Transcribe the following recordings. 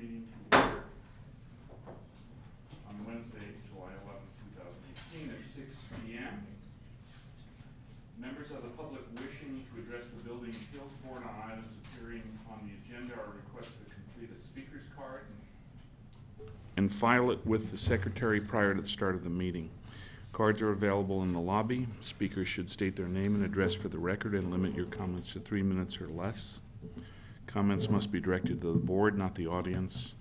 meeting to order on Wednesday, July 11, 2018 at 6 p.m. Members of the public wishing to address the Building Appeals Board on items appearing on the agenda are requested to complete a speaker's card and file it with the secretary prior to the start of the meeting. Cards are available in the lobby. Speakers should state their name and address for the record and limit your comments to 3 minutes or less. Comments must be directed to the board, not the audience.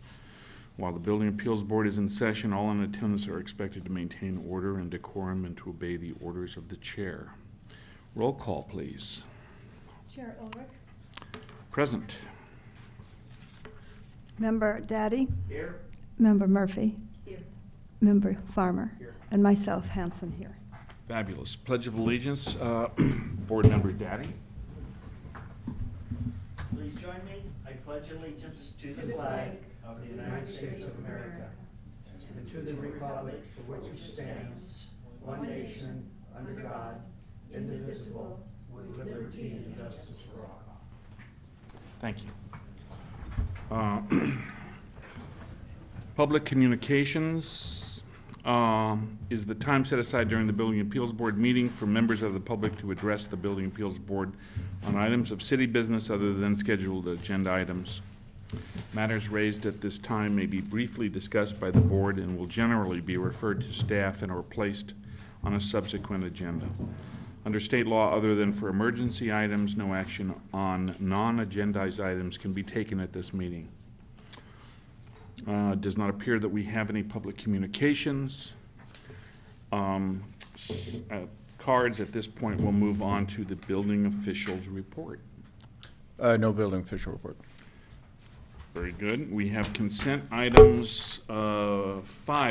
While the Building Appeals Board is in session, all in attendance are expected to maintain order and decorum and to obey the orders of the chair. Roll call, please. Chair Ulrich. Present. Member Daddy. Here. Member Murphy. Here. Member Farmer. Here. And myself, Hanson, here. Fabulous. Pledge of Allegiance, Board Member Daddy. Please join me. I pledge allegiance to the flag of the United States of America and to the republic for which it stands, one nation, under God, indivisible, with liberty and justice for all. Thank you. Public communications is the time set aside during the Building Appeals Board meeting for members of the public to address the Building Appeals Board on items of city business other than scheduled agenda items. Matters raised at this time may be briefly discussed by the board and will generally be referred to staff and or placed on a subsequent agenda. Under state law, other than for emergency items, no action on non-agendized items can be taken at this meeting. It does not appear that we have any public communications. Cards at this point. We'll move on to the building officials report. No building official report. Very good. We have consent items, 5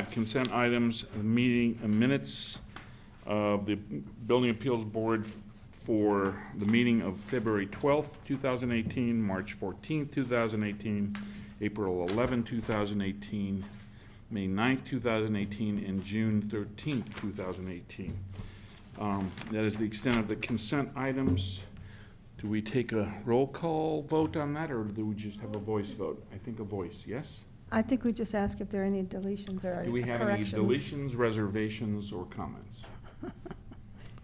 consent items, meeting minutes of the Building Appeals Board for the meeting of February 12th, 2018, March 14th, 2018, April 11, 2018, May 9th, 2018, and June 13th, 2018. That is the extent of the consent items. Do we take a roll call vote on that, or do we just have a voice vote? I think a voice, yes? I think we just ask if there are any deletions or corrections. Do we have any deletions, reservations, or comments?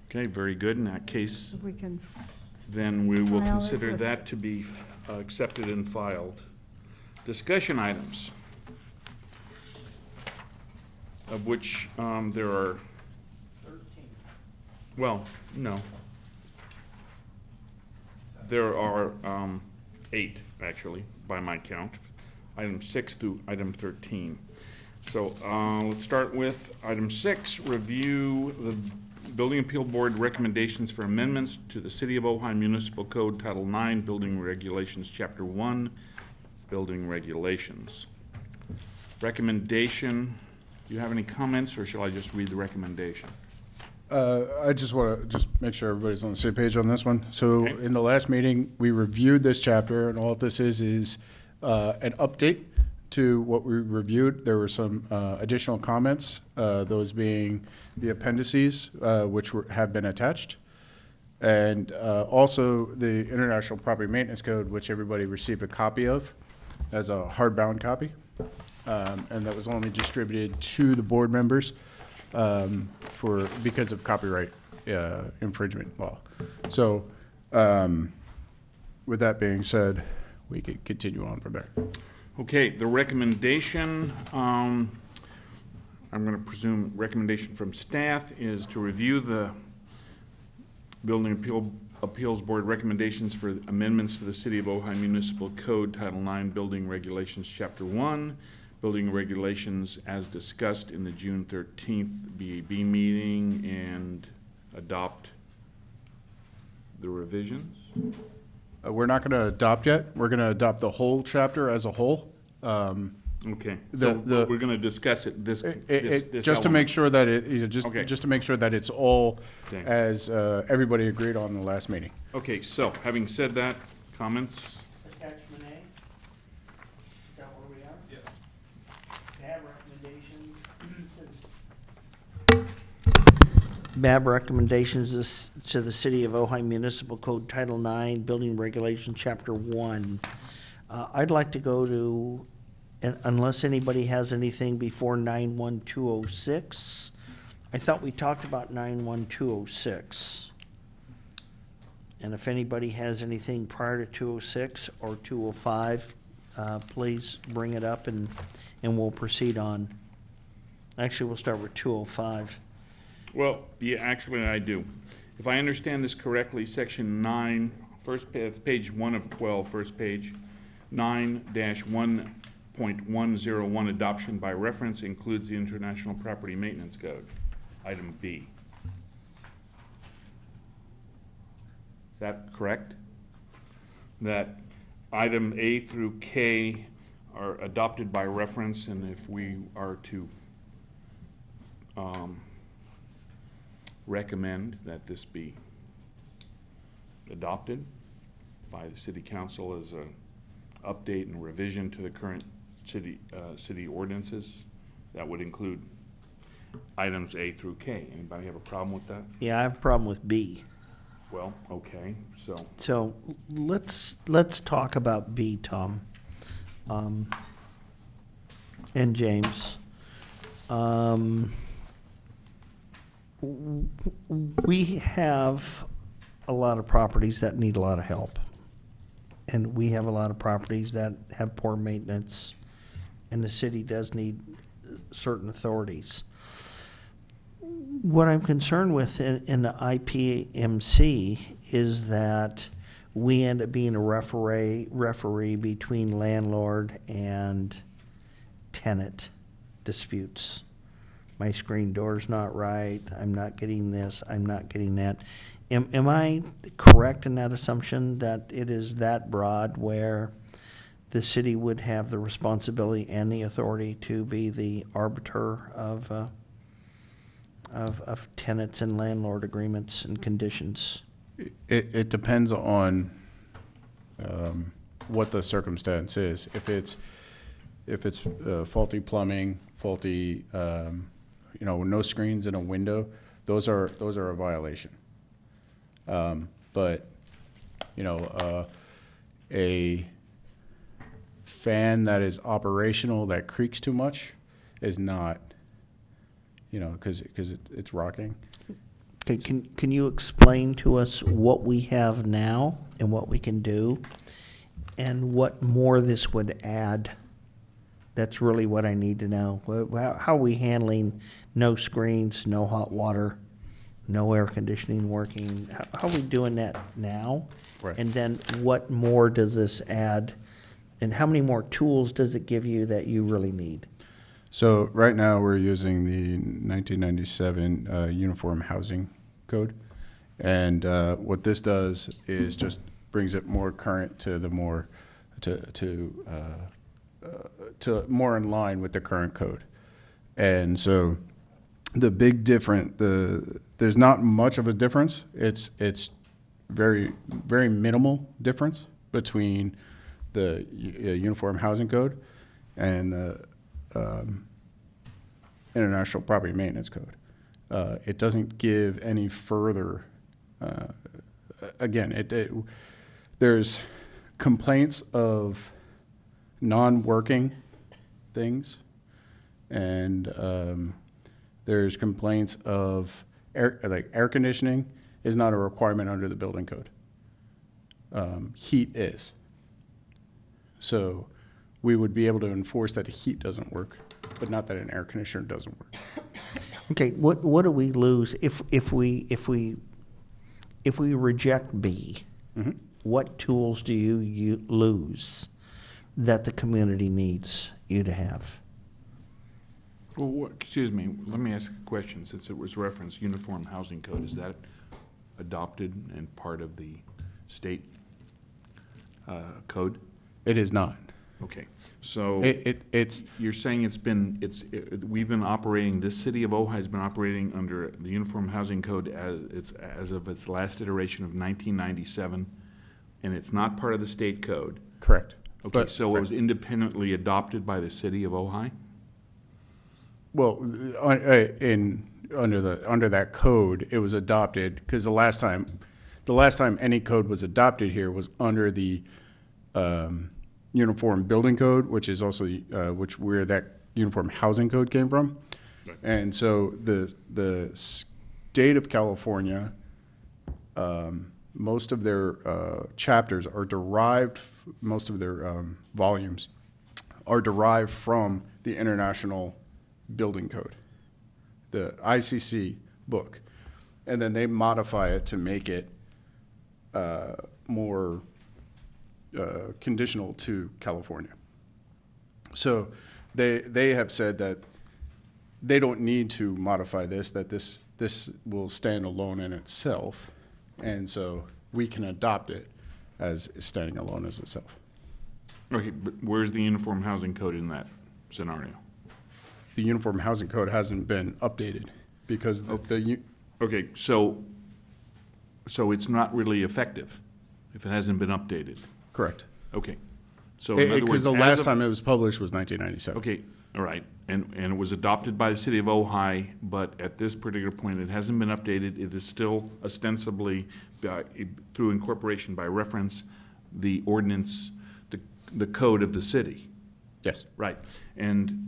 Okay, very good. In that case, we can then we will file as consider listed. that to be accepted and filed. Discussion items, of which there are 13. Well, no. There are 8, actually, by my count. Item 6 through item 13. So let's start with item 6, review the Building Appeal Board recommendations for amendments to the City of Ojai Municipal Code Title 9, Building Regulations, Chapter 1, Building Regulations. Recommendation, do you have any comments, or shall I just read the recommendation? I just want to make sure everybody's on the same page on this one. So Okay. in the last meeting, we reviewed this chapter, and all this is an update to what we reviewed. There were some additional comments, those being the appendices, which have been attached, and also the International Property Maintenance Code, which everybody received a copy of as a hardbound copy, and that was only distributed to the board members because of copyright infringement law. So with that being said, we could continue on from there. Okay, the recommendation, I'm going to presume recommendation from staff is to review the Building Appeals Board recommendations for amendments to the City of Ojai Municipal Code Title 9 Building Regulations Chapter 1, Building Regulations as discussed in the June 13th BAB meeting, and adopt the revisions. We're not going to adopt yet. We're going to adopt the whole chapter as a whole. Okay, so we're going to discuss it. This just to make sure that Okay. just to make sure that it's all Okay. as everybody agreed on in the last meeting. Okay, so having said that, comments? Attachment A. Is that where we are? Yes. Have recommendations BAB recommendations to the City of Ojai Municipal Code Title 9, Building Regulations, Chapter 1. I'd like to go to unless anybody has anything before 91206. I thought we talked about 91206. And if anybody has anything prior to 206 or 205, please bring it up and we'll proceed on. Actually, we'll start with 205. Well, yeah, actually I do. If I understand this correctly, section 9, page 1 of 12, first page, 9-1.101 adoption by reference includes the International Property Maintenance Code, item B. Is that correct? That item A through K are adopted by reference, and if we are to recommend that this be adopted by the City Council as a update and revision to the current city ordinances, that would include items A through K. Anybody have a problem with that? Yeah, I have a problem with B. Well, okay, so So let's talk about B, Tom, and James. We have a lot of properties that need a lot of help, and we have a lot of properties that have poor maintenance, and the city does need certain authorities. What I'm concerned with in the IPMC is that we end up being a referee between landlord and tenant disputes. My screen door's not right, I'm not getting this, I'm not getting that. Am I correct in that assumption that it is that broad where the city would have the responsibility and the authority to be the arbiter of tenants and landlord agreements and conditions? It depends on what the circumstance is. If it's faulty plumbing, faulty, no screens in a window, those are a violation. But a fan that is operational that creaks too much is not, because it's rocking. Okay, can you explain to us what we have now and what we can do, and what more this would add? That's really what I need to know. How are we handling no screens, no hot water, no air conditioning working? How are we doing that now? Right. And then what more does this add? And how many more tools does it give you that you really need? So right now we're using the 1997 Uniform Housing Code, and what this does is just brings it more current to the more to more in line with the current code. And so the big there's not much of a difference. It's very, very minimal difference between the Uniform Housing Code and the International Property Maintenance Code. It doesn't give any further, again, there's complaints of non-working things, and there's complaints of air conditioning is not a requirement under the building code. Heat is. So we would be able to enforce that the heat doesn't work, but not that an air conditioner doesn't work. Okay, what do we lose if we reject B? Mm-hmm. What tools do you lose that the community needs you to have? Well, excuse me, let me ask a question. Since it was referenced, Uniform Housing Code, is that adopted and part of the state code? It is not. Okay, so It's you're saying we've been operating, this city of Ojai has been operating under the Uniform Housing Code as of its last iteration of 1997, and it's not part of the state code. correct. Okay, But- so it was independently adopted by the city of Ojai? Well, under that code, it was adopted because the last time any code was adopted here was under the Uniform Building Code, which is also where that Uniform Housing Code came from. Right. And so the state of California, most of their chapters are derived, most of their volumes are derived from the International Building Code, the ICC book. And then they modify it to make it more conditional to California. So they have said that they don't need to modify this, that this will stand alone in itself, and so we can adopt it as standing alone as itself. Okay, but where's the Uniform Housing Code in that scenario? The Uniform Housing Code hasn't been updated because Okay, so it's not really effective if it hasn't been updated. correct. Okay, so in other words, Because the as last of- time it was published was 1997. Okay, all right, and it was adopted by the city of Ojai, but at this particular point, it hasn't been updated. It is still ostensibly, through incorporation by reference, the ordinance, the code of the city. Yes. Right, and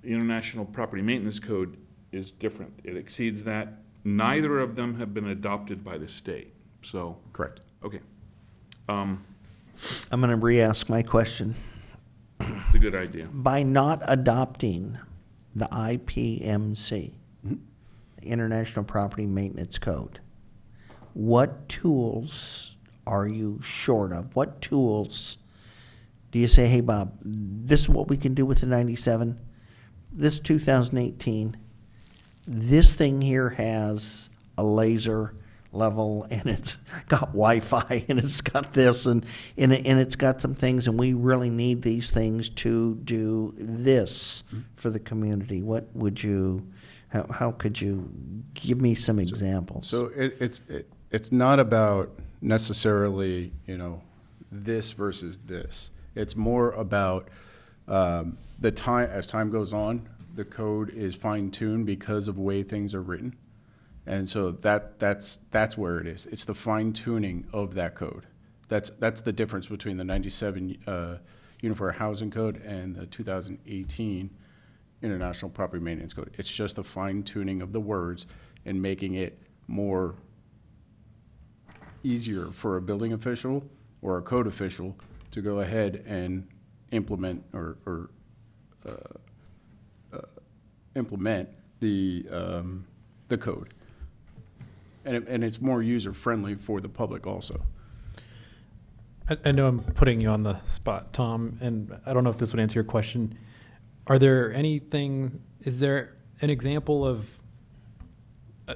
the International Property Maintenance Code is different. It exceeds that. Neither of them have been adopted by the state, so, Correct. okay. I'm going to re-ask my question. It's a good idea. By not adopting the IPMC, the International Property Maintenance Code, what tools are you short of? What tools do you say, hey, Bob, this is what we can do with the 97, this 2018, this thing here has a laser level and it's got Wi-Fi and it's got this and it's got some things and we really need these things to do this for the community. What would you, how could you give me some examples? So it's not about necessarily, this versus this. It's more about the time, as time goes on, the code is fine-tuned because of the way things are written. And so that's where it is. It's the fine-tuning of that code. That's the difference between the 97 Uniform Housing Code and the 2018 International Property Maintenance Code. It's just the fine-tuning of the words and making it more easier for a building official or a code official to go ahead and implement or implement the code. And it's more user-friendly for the public also. I know I'm putting you on the spot, Tom, and I don't know if this would answer your question. Is there an example of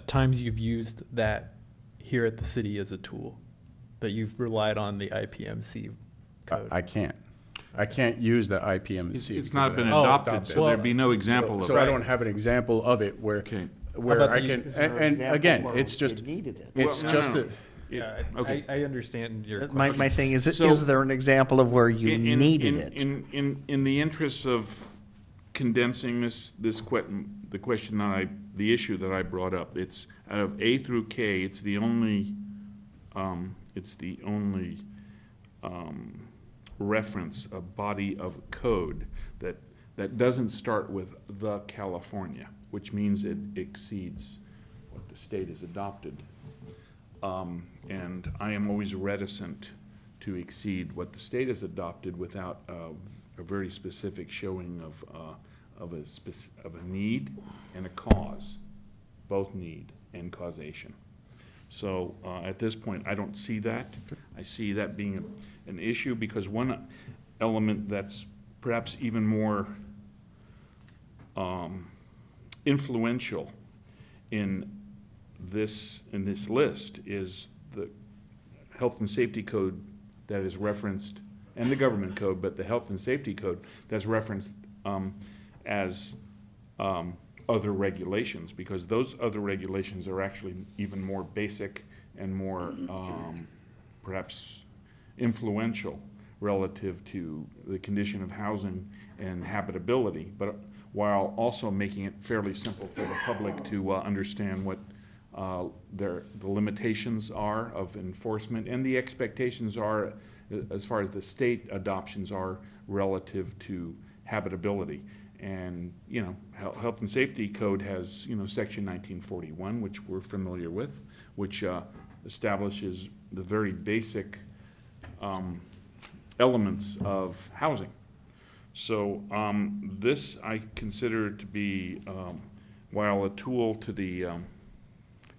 times you've used that here at the city as a tool, that you've relied on the IPMC code? I can't use the IPMC. It's not been Oh, adopted, so there'd be no example of it. So I don't have an example of it where Okay. where How about I the- can, Is there an and example again, where it's just, you needed it? it's Well, no, just, no. a- Yeah, Okay. I understand your My question. thing is, So- is there an example of where you needed it? In the interest of condensing the question the issue that I brought up, it's out of A through K, it's the only reference, a body of code that doesn't start with the California, which means it exceeds what the state has adopted. And I am always reticent to exceed what the state has adopted without a very specific showing of a need and a cause, both need and causation. So at this point, I don't see that. I see that being an issue because one element that's perhaps even more influential in this list is the health and safety code that is referenced, and the government code, but the health and safety code that's referenced as other regulations, because those other regulations are actually even more basic and more perhaps influential relative to the condition of housing and habitability, but while also making it fairly simple for the public to understand what the limitations are of enforcement and the expectations are as far as the state adoptions are relative to habitability. And, you know, Health and Safety Code has, you know, Section 1941, which we're familiar with, which establishes the very basic elements of housing. So this I consider to be, while a tool to the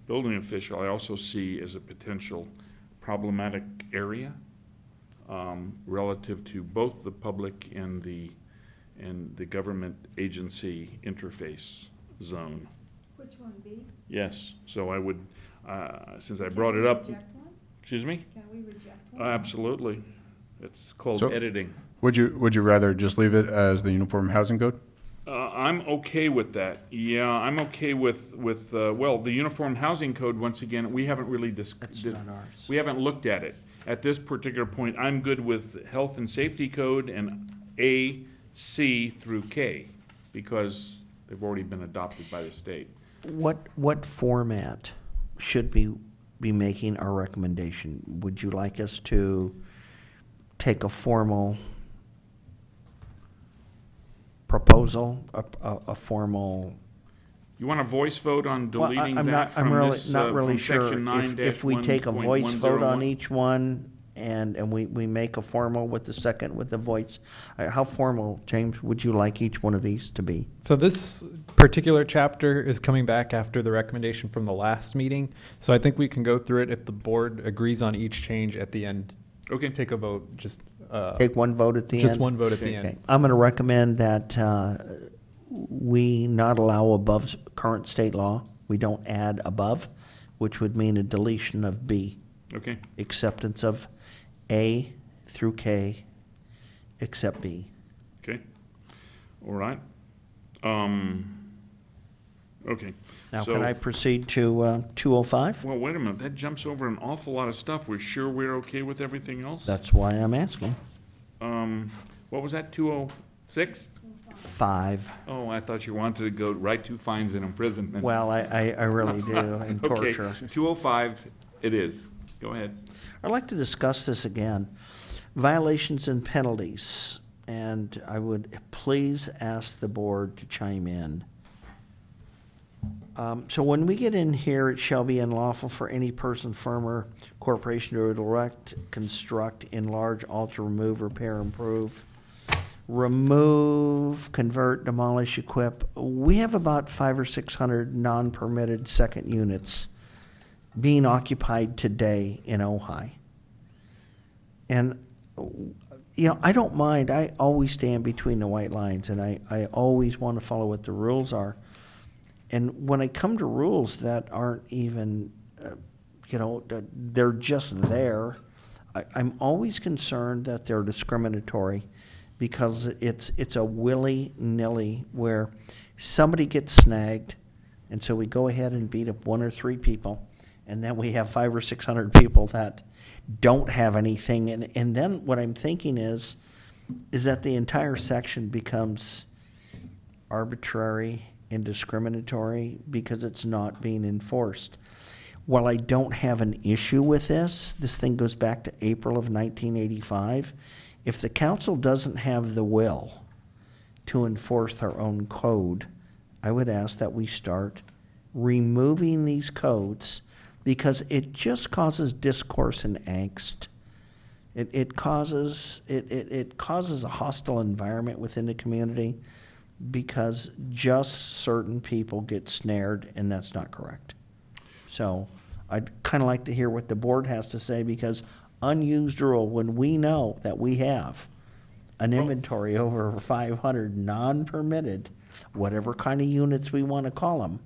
building official, I also see as a potential problematic area relative to both the public and the government agency interface zone. Which one, B? Yes, so I would, since I brought it up. Reject one? Excuse me? Can we reject one? Absolutely. It's called So- editing. Would you rather just leave it as the Uniform Housing Code? I'm okay with that. Yeah, I'm okay with well, the Uniform Housing Code, once again, we haven't really That's not ours. we haven't looked at it. At this particular point, I'm good with Health and Safety Code and A, C through K, because they've already been adopted by the state. What format should we be making our recommendation? Would you like us to take a formal proposal, a formal? You want a voice vote on Well, deleting I'm that from really this, not really from sure section 9 if we take a voice vote on each one and we make a formal with the second with the voice. How formal, James, would you like each one of these to be? So this particular chapter is coming back after the recommendation from the last meeting. So I think we can go through it if the board agrees on each change at the end. Okay. Take a vote, just Take one vote at the end? just one vote at the Okay. end. I'm going to recommend that we not allow above current state law. We don't add above, which would mean a deletion of B. Okay. Acceptance of A through K, except B. Okay. All right. Okay. Now, So- can I proceed to 205? Well, wait a minute. That jumps over an awful lot of stuff. We're sure we're okay with everything else? That's why I'm asking. What was that, 206? 5. Oh, I thought you wanted to go right to fines and imprisonment. Well, I really do, and Okay, torture. 205 it is. Go ahead. I'd like to discuss this again. Violations and penalties, and I would please ask the board to chime in. So when we get in here, it shall be unlawful for any person, firm, or corporation to erect, construct, enlarge, alter, remove, repair, improve, remove, convert, demolish, equip. We have about 500 or 600 non-permitted second units being occupied today in Ojai. And, you know, I don't mind. I always stand between the white lines, and I always want to follow what the rules are. And when I come to rules that aren't even, you know, they're just there, I'm always concerned that they're discriminatory because it's a willy-nilly where somebody gets snagged, and so we go ahead and beat up 1 or 3 people, and then we have 500 or 600 people that don't have anything. And then what I'm thinking is that the entire section becomes arbitrary and discriminatory because it's not being enforced. While I don't have an issue with this thing goes back to April of 1985. If the council doesn't have the will to enforce their own code, I would ask that we start removing these codes because it just causes discourse and angst. It causes a hostile environment within the community because just certain people get snared, and that's not correct. So I'd kind of like to hear what the board has to say, because unused rule, when we know that we have an inventory over 500 non-permitted, whatever kind of units we want to call them,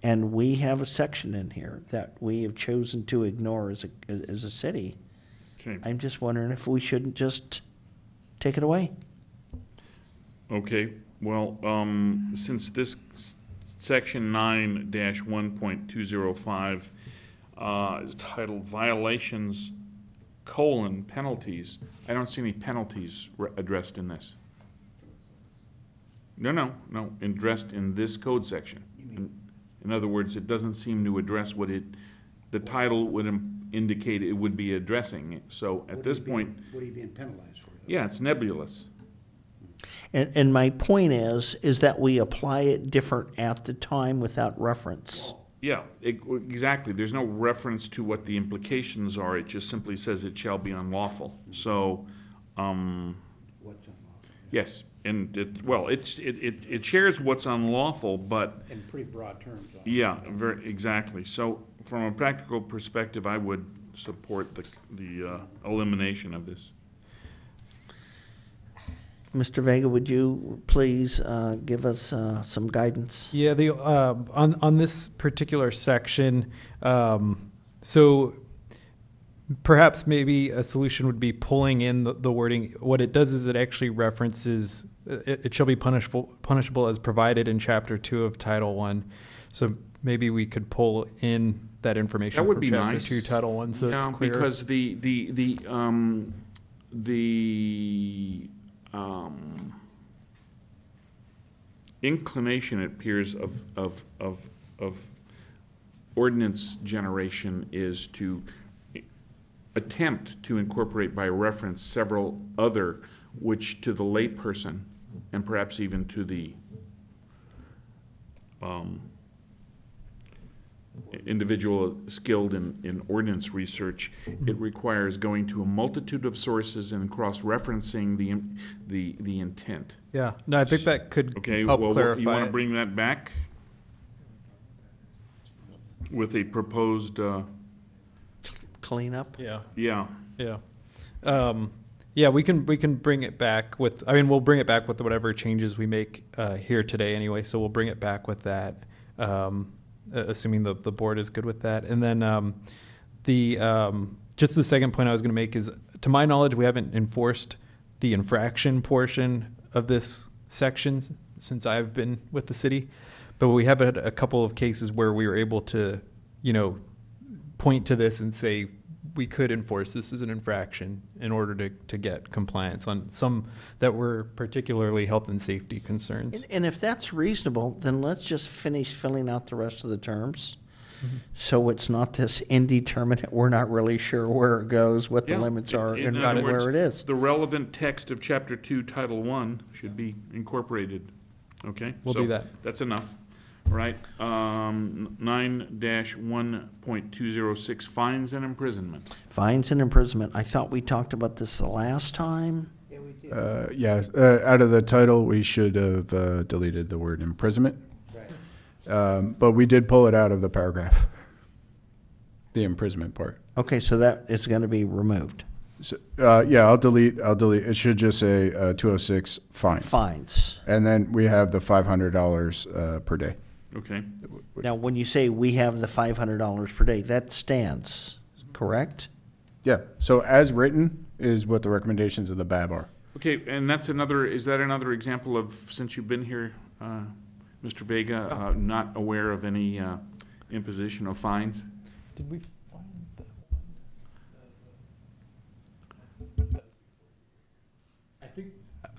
and we have a section in here that we have chosen to ignore as a city, Okay. I'm just wondering if we shouldn't just take it away. Okay. Well, since this section 9-1.205 is titled Violations, penalties, I don't see any penalties addressed in this. No, addressed in this code section. In other words, it doesn't seem to address what the title would indicate it would be addressing. So at this point, What are you being penalized for? yeah, it's nebulous. And my point is that we apply it different at the time without reference. Yeah, exactly. There's no reference to what the implications are. It just simply says it shall be unlawful. So, What's unlawful? yes, and it shares what's unlawful, but In pretty broad terms. yeah, exactly. So, from a practical perspective, I would support the elimination of this. Mr. Vega, would you please give us some guidance? Yeah, the on this particular section, so perhaps maybe a solution would be pulling in the wording. What it does is it actually references it shall be punishable as provided in Chapter 2 of Title 1. So maybe we could pull in that information That would from be Chapter nice. 2, Title 1, so Yeah, it's clear. because the inclination, it appears, of ordinance generation is to attempt to incorporate by reference several other, which to the layperson, and perhaps even to the individual skilled in ordinance research, it requires going to a multitude of sources and cross-referencing the intent. Yeah, no, I think that could Okay, help well, clarify you want to it. bring that back with a proposed, Clean up? Yeah. yeah, Yeah. Yeah, we can bring it back with, I mean, we'll bring it back with whatever changes we make here today anyway, so we'll bring it back with that, assuming the board is good with that. And then just the second point I was going to make is, to my knowledge, we haven't enforced the infraction portion of this section since I've been with the city, but we have had a couple of cases where we were able to, point to this and say, we could enforce this as an infraction in order to get compliance on some that were particularly health and safety concerns. And if that's reasonable, then let's just finish filling out the rest of the terms. So it's not this indeterminate, we're not really sure where it goes, what the Yeah. limits are, In and other where words, it is. the relevant text of Chapter 2, Title 1 should be incorporated. Okay? We'll So do that. That's enough. All right. 9-1.206, fines and imprisonment. Fines and imprisonment. I thought we talked about this the last time. Yeah, we did. Out of the title, we should have deleted the word imprisonment. Right. But we did pull it out of the paragraph, the imprisonment part. Okay, so that is going to be removed. So, yeah, I'll delete. It should just say 206 fines. Fines. And then we have the $500 per day. Okay? Now, when you say we have the $500 per day, that stands, correct? Yeah, so as written is what the recommendations of the BAB are. Okay, and is that another example of, since you've been here, Mr. Vega, not aware of any imposition of fines? Did we find that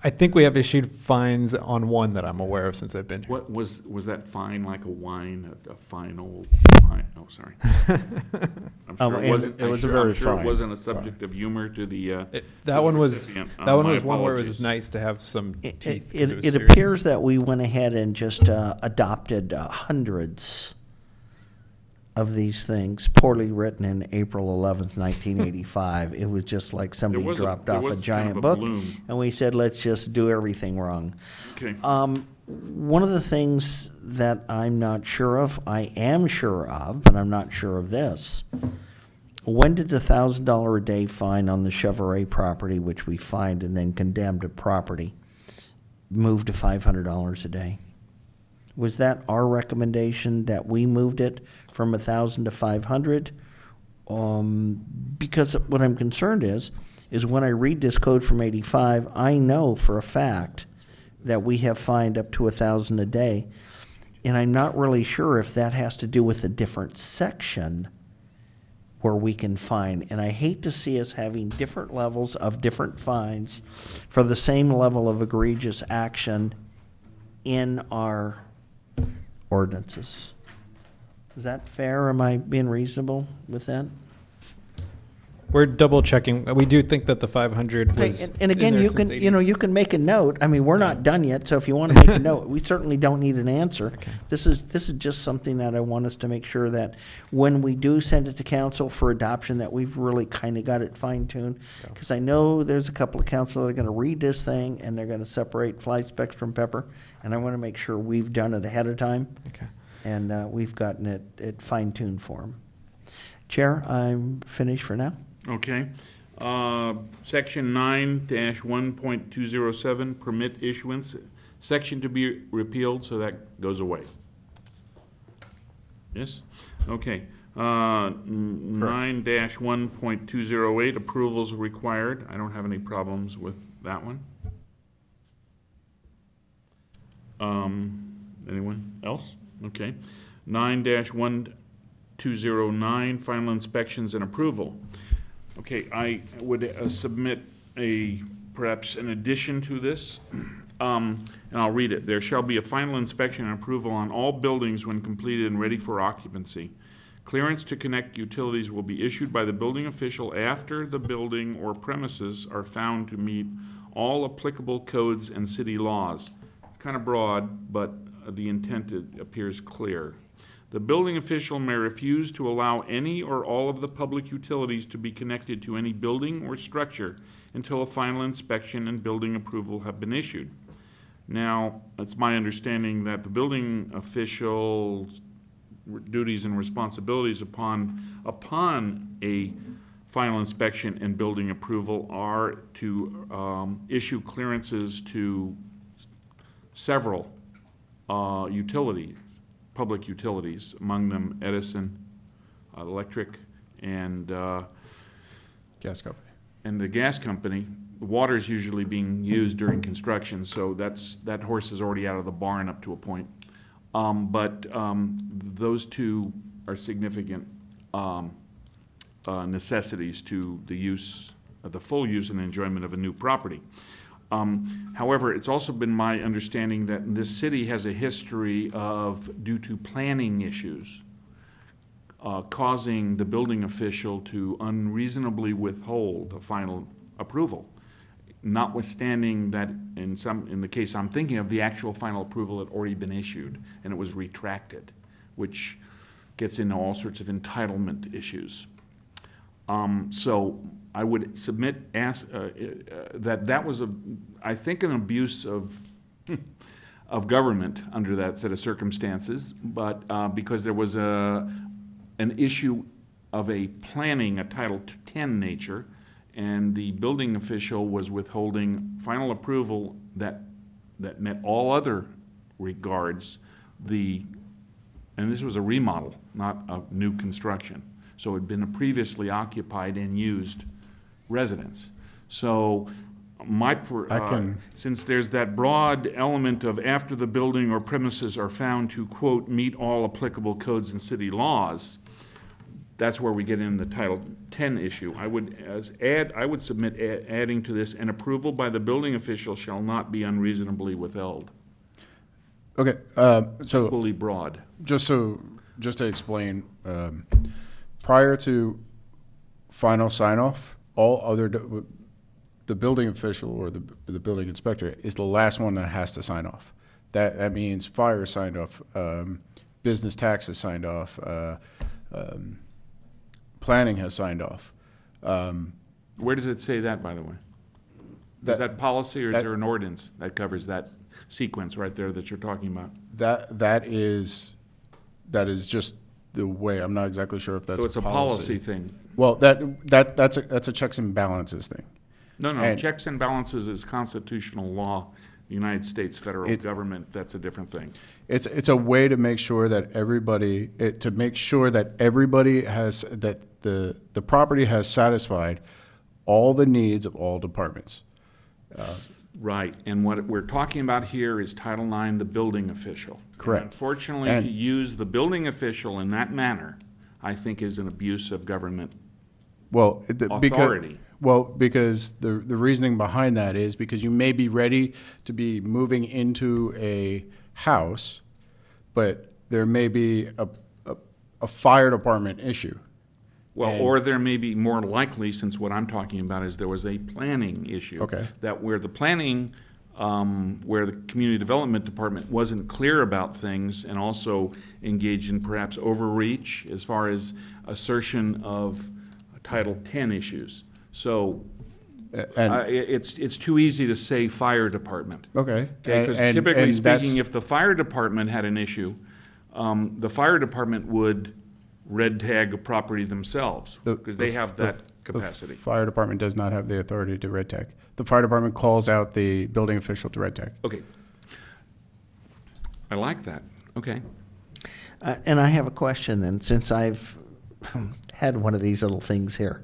I think we have issued fines on one that I'm aware of since I've been here. What was that fine like a wine, a fine old wine? Oh, sorry. I'm sure and it wasn't. it was a I'm very sure it fine wasn't a subject of humor to the. That one was recipient. that one My was one where it was apologies. nice to have some It, teeth. 'cause it, was it serious. appears that we went ahead and just adopted hundreds of these things poorly written in April 11th, 1985. It was just like somebody dropped off a giant book, Bloom. and we said, let's just do everything wrong. Okay. One of the things that I'm not sure of, I am sure of, but I'm not sure of this. When did the $1,000 a day fine on the Chevrolet property, which we fined and then condemned to property, move to $500 a day? Was that our recommendation that we moved it from 1,000 to 500? Because what I'm concerned is when I read this code from 85, I know for a fact that we have fined up to 1,000 a day, and I'm not really sure if that has to do with a different section where we can fine. And I hate to see us having different levels of different fines for the same level of egregious action in our ordinances. Is that fair? Am I being reasonable with that? We're double checking. We do think that the 500 Okay, was. and again, in there you since can, 80. you can make a note. I mean, we're not done yet, so if you want to make a note, we certainly don't need an answer. Okay. This is just something that I want us to make sure that when we do send it to council for adoption, that we've really kind of got it fine-tuned. Yeah. Because I know there's a couple of council that are going to read this thing, and they're going to separate fly specks from pepper, and I want to make sure we've done it ahead of time, Okay. and we've gotten it fine-tuned for them. Chair, I'm finished for now. Okay. Section 9-1.207, permit issuance, section to be repealed, so that goes away. Yes? Okay. 9-1.208, approvals required. I don't have any problems with that one. Anyone else? Okay. 9-1209, final inspections and approval. Okay, I would submit perhaps an addition to this, and I'll read it. There shall be a final inspection and approval on all buildings when completed and ready for occupancy. Clearance to connect utilities will be issued by the building official after the building or premises are found to meet all applicable codes and city laws. It's kind of broad, but the intent appears clear. The building official may refuse to allow any or all of the public utilities to be connected to any building or structure until a final inspection and building approval have been issued. Now, it's my understanding that the building official's duties and responsibilities upon a final inspection and building approval are to issue clearances to several utilities, public utilities, among them Edison Electric and Gas company. the gas company. The water is usually being used during construction, so that horse is already out of the barn up to a point. But those two are significant necessities to the use, the full use and enjoyment of a new property. However, it's also been my understanding that this city has a history of, due to planning issues, causing the building official to unreasonably withhold a final approval, notwithstanding that in the case I'm thinking of, the actual final approval had already been issued and it was retracted, which gets into all sorts of entitlement issues. So I would submit that was I think an abuse of government under that set of circumstances, but because there was an issue of a Title 10 nature, and the building official was withholding final approval that met all other regards, and this was a remodel, not a new construction. So it had been a previously occupied and used residence. So since there's that broad element of after the building or premises are found to, quote, meet all applicable codes and city laws, that's where we get in the Title 10 issue. I would submit adding to this, an approval by the building official shall not be unreasonably withheld. Okay, so Equally broad. just to explain, prior to final sign-off, all other the building official or the building inspector is the last one that has to sign off. That means fire signed off, business taxes signed off, planning has signed off. Where does it say that, by the way? Is that policy, or is there an ordinance that covers that sequence right there that you're talking about? That is just the way. I'm not exactly sure if that's So it's a policy thing. Well, that's a checks and balances thing. No, And checks and balances is constitutional law, United States federal government. That's a different thing. It's a way to make sure that everybody has, that the property has satisfied all the needs of all departments. Right, and what we're talking about here is Title IX, the building official. Correct. And unfortunately, And- to use the building official in that manner, I think is an abuse of government Well, authority. Because the reasoning behind that is because you may be ready to be moving into a house, but there may be a fire department issue. Well, And- or there may be more likely, since what I'm talking about is there was a planning issue. Okay. That where the planning, where the community development department wasn't clear about things and also engaged in perhaps overreach as far as assertion of Title 10 issues. So And, it's too easy to say fire department. okay. Okay, because And- typically and speaking, that's- if the fire department had an issue, the fire department would red tag a property themselves, The- because they have that capacity. The fire department does not have the authority to red tag. The fire department calls out the building official to red tag. Okay. I like that, okay. And I have a question then, since I've had one of these little things here,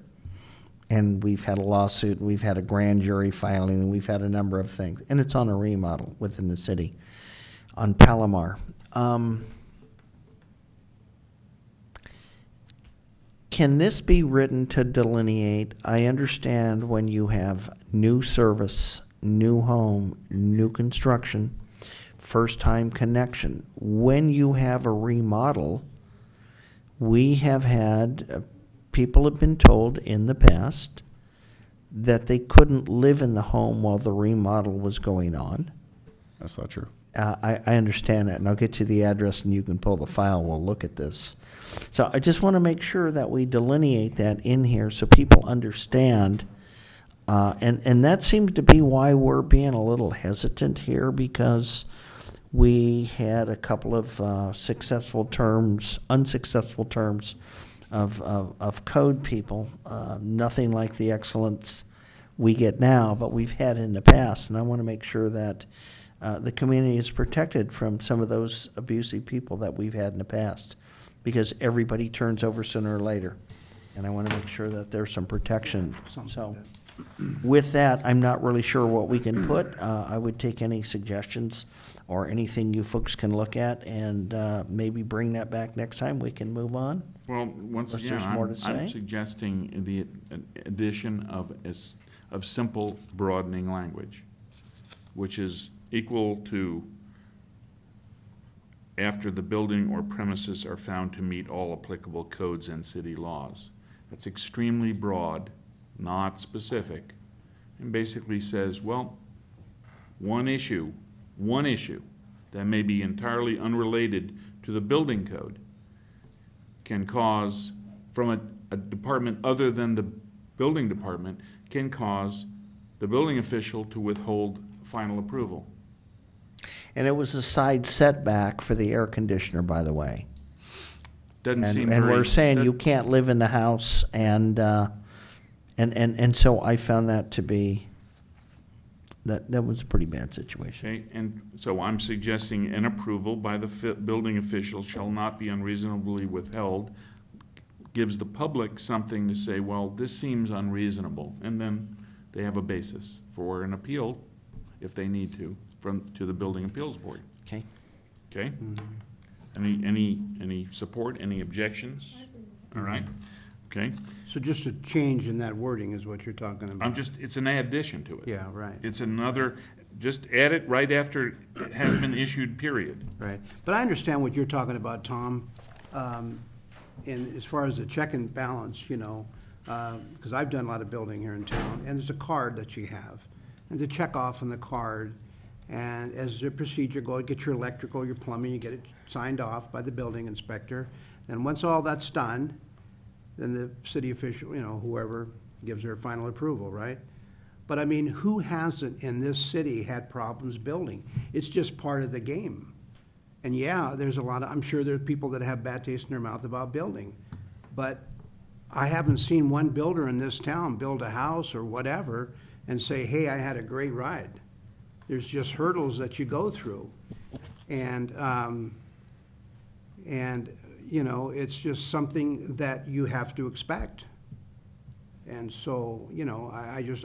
and we've had a lawsuit, and we've had a grand jury filing, and we've had a number of things, and it's on a remodel within the city on Palomar. Can this be written to delineate? I understand when you have new service, new home, new construction, first-time connection. When you have a remodel, we have had, people have been told in the past that they couldn't live in the home while the remodel was going on. That's not true. I understand that, and I'll get you the address and you can pull the file. We'll look at this. So I just want to make sure that we delineate that in here so people understand. And that seems to be why we're being a little hesitant here, because we had a couple of unsuccessful terms of code people. Nothing like the excellence we get now, but we've had in the past. And I want to make sure that the community is protected from some of those abusive people that we've had in the past, because everybody turns over sooner or later. And I want to make sure that there's some protection. So with that, I'm not really sure what we can put. I would take any suggestions or anything you folks can look at, and maybe bring that back next time. We can move on. Well, once Unless again, there's more to I'm say? suggesting the addition of simple broadening language, which is equal to after the building or premises are found to meet all applicable codes and city laws. That's extremely broad, not specific, and basically says, well, one issue that may be entirely unrelated to the building code can cause, from a department other than the building department, can cause the building official to withhold final approval. And it was a side setback for the air conditioner, by the way. Doesn't seem And very. we're saying you that- can't live in the house, and so I found that to be, that was a pretty bad situation. Okay, and so I'm suggesting an approval by the building official shall not be unreasonably withheld, gives the public something to say, well, this seems unreasonable, and then they have a basis for an appeal, if they need to the building appeals board. Okay. Okay? Any support, any objections? All right, okay? So just a change in that wording is what you're talking about? It's an addition to it. Yeah, right, It's another, just add it right after it has been issued, period. right. But I understand what you're talking about, Tom. And as far as the check and balance, because I've done a lot of building here in town, and there's a card that you have. And to check off on the card, and as the procedure goes, get your electrical, your plumbing, you get it signed off by the building inspector. And once all that's done, then the city official, whoever gives their final approval, right? But I mean, who hasn't in this city had problems building? It's just part of the game. And yeah, there's I'm sure there are people that have bad taste in their mouth about building. But I haven't seen one builder in this town build a house or whatever and say, hey, I had a great ride. There's just hurdles that you go through. And it's just something that you have to expect. And so,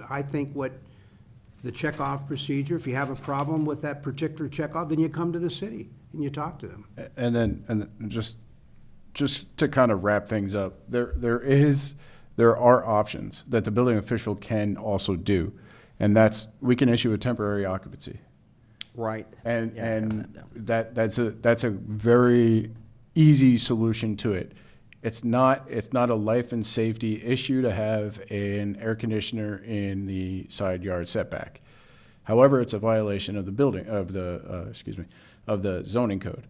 I think what the checkoff procedure, if you have a problem with that particular checkoff, then you come to the city and you talk to them. And just to kind of wrap things up, there are options that the building official can also do, and we can issue a temporary occupancy. Right. And Yeah, I got that's a very easy solution to it. it's not a life and safety issue to have an air conditioner in the side yard setback. However, it's a violation of the of the zoning code.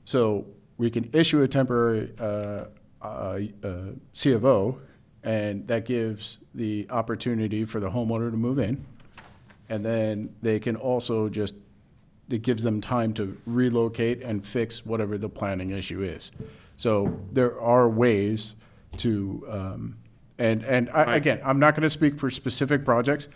So we can issue a temporary C of O, and that gives the opportunity for the homeowner to move in. And then they can also it gives them time to relocate and fix whatever the planning issue is. So there are ways to, again, I'm not going to speak for specific projects.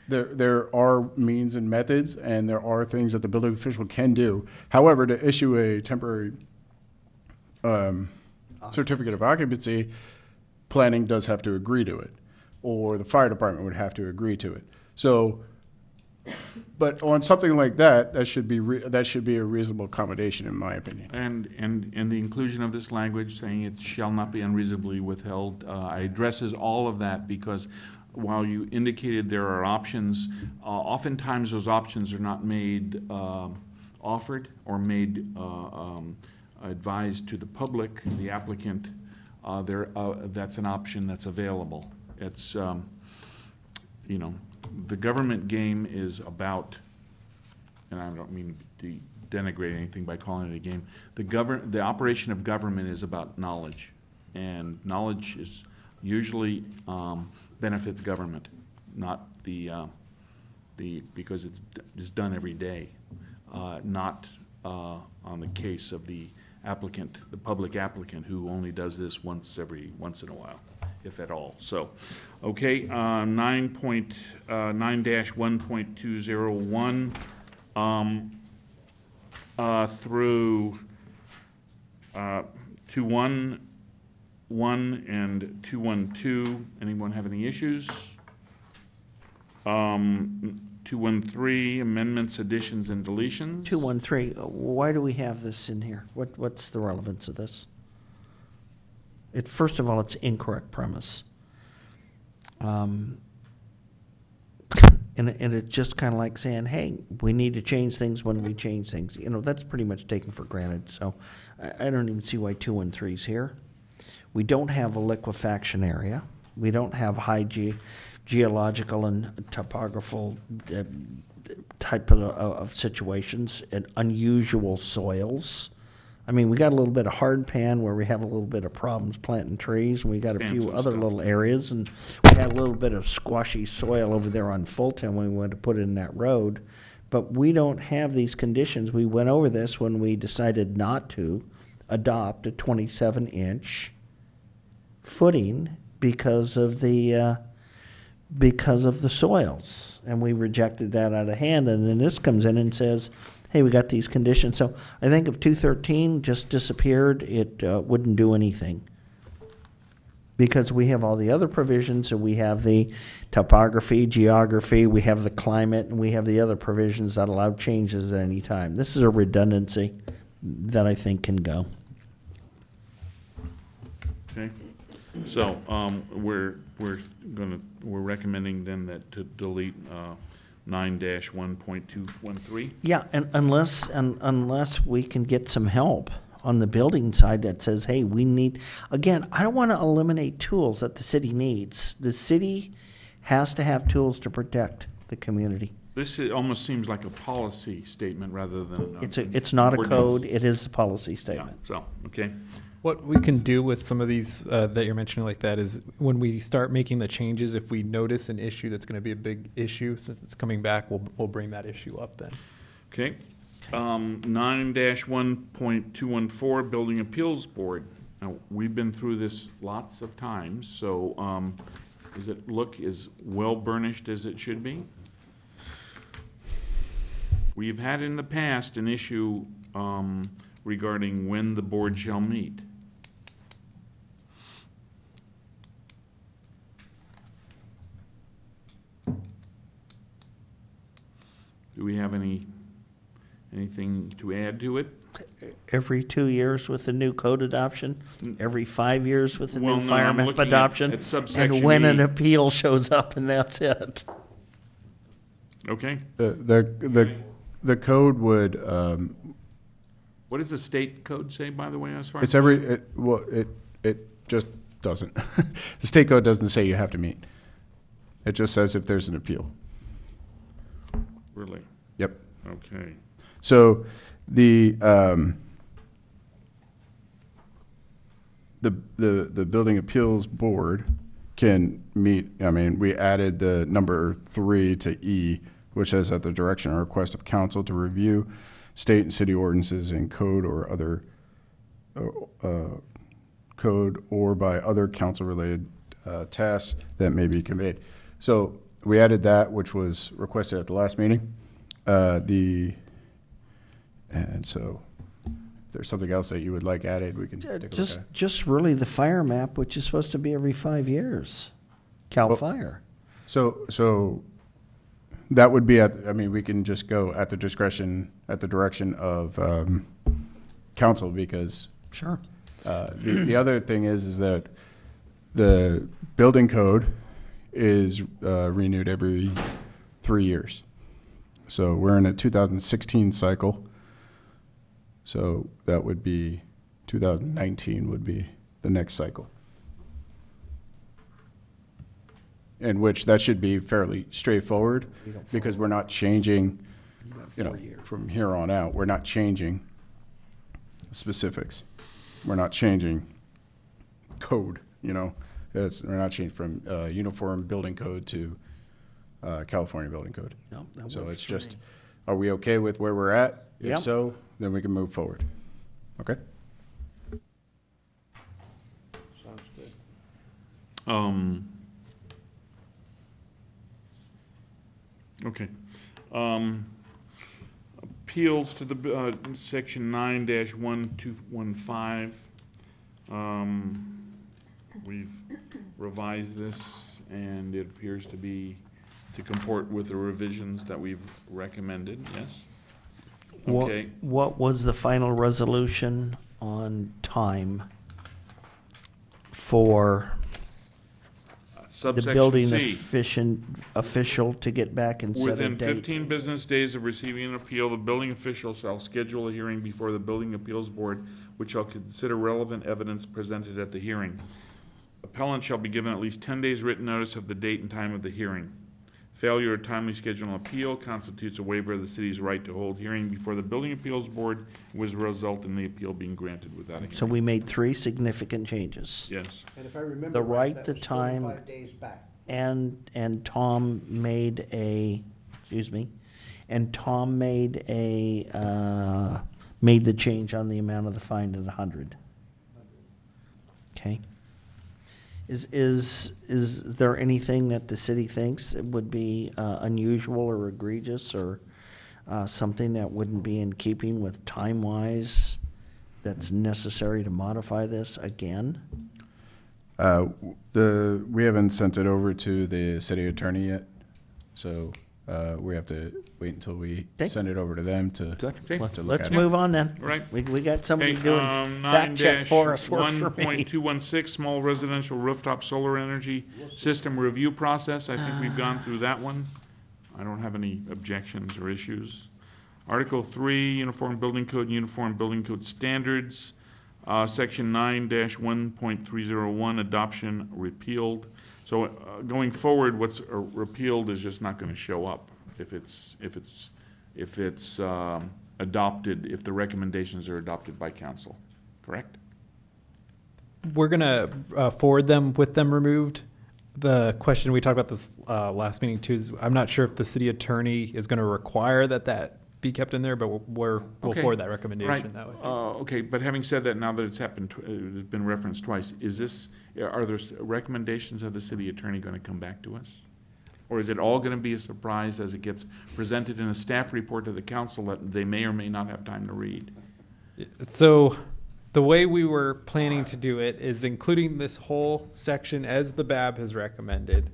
There are means and methods, and there are things that the building official can do. However, to issue a temporary certificate of occupancy, planning does have to agree to it, or the fire department would have to agree to it. So, but on something like that, that should be a reasonable accommodation, in my opinion. And the inclusion of this language saying it shall not be unreasonably withheld addresses all of that, because while you indicated there are options, oftentimes those options are not made offered or made advised to the public, the applicant. That's an option that's available. It's the government game is about, and I don't mean to denigrate anything by calling it a game. The operation of government is about knowledge, and knowledge is usually benefits government, not because it's done every day, not on the case of the applicant, the public applicant, who only does this once in a while, if at all. So, okay, 9.1.201 through 211 and 212. Anyone have any issues? 213, amendments, additions, and deletions. 213, why do we have this in here? What's the relevance of this? First of all, it's incorrect premise. And it's just kind of like saying, hey, we need to change things when we change things. That's pretty much taken for granted. So I don't even see why 213 is here. We don't have a liquefaction area. We don't have high geological and topographical type of situations and unusual soils. I mean, we got a little bit of hard pan where we have a little bit of problems planting trees, and we got a few other little areas, and we had a little bit of squashy soil over there on Fulton when we went to put in that road. But we don't have these conditions. We went over this when we decided not to adopt a 27-inch footing because of the soils, and we rejected that out of hand. And then this comes in and says, hey, we got these conditions. So I think if 213 just disappeared, it wouldn't do anything, because we have all the other provisions, and we have the topography, geography, we have the climate, and we have the other provisions that allow changes at any time. This is a redundancy that I think can go. Okay, so we're recommending then that to delete 9-1.213. Yeah, and unless we can get some help on the building side that says, hey, we need, again, I don't want to eliminate tools that the city needs. The city has to have tools to protect the community. This almost seems like a policy statement rather than it's not ordinance. A code, it is a policy statement. Yeah, so, okay. What we can do with some of these that you're mentioning like that is when we start making the changes, if we notice an issue that's going to be a big issue, since it's coming back, we'll bring that issue up then. Okay. 9-1.214, Building Appeals Board. Now, we've been through this lots of times, so does it look as well burnished as it should be? We've had in the past an issue regarding when the board shall meet. Do we have anything to add to it? Every 2 years with the new code adoption, every 5 years with the Well, new no, fire I'm map looking adoption, at subsection and when E. an appeal shows up, and that's it. Okay. The code would What does the state code say, by the way, as far It's as? it just doesn't. The state code doesn't say you have to meet. It just says if there's an appeal. Really? Yep. Okay. So the building appeals board can meet, I mean, we added the number 3 to E, which says at the direction or request of council to review state and city ordinances and code or other code or by other council-related tasks that may be conveyed. So we added that, which was requested at the last meeting. And so if there's something else that you would like added, we can take a look at it. Just really the fire map, which is supposed to be every 5 years. CAL Well- FIRE. So that would be I mean, we can just go at the direction of council, because Sure. the other thing is that the building code is renewed every 3 years. So we're in a 2016 cycle. So that would be 2019 would be the next cycle. In which that should be fairly straightforward, because we're not changing, from here on out, we're not changing specifics. We're not changing code, we're not changing from uniform building code to California building code. No, that So works it's for just, me. are we okay with where we're at? Yep. If so, then we can move forward. Okay? Sounds good. Okay. Appeals to the, section 9-1215. We've revised this, and it appears to comport with the revisions that we've recommended, yes? Okay. What was the final resolution on time for the Subsection building C. official to get back and set a Within date? 15 business days of receiving an appeal, the building official shall schedule a hearing before the Building Appeals Board, which shall consider relevant evidence presented at the hearing. Appellant shall be given at least 10 days written notice of the date and time of the hearing. Failure to timely schedule an appeal constitutes a waiver of the city's right to hold hearing before the Building Appeals Board, which will result in the appeal being granted without a hearing. So we made 3 significant changes. Yes. And if I remember The right that to was time- 45 days back. And Tom made a, made the change on the amount of the fine at 100. Okay. Is there anything that the city thinks it would be unusual or egregious, or something that wouldn't be in keeping with time-wise that's necessary to modify this again? We haven't sent it over to the city attorney yet, so we have to wait until we Okay. send it over to them to Good. Okay. Well, to look let's at it. move on then. Right. We got somebody Okay, doing fact check for us, work for me. 9-1.216, small residential rooftop solar energy system review process. I think we've gone through that one. I don't have any objections or issues. Article 3, Uniform Building Code and Uniform Building Code Standards. Section 9-1.301, adoption repealed. So going forward, what's repealed is just not going to show up if it's adopted, if the recommendations are adopted by council, correct? We're gonna forward them with them removed. The question we talked about this last meeting too is I'm not sure if the city attorney is going to require that be kept in there, but we'll Okay. forward that recommendation Right. that way. Okay, but having said that, now that it's happened, it's been referenced twice, are there recommendations of the city attorney going to come back to us? Or is it all going to be a surprise as it gets presented in a staff report to the council that they may or may not have time to read? So the way we were planning to do it is including this whole section as the BAB has recommended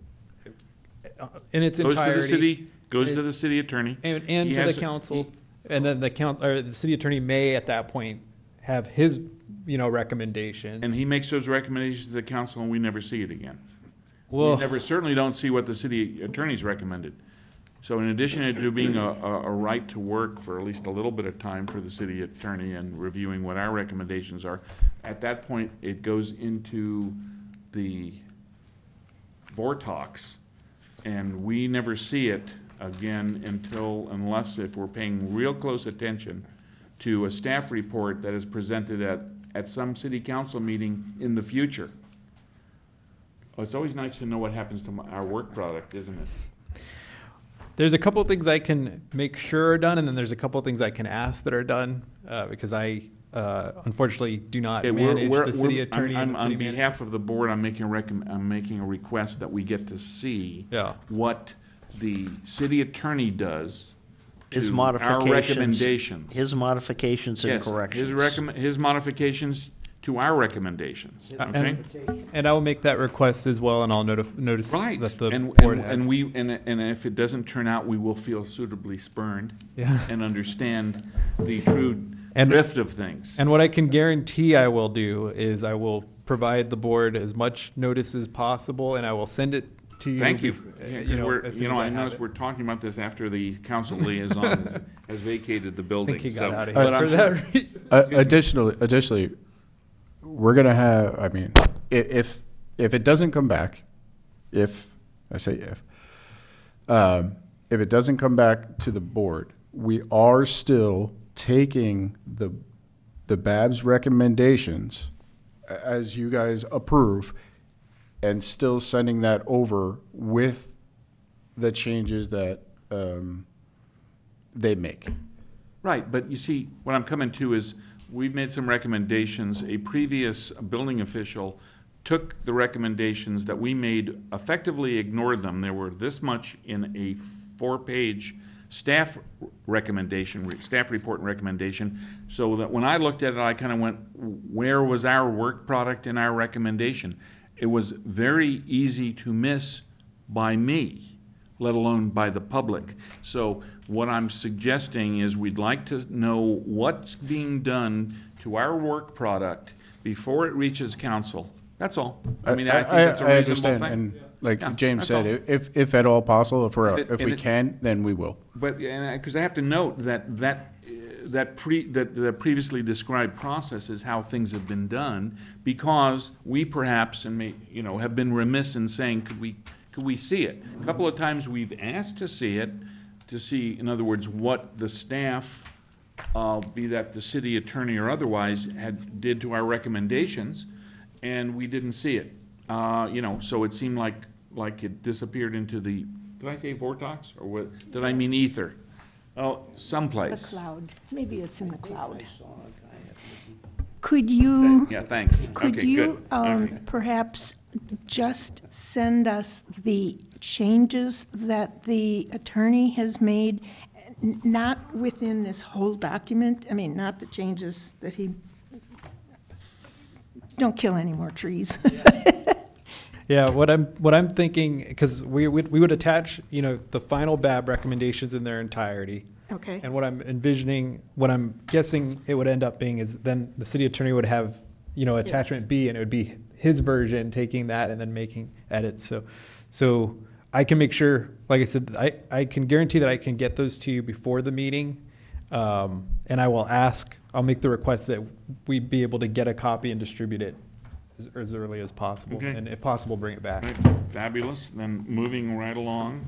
in its entirety. Goes to the city attorney. And He to has the council, and then the city attorney may at that point have his, recommendations. And he makes those recommendations to the council, and we never see it again. We Well, never, certainly don't see what the city attorney's recommended. So in addition to being a right to work for at least a little bit of time for the city attorney and reviewing what our recommendations are, at that point, it goes into the vortex, and we never see it again unless if we're paying real close attention to a staff report that is presented at some city council meeting in the future. It's always nice to know what happens to our work product, isn't it? There's a couple of things I can make sure are done, and then there's a couple of things I can ask that are done, because I unfortunately do not Okay, manage the city attorney and the city on manager. behalf of the board, I'm making a request that we get to see Yeah. what the city attorney does His to modifications. our recommendations. His modifications and Yes, corrections. his modifications to our recommendations, okay? And I will make that request as well, and I'll notice Right, that the and, board and, has. and if it doesn't turn out, we will feel suitably spurned Yeah. and understand the true And- drift of things. And what I can guarantee I will do is I will provide the board as much notice as possible, and I will send it to you. Thank you. bef- Yeah, 'cause we're, as soon as I have noticed it. we're talking about this after the council liaison has vacated the I building. think he so- got out of but here I'm for sure- that reason. Additionally, we're gonna have, I mean, if it doesn't come back, if it doesn't come back to the board, we are still taking the BAB's recommendations as you guys approve and still sending that over with the changes that they make. Right, but you see, what I'm coming to is, we've made some recommendations. A previous building official took the recommendations that we made, effectively ignored them. There were this much in a 4-page staff recommendation, staff report and recommendation, so that when I looked at it, I kind of went, where was our work product in our recommendation? It was very easy to miss by me, let alone by the public. So what I'm suggesting is we'd like to know what's being done to our work product before it reaches council. That's all. I mean, I think that's a I reasonable understand, thing. and like Yeah, James that's said, all. if at all possible, if And we it- can, then we will. But, because I have to note that the previously described process is how things have been done, because we perhaps, and have been remiss in saying, could we see it? A couple of times we've asked to see it, in other words, what the staff, be that the city attorney or otherwise, did to our recommendations, and we didn't see it. So it seemed like it disappeared into the, did I say vortex, or what, did I mean ether? Oh, The someplace. cloud. Maybe it's in the cloud. Could you, Yeah, thanks. could Okay, you good. Okay. perhaps just send us the changes that the attorney has made, not within this whole document? I mean, not the changes that he, don't kill any more trees. Yeah, what I'm thinking, because we would attach, the final BAB recommendations in their entirety. Okay, And what I'm envisioning, what I'm guessing it would end up being is then the city attorney would have, attachment Yes. B, and it would be his version, taking that and then making edits. So I can make sure, like I said, I can guarantee that I can get those to you before the meeting. And I'll make the request that we be able to get a copy and distribute it as early as possible. Okay. And if possible, bring it back. Right, fabulous. Then moving right along,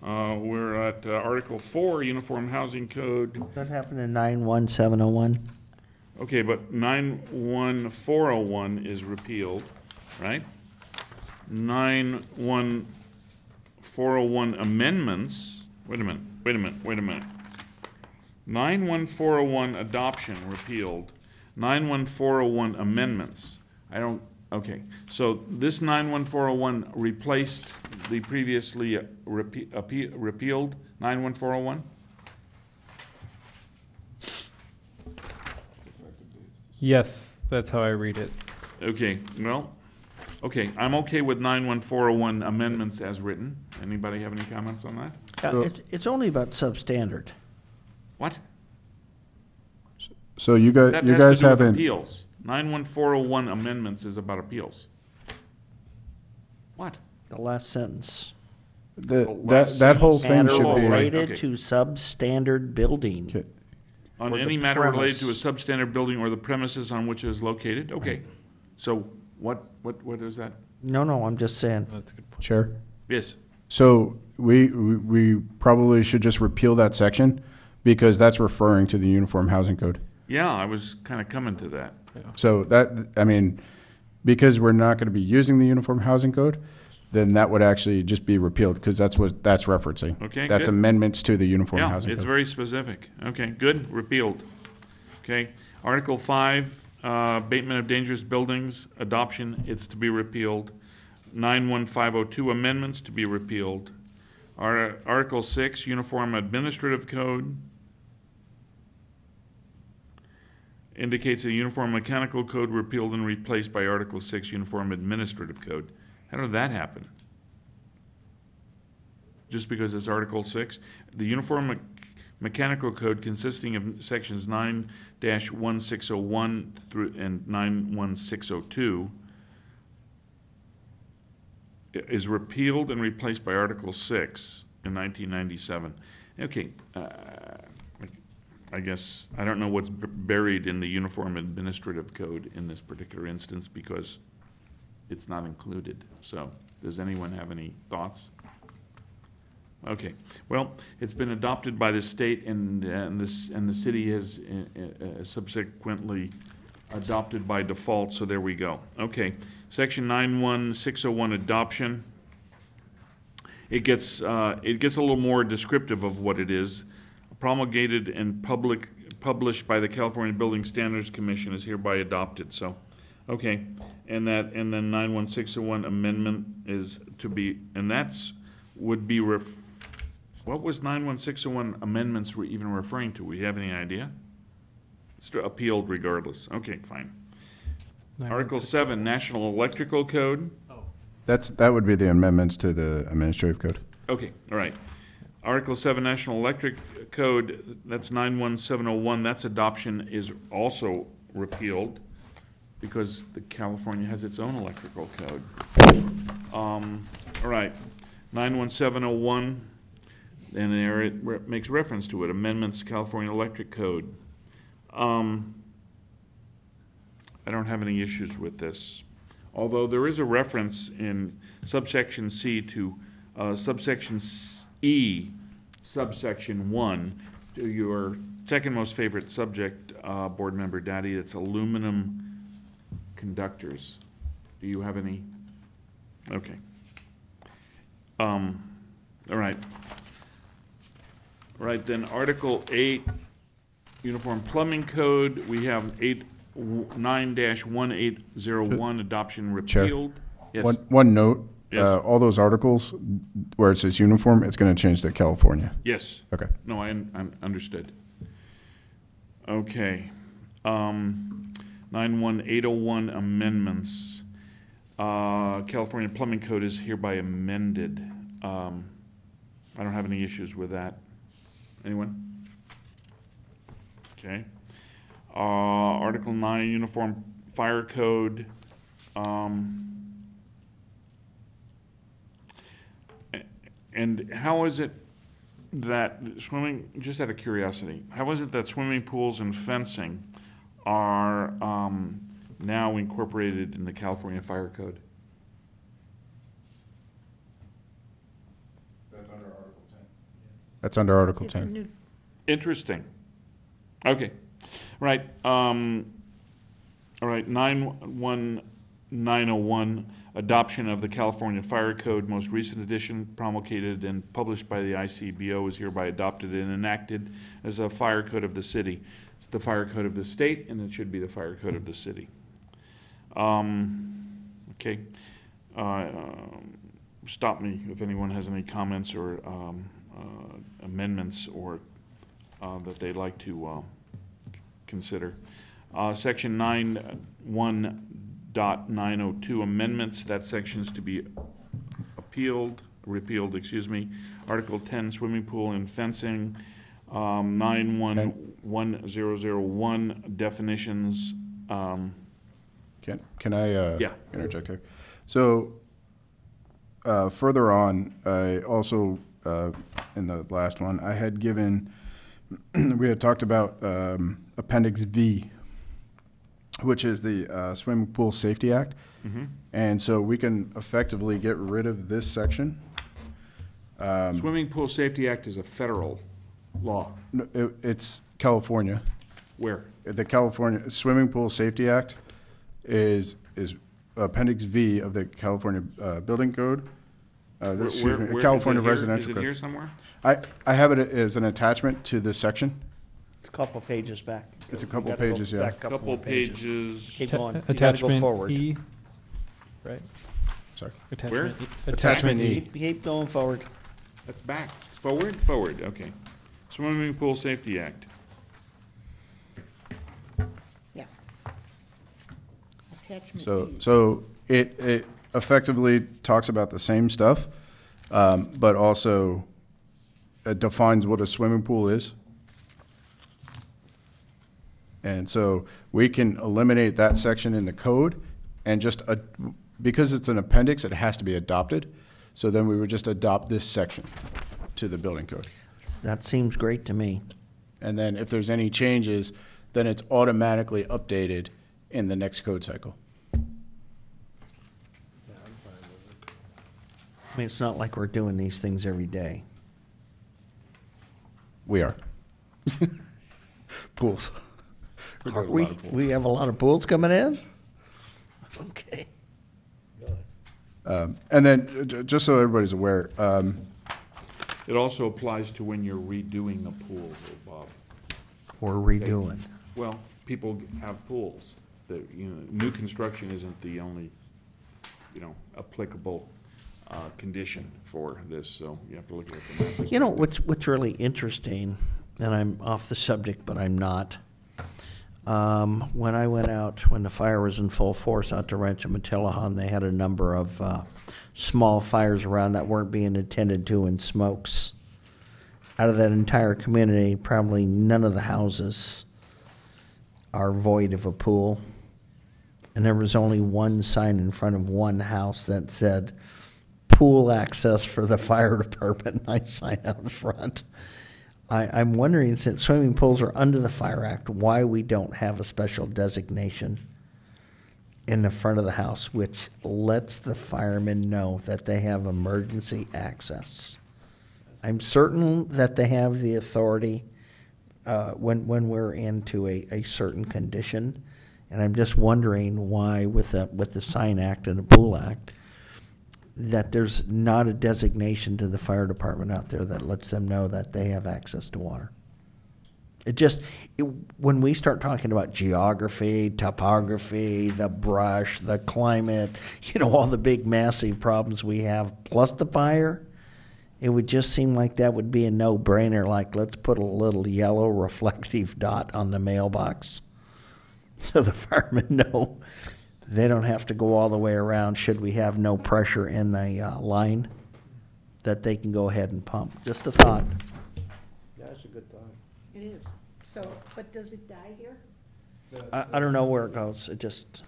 we're at Article 4, Uniform Housing Code. What happened in 91701? Okay, but 91401 is repealed, right? 91401 amendments, wait a minute. 91401 adoption repealed. 91401 amendments, okay. So this 91401 replaced the previously repealed 91401? Yes, that's how I read it. Okay, well, okay, I'm okay with 91401 amendments as written. Anybody have any comments on that? So- It's only about substandard. What? So you guys That has to do with haven't, appeals. 91401 amendments is about appeals. What? The last sentence. That whole thing Matter should be. related Okay. to substandard building. Okay. On Or the any matter related to a premise. substandard building or the premises on which it is located, okay. So what is that? No, I'm just saying. That's a good point. Chair? Yes, So we probably should just repeal that section because that's referring to the Uniform Housing Code. yeah, I was kind of coming to that. So that, I mean, because we're not going to be using the Uniform Housing Code, then that would actually just be repealed because that's what that's referencing. Okay, That's good. amendments to the Uniform Yeah, Housing it's Code. very specific. Okay, good, repealed. Okay, Article 5, abatement of dangerous buildings, adoption, it's to be repealed. 91502 amendments to be repealed. Article 6, Uniform Administrative Code, indicates a Uniform Mechanical Code repealed and replaced by Article 6, Uniform Administrative Code. How did that happen? Just because it's Article 6? The Uniform Mechanical Code, consisting of sections 9-1601 through and 91602, is repealed and replaced by Article 6 in 1997. Okay, I guess, I don't know what's buried in the Uniform Administrative Code in this particular instance because it's not included. So, does anyone have any thoughts? Okay, well, it's been adopted by the state and the city has subsequently adopted by default, so there we go. Okay, section 91601 adoption. It gets a little more descriptive of what it is. Promulgated and published by the California Building Standards Commission is hereby adopted. So, okay, and then 91601 amendment is to be, and would be what was 91601 amendments even referring to? We have any idea? It's appealed regardless. Okay, fine. Article 7, National Electrical Code. That would be the amendments to the Administrative Code. Okay, all right. Article 7, National Electric Code, that's 91701, that's adoption is also repealed because the California has its own electrical code. All right, 91701, and there it makes reference to it, amendments to California Electric Code. I don't have any issues with this, although there is a reference in subsection C to subsection E, subsection 1, to your second most favorite subject, Board Member Daddy, it's aluminum conductors. Do you have any? Okay. All right. All right, then Article 8, Uniform Plumbing Code, we have 9-1801, adoption Chair. repealed. Yes. One note, Yes. all those articles where it says uniform, it's going to change to California. Yes. Okay. No, I understood. Okay. 91801 amendments. California Plumbing Code is hereby amended. I don't have any issues with that. Anyone? Okay. Article 9, Uniform Fire Code. And how is it that swimming, just out of curiosity, how is it that swimming pools and fencing are now incorporated in the California Fire Code? That's under Article 10. That's under Article It's a 10. new, Interesting. Okay. Right. All right. 91901, adoption of the California Fire Code, most recent edition, promulgated and published by the ICBO, is hereby adopted and enacted as a fire code of the city. It's the fire code of the state, and it should be the fire code of the city. Okay. Stop me if anyone has any comments or amendments or that they'd like to consider. Section 9.1.902 amendments, that section's to be repealed, excuse me. Article 10, swimming pool and fencing. 9.1.1001 definitions. Can I Yeah. interject here? So further on, I also, in the last one, I had given, we had talked about Appendix V, which is the Swimming Pool Safety Act. And so we can effectively get rid of this section. Swimming Pool Safety Act is a federal law. No, it's California. Where? The California Swimming Pool Safety Act is Appendix V of the California Building Code. California Residential Code. Is it here somewhere? I have it as an attachment to this section. A couple pages back. It's a couple You gotta go pages, yeah. back a Couple of pages. Keep going. You gotta go Attachment forward. E, right? Sorry. Attachment E. Attachment E. Keep going forward. That's back. Forward, okay. Swimming Pool Safety Act. Yeah. Attachment So, E. so it effectively talks about the same stuff, but also it defines what a swimming pool is. And so we can eliminate that section in the code and just, because it's an appendix, it has to be adopted. So then we would just adopt this section to the building code. That seems great to me. And then if there's any changes, then it's automatically updated in the next code cycle. I mean, it's not like we're doing these things every day. We are. Pools. We're doing a We, lot of pools. we have a lot of pools coming in? Okay. And then, just so everybody's aware, It also applies to when you're redoing a pool, though, Bob. Or redoing. Well, people have pools. New construction isn't the only, applicable condition for this, so you have to look at it from that perspective. You know, what's really interesting, and I'm off the subject, but I'm not. When I went out, when the fire was in full force out to Rancho Matilahan, they had a number of small fires around that weren't being attended to in smokes. Out of that entire community, probably none of the houses are void of a pool. And there was only one sign in front of one house that said, "Pool access for the fire department," nice sign out front. I'm wondering, since swimming pools are under the Fire Act, why we don't have a special designation in the front of the house, which lets the firemen know that they have emergency access. I'm certain that they have the authority when we're into a certain condition, and I'm just wondering why, with the Sign Act and the Pool Act, that there's not a designation to the fire department out there that lets them know that they have access to water. When we start talking about geography, topography, the brush, the climate, all the big massive problems we have, plus the fire, it would just seem like that would be a no-brainer, like let's put a little yellow reflective dot on the mailbox so the firemen know they don't have to go all the way around should we have no pressure in the line, that they can go ahead and pump. Just a thought. Yeah, that's a good thought. It is. So, but does it die here? I don't know where it goes. It just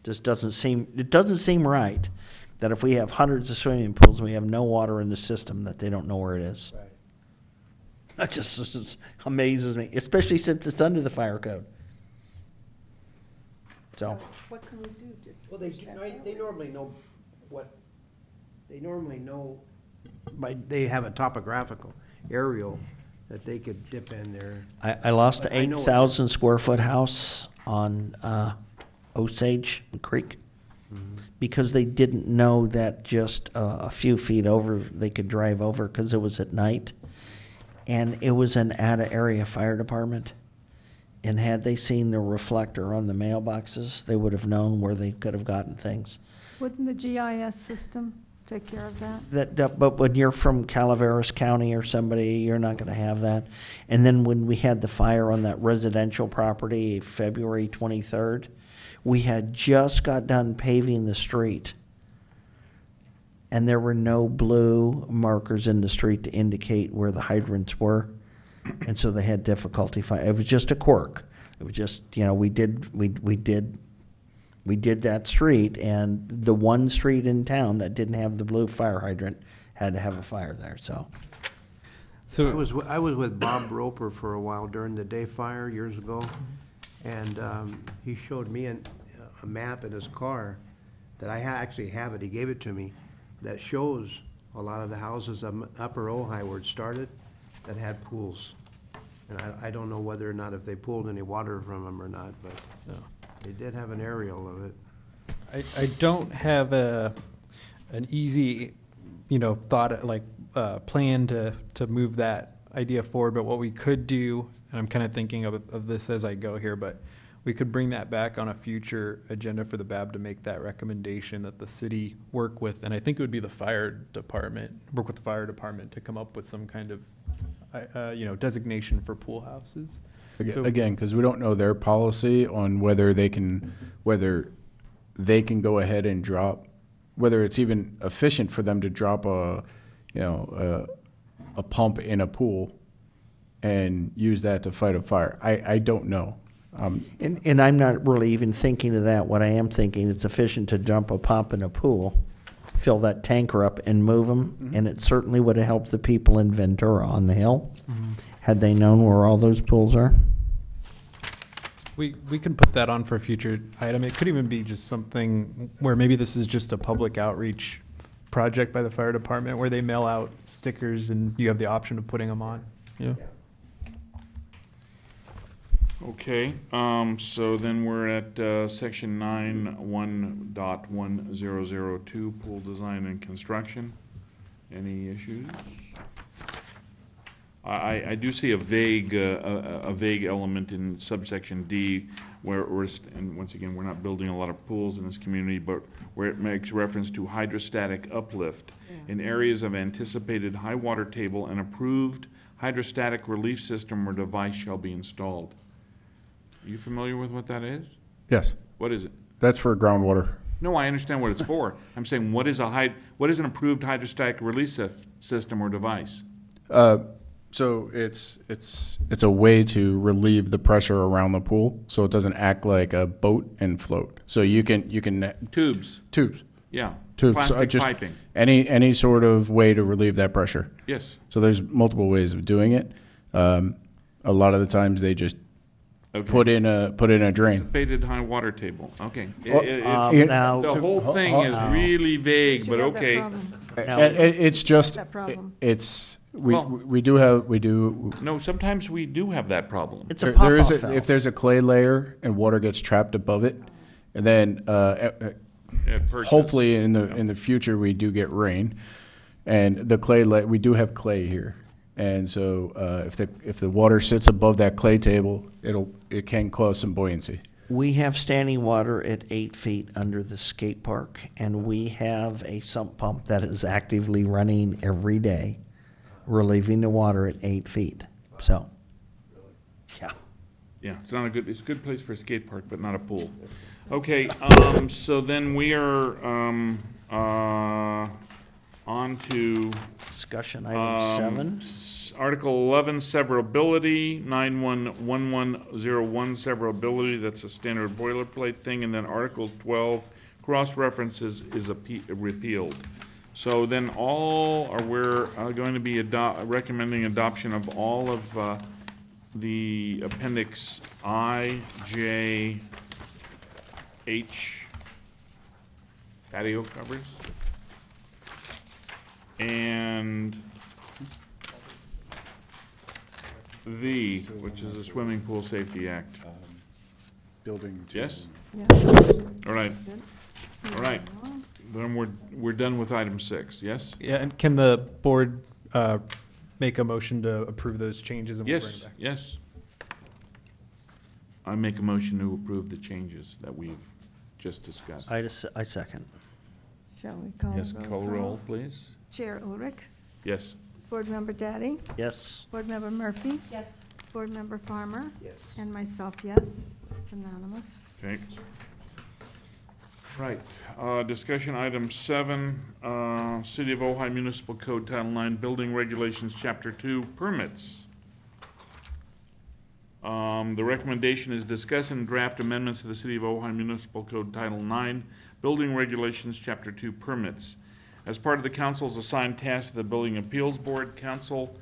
doesn't seem right that if we have hundreds of swimming pools and we have no water in the system, that they don't know where it is. Right. That just amazes me, especially since it's under the fire code. So, What can we do to? Well, they normally know they have a topographical aerial that they could dip in there. I lost an I know it. 8,000 square foot house on Osage Creek because they didn't know that just a few feet over they could drive over because it was at night, and it was an out-of-area fire department. And had they seen the reflector on the mailboxes, they would have known where they could have gotten things. Wouldn't the GIS system take care of that? But when you're from Calaveras County or somebody, you're not going to have that. And then when we had the fire on that residential property, February 23rd, we had just got done paving the street. And there were no blue markers in the street to indicate where the hydrants were. And so they had difficulty finding. It was just a quirk. It was just, we did We did that street, and the one street in town that didn't have the blue fire hydrant had to have a fire there, so. So I was with Bob Roper for a while during the Day Fire years ago, and he showed me a map in his car that I actually have it, he gave it to me, that shows a lot of the houses up Upper Ojai where it started that had pools. And I don't know whether or not if they pulled any water from them or not, but no. they did have an aerial of it. I don't have an easy, thought, like, plan to move that idea forward, but what we could do, and I'm kind of thinking of this as I go here, but we could bring that back on a future agenda for the BAB to make that recommendation that the city work with, and I think it would be the fire department, work with the fire department to come up with some kind of, designation for pool houses. So- Again, because we don't know their policy on whether they can go ahead and drop, whether it's even efficient for them to drop a pump in a pool and use that to fight a fire. I don't know. And I'm not really even thinking of that. What I am thinking, it's efficient to dump a pump in a pool, fill that tanker up and move them, and it certainly would have helped the people in Ventura on the hill, had they known where all those pools are. We can put that on for a future item. It could even be just something where maybe this is just a public outreach project by the fire department where they mail out stickers and you have the option of putting them on. Yeah. Okay, so then we're at section 9(1.1002, pool design and construction. Any issues? I do see a vague element in subsection D where and once again, we're not building a lot of pools in this community, but where it makes reference to hydrostatic uplift in areas of anticipated high water table, an approved hydrostatic relief system or device shall be installed. Are you familiar with what that is? Yes, What is it? that's for groundwater. No, I understand what it's for. I'm saying, what is an approved hydrostatic release system or device? So it's a way to relieve the pressure around the pool, so it doesn't act like a boat and float. So you can Tubes, tubes, yeah. tubes, Plastic just piping, any sort of way to relieve that pressure. yes. So there's multiple ways of doing it. A lot of the times they just Okay. put in a drain. Anticipated high water table, okay. Now, The whole thing is really vague, but You have that okay. problem. It's just That problem. we do. No, sometimes we do have that problem. it's a There is pop-off valve. if there's a clay layer and water gets trapped above it, and then At purchase. hopefully in the future we do get rain, and the we do have clay here, and so if the water sits above that clay table, it can cause some buoyancy. We have standing water at 8 feet under the skate park, and we have a sump pump that is actively running every day, relieving the water at 8 feet. So, yeah. Yeah, it's a good place for a skate park, but not a pool. Okay, so then we are, on to Discussion item 7. Article 11, severability, 911101 severability, that's a standard boilerplate thing, and then Article 12, cross-references is repealed. So then we're going to be recommending adoption of all of the Appendix I, J, H, patio covers, and V, which is the Swimming Pool Safety Act. Building. Yes? Yeah. All right. All right. Then we're done with item 6, yes? Yeah, and can the board make a motion to approve those changes and we'll bring it Yes, back? yes. I make a motion to approve the changes that we've just discussed. I second. Shall we call? Yes, roll call call? roll, please. Chair Ulrich, Yes. Board Member Daddy, Yes. Board Member Murphy, Yes. Board Member Farmer, Yes. and myself, yes. It's anonymous. Okay. Right, discussion item 7, City of Ojai Municipal Code Title 9, Building Regulations, Chapter 2, Permits. The recommendation is discuss and draft amendments to the City of Ojai Municipal Code Title IX, Building Regulations, Chapter 2, Permits. As part of the council's assigned task to the Building Appeals Board, council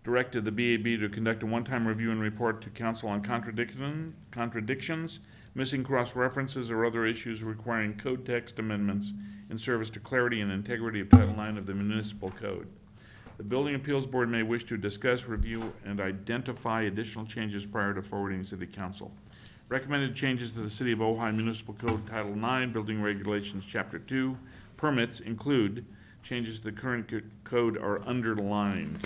directed the BAB to conduct a one-time review and report to council on contradictions, missing cross-references, or other issues requiring code text amendments in service to clarity and integrity of Title IX of the Municipal Code. The Building Appeals Board may wish to discuss, review, and identify additional changes prior to forwarding to City Council. Recommended changes to the City of Ojai Municipal Code Title IX, Building Regulations, Chapter 2, Permits include changes to the current code are underlined.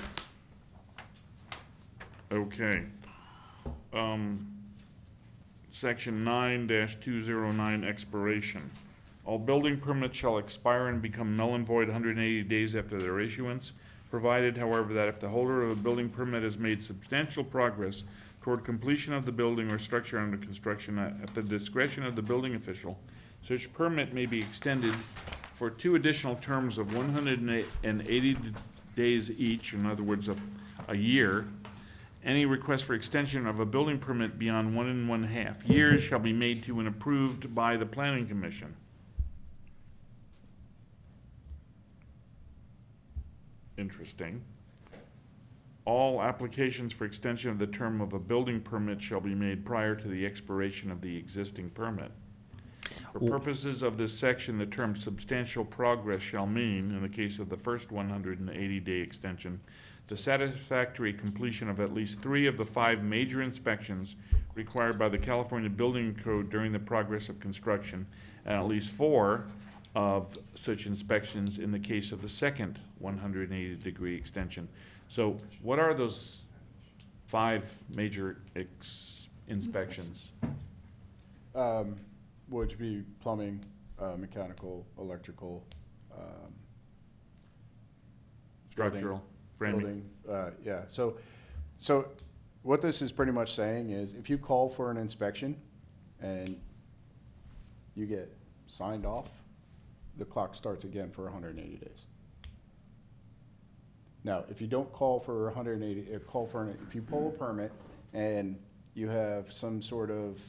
Okay. Section 9-209, expiration. All building permits shall expire and become null and void 180 days after their issuance, provided, however, that if the holder of a building permit has made substantial progress toward completion of the building or structure under construction at the discretion of the building official, such permit may be extended for 2 additional terms of 180 days each, in other words, a year. Any request for extension of a building permit beyond 1 1/2 years shall be made to and approved by the Planning Commission. Interesting. All applications for extension of the term of a building permit shall be made prior to the expiration of the existing permit. For purposes of this section, the term substantial progress shall mean, in the case of the first 180-day extension, the satisfactory completion of at least 3 of the 5 major inspections required by the California Building Code during the progress of construction, and at least 4 of such inspections in the case of the second 180-degree extension. So what are those 5 major inspections? Would be plumbing, mechanical, electrical, Structural, framing. building, yeah. So what this is pretty much saying is if you call for an inspection and you get signed off, the clock starts again for 180 days. Now, if you don't call for 180, if you pull a permit and you have some sort of,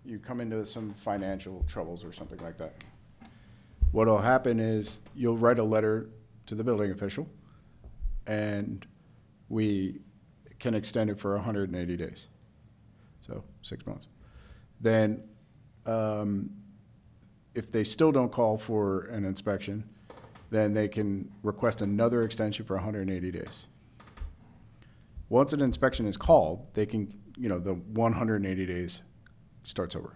you come into some financial troubles or something like that, what'll happen is you'll write a letter to the building official and we can extend it for 180 days. So 6 months. Then if they still don't call for an inspection, then they can request another extension for 180 days. Once an inspection is called, they can, the 180 days starts over.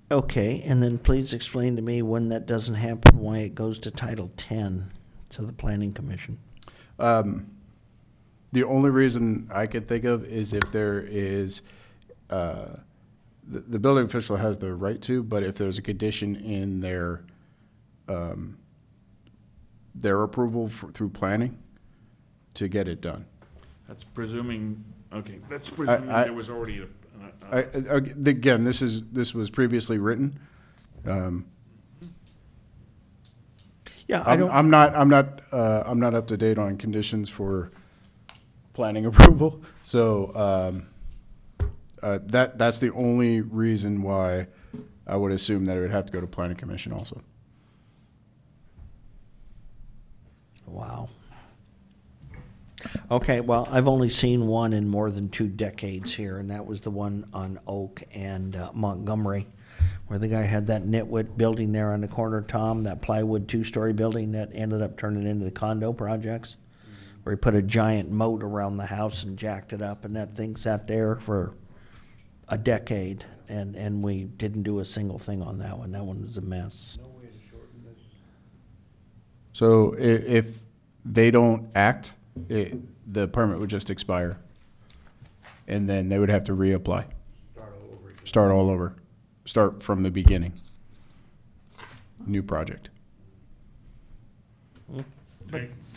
Okay, and then please explain to me when that doesn't happen, why it goes to Title 10 to the Planning Commission. The only reason I could think of is if there is, the building official has the right to, but if there's a condition in their approval through planning to get it done. That's presuming, okay, that's presuming there was already Again, this was previously written. Yeah, I'm not up to date on conditions for planning approval. So that's the only reason why I would assume that it would have to go to Planning Commission also. Wow. Okay, well, I've only seen one in more than 2 decades here, and that was the one on Oak and Montgomery, where the guy had that nitwit building there on the corner, Tom, that plywood 2-story building that ended up turning into the condo projects, where he put a giant moat around the house and jacked it up, and that thing sat there for a decade, and we didn't do a single thing on that one. That one was a mess. So if they don't act, the permit would just expire, and then they would have to reapply. Start all over. Start from the beginning. New project.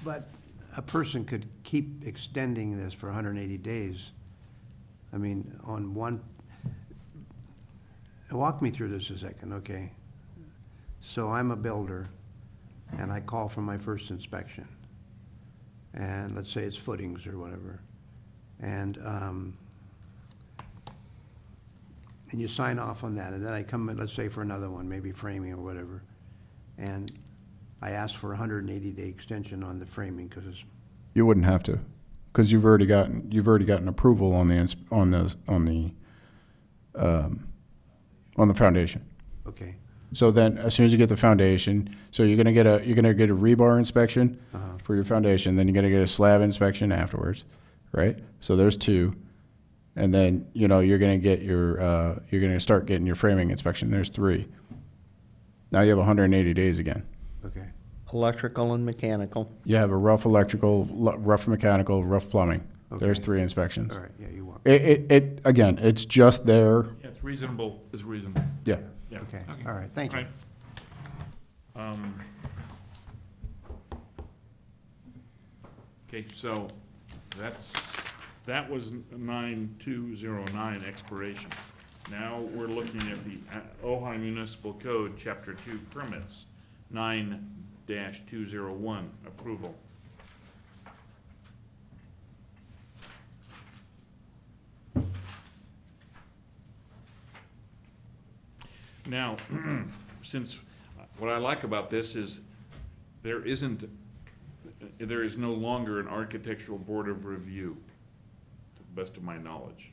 But a person could keep extending this for 180 days. I mean, on one, walk me through this a second, okay? So I'm a builder, and I call for my first inspection. and let's say it's footings or whatever. And you sign off on that, and then I come in, let's say for another one, maybe framing or whatever, and I ask for a 180-day extension on the framing, because it's, You wouldn't have to, because you've already gotten approval on the foundation. okay. So then, as soon as you get the foundation, so you're gonna get a rebar inspection for your foundation, then you're gonna get a slab inspection afterwards, right? So there's two, and then you're gonna get you're gonna start getting your framing inspection. There's three. Now you have 180 days again. Okay. Electrical and mechanical. You have a rough electrical, rough mechanical, rough plumbing. There's Okay. 3 inspections. All right, yeah, you want, It again, it's just there. Yeah, it's reasonable, it's reasonable. Yeah. Yeah. okay, all right, thank you. Right. Okay, so that was 9209 expiration. Now we're looking at the Ojai Municipal Code, Chapter 2 permits, 9-201 approval. Now, since what I like about this is there is no longer an architectural board of review, to the best of my knowledge.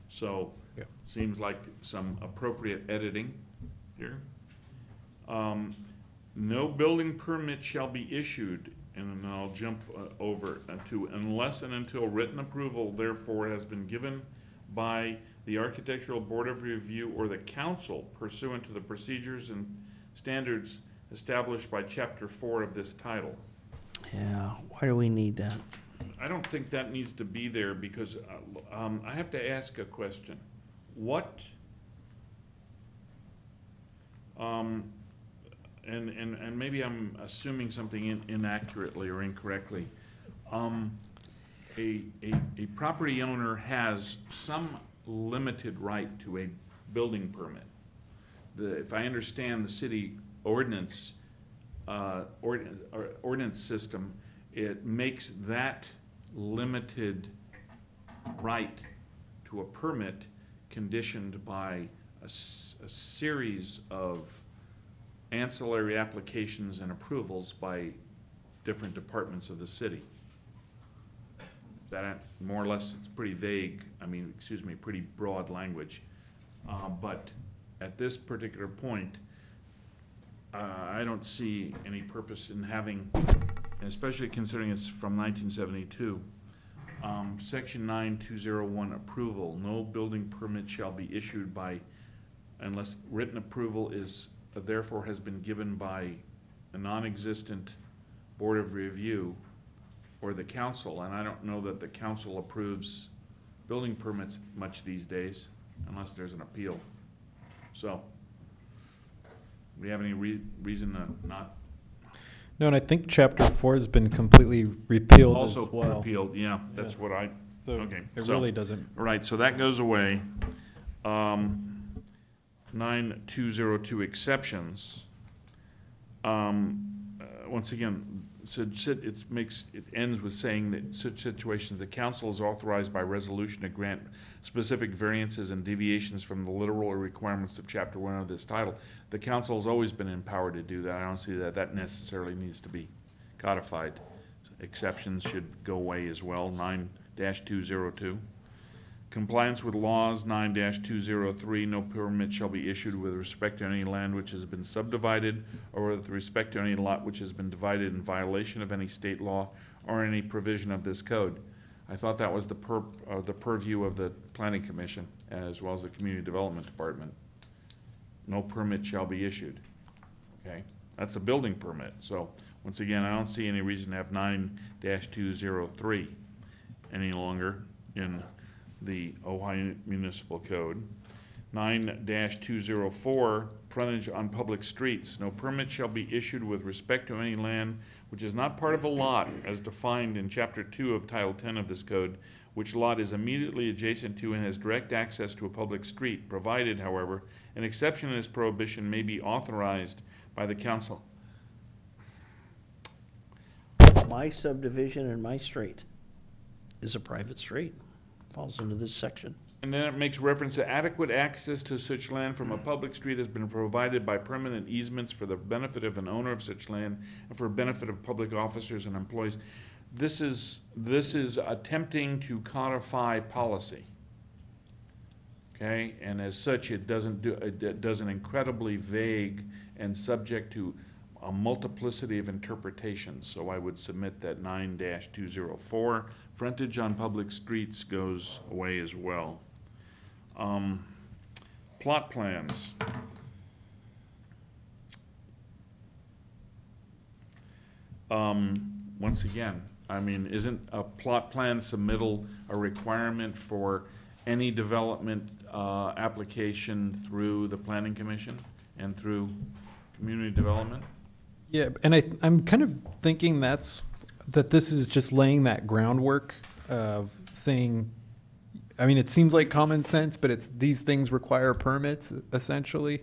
So, seems like some appropriate editing here. No building permit shall be issued, and then I'll jump over to unless and until written approval therefore has been given by the Architectural Board of Review or the council pursuant to the procedures and standards established by Chapter 4 of this title. Yeah, why do we need that? I don't think that needs to be there because I have to ask a question. What, and maybe I'm assuming something inaccurately or incorrectly. A property owner has some limited right to a building permit. If I understand the city ordinance system, it makes that limited right to a permit conditioned by a series of ancillary applications and approvals by different departments of the city. That more or less, it's pretty vague, pretty broad language. But at this particular point, I don't see any purpose in having, and especially considering it's from 1972, Section 9201 approval. No building permit shall be issued by, unless written approval is, therefore has been given by a non-existent board of review or the council, and I don't know that the council approves building permits much these days, unless there's an appeal. So, do we have any reason to not? No, and I think Chapter 4 has been completely repealed Also as well. repealed, yeah, that's what I, So okay. it So- really doesn't. Right, so that goes away. 9202 exceptions. Once again, it ends with saying that such situations, the council is authorized by resolution to grant specific variances and deviations from the literal requirements of Chapter 1 of this title. The council has always been empowered to do that. I don't see that necessarily needs to be codified. Exceptions should go away as well. 9-202. Compliance with laws, 9-203, no permit shall be issued with respect to any land which has been subdivided or with respect to any lot which has been divided in violation of any state law or any provision of this code. I thought that was the purview of the Planning Commission as well as the Community Development Department. No permit shall be issued. Okay, that's a building permit. So once again, I don't see any reason to have 9-203 any longer in the Ojai Municipal Code. 9-204, frontage on public streets. No permit shall be issued with respect to any land which is not part of a lot as defined in Chapter 2 of Title 10 of this code, which lot is immediately adjacent to and has direct access to a public street, provided, however, an exception to this prohibition may be authorized by the council. my subdivision and my street is a private street, falls into this section. And then it makes reference to adequate access to such land from a public street has been provided by permanent easements for the benefit of an owner of such land and for benefit of public officers and employees. This is attempting to codify policy. Okay, and as such, it does an incredibly vague and subject to a multiplicity of interpretations. So I would submit that 9-204, frontage on public streets, goes away as well. Plot plans. Once again, I mean, isn't a plot plan submittal a requirement for any development application through the Planning Commission and through community development? Yeah, and I'm kind of thinking that this is just laying that groundwork of saying, I mean, it seems like common sense, but these things require permits, essentially.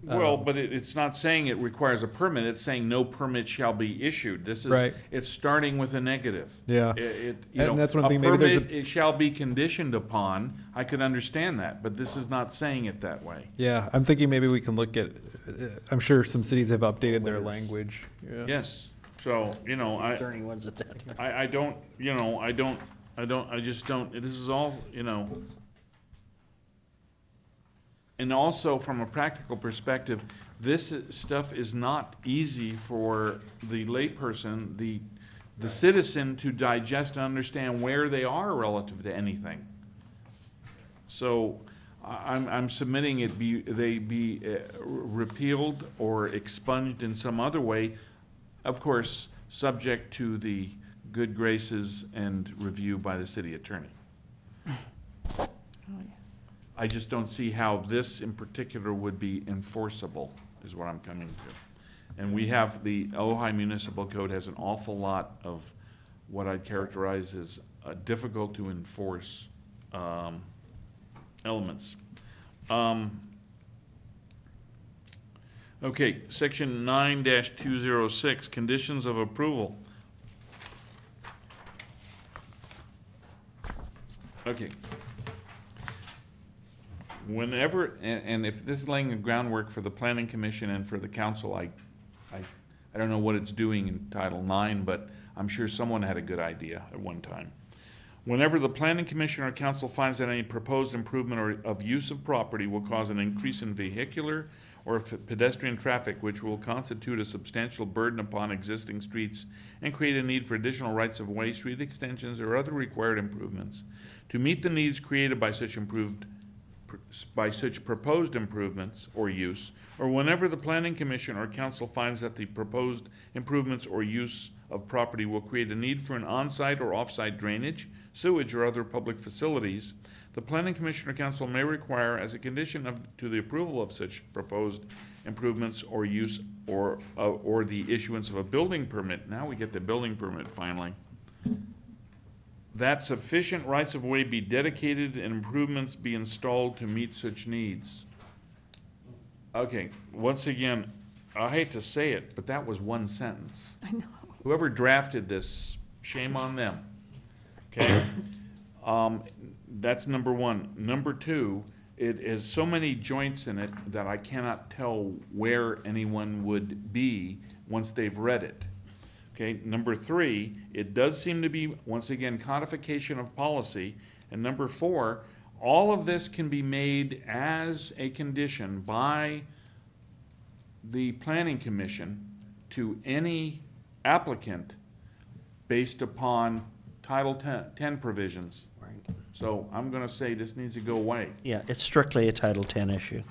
Well, but it's not saying it requires a permit, it's saying no permit shall be issued. This is, Right. It's starting with a negative. Yeah. And that's what I'm thinking, maybe there's a- permit, it shall be conditioned upon, I could understand that, but this is not saying it that way. Yeah, I'm thinking maybe we can look at, I'm sure some cities have updated their language. Yeah. Yes, so, Attorney wants it that. I just don't, this is all, And also, from a practical perspective, this stuff is not easy for the layperson, the citizen, to digest and understand where they are relative to anything. So I'm submitting they be repealed or expunged in some other way, of course, subject to the good graces and review by the city attorney. I just don't see how this in particular would be enforceable, is what I'm coming to. And we have, the Ojai Municipal Code has an awful lot of what I'd characterize as difficult to enforce elements. Okay, section 9-206, conditions of approval. Okay. Whenever, and if this is laying the groundwork for the Planning Commission and for the council, I don't know what it's doing in Title IX, but I'm sure someone had a good idea at one time. Whenever the Planning Commission or council finds that any proposed improvement or of use of property will cause an increase in vehicular or pedestrian traffic, which will constitute a substantial burden upon existing streets and create a need for additional rights of way, street extensions, or other required improvements, to meet the needs created by such proposed improvements or use, or whenever the Planning Commission or council finds that the proposed improvements or use of property will create a need for an on-site or off-site drainage, sewage, or other public facilities, the Planning Commission or council may require, as a condition to the approval of such proposed improvements or use, or the issuance of a building permit. Now we get the building permit finally. That sufficient rights-of-way be dedicated and improvements be installed to meet such needs. Okay, once again, I hate to say it, but that was one sentence. I know. Whoever drafted this, shame on them. Okay? That's number one. Number two, it has so many joints in it that I cannot tell where anyone would be once they've read it. Okay, number three, it does seem to be, once again, codification of policy. And number four, all of this can be made as a condition by the Planning Commission to any applicant based upon Title 10 provisions. Right. So I'm going to say this needs to go away. Yeah, it's strictly a Title 10 issue.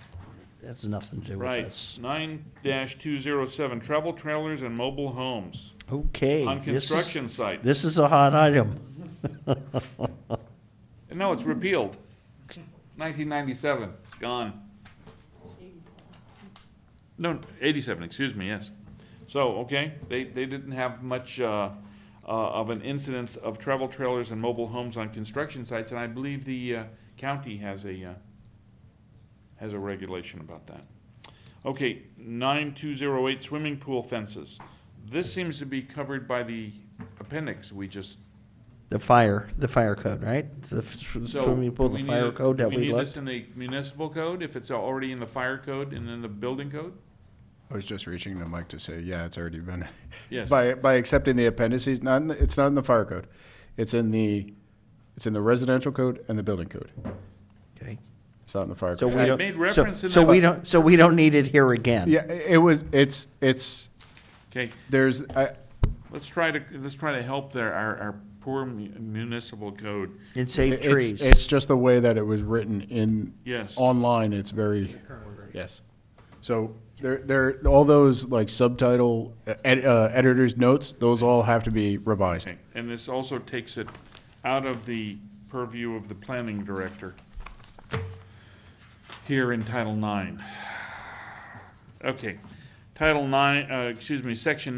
That's nothing to do with Right, us. 9-207, travel trailers and mobile homes Okay. on construction sites. This is a hot item. No, it's repealed. 1997, it's gone. No, 87, excuse me, yes. So, okay, they didn't have much of an incidence of travel trailers and mobile homes on construction sites, and I believe the county has a regulation about that. Okay, 9208, swimming pool fences. This seems to be covered by the appendix, we just. The fire code, right? The swimming pool, do the we fire need it- code that do we need this looked. in the municipal code, if it's already in the fire code and in the building code? I was just reaching the mic to say, yeah, it's already been. Yes. By accepting the appendices, it's not in the fire code. It's in the residential code and the building code. Okay. It's not in the fire So code. we I don't, made so, reference in so that- we don't, so we don't need it here again. Yeah, it's, Okay, there's, let's try to help our poor municipal code. And save trees. it's just the way that it was written in, Yes. online, it's very, yes. So there, all those like subtitle, editor's notes, those all have to be revised. Okay, and this also takes it out of the purview of the planning director here in Title IX. Okay, Section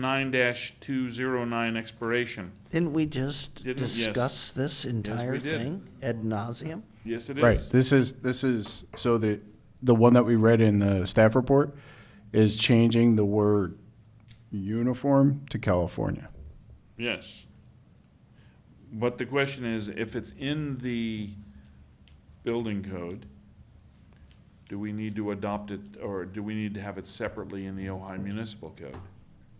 9-209 expiration. Didn't we just Didn't- yes. discuss this entire we did. thing ad nauseum? Yes, it is. Right, this is, so the one that we read in the staff report is changing the word uniform to California. Yes. But the question is, if it's in the building code, do we need to adopt it, or do we need to have it separately in the Ojai Municipal Code?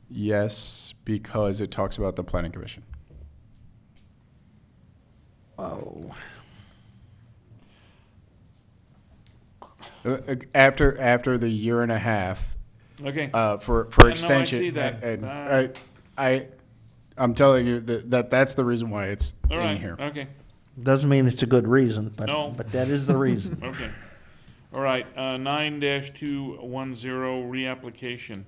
Yes, because it talks about the planning commission. Oh. After the year and a half, Okay. for I know, I extension. see that. And I'm telling you that's the reason why it's All in right, here. okay, Doesn't mean it's a good reason, but, No. but that is the reason. okay. All right, 9-210, reapplication.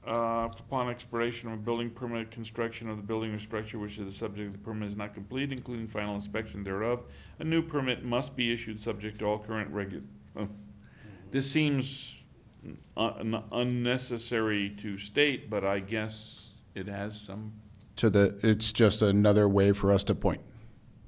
Upon expiration of a building permit, construction of the building or structure which is the subject of the permit is not complete, including final inspection thereof, a new permit must be issued subject to all current This seems unnecessary to state, but I guess it has some. It's just another way for us to point.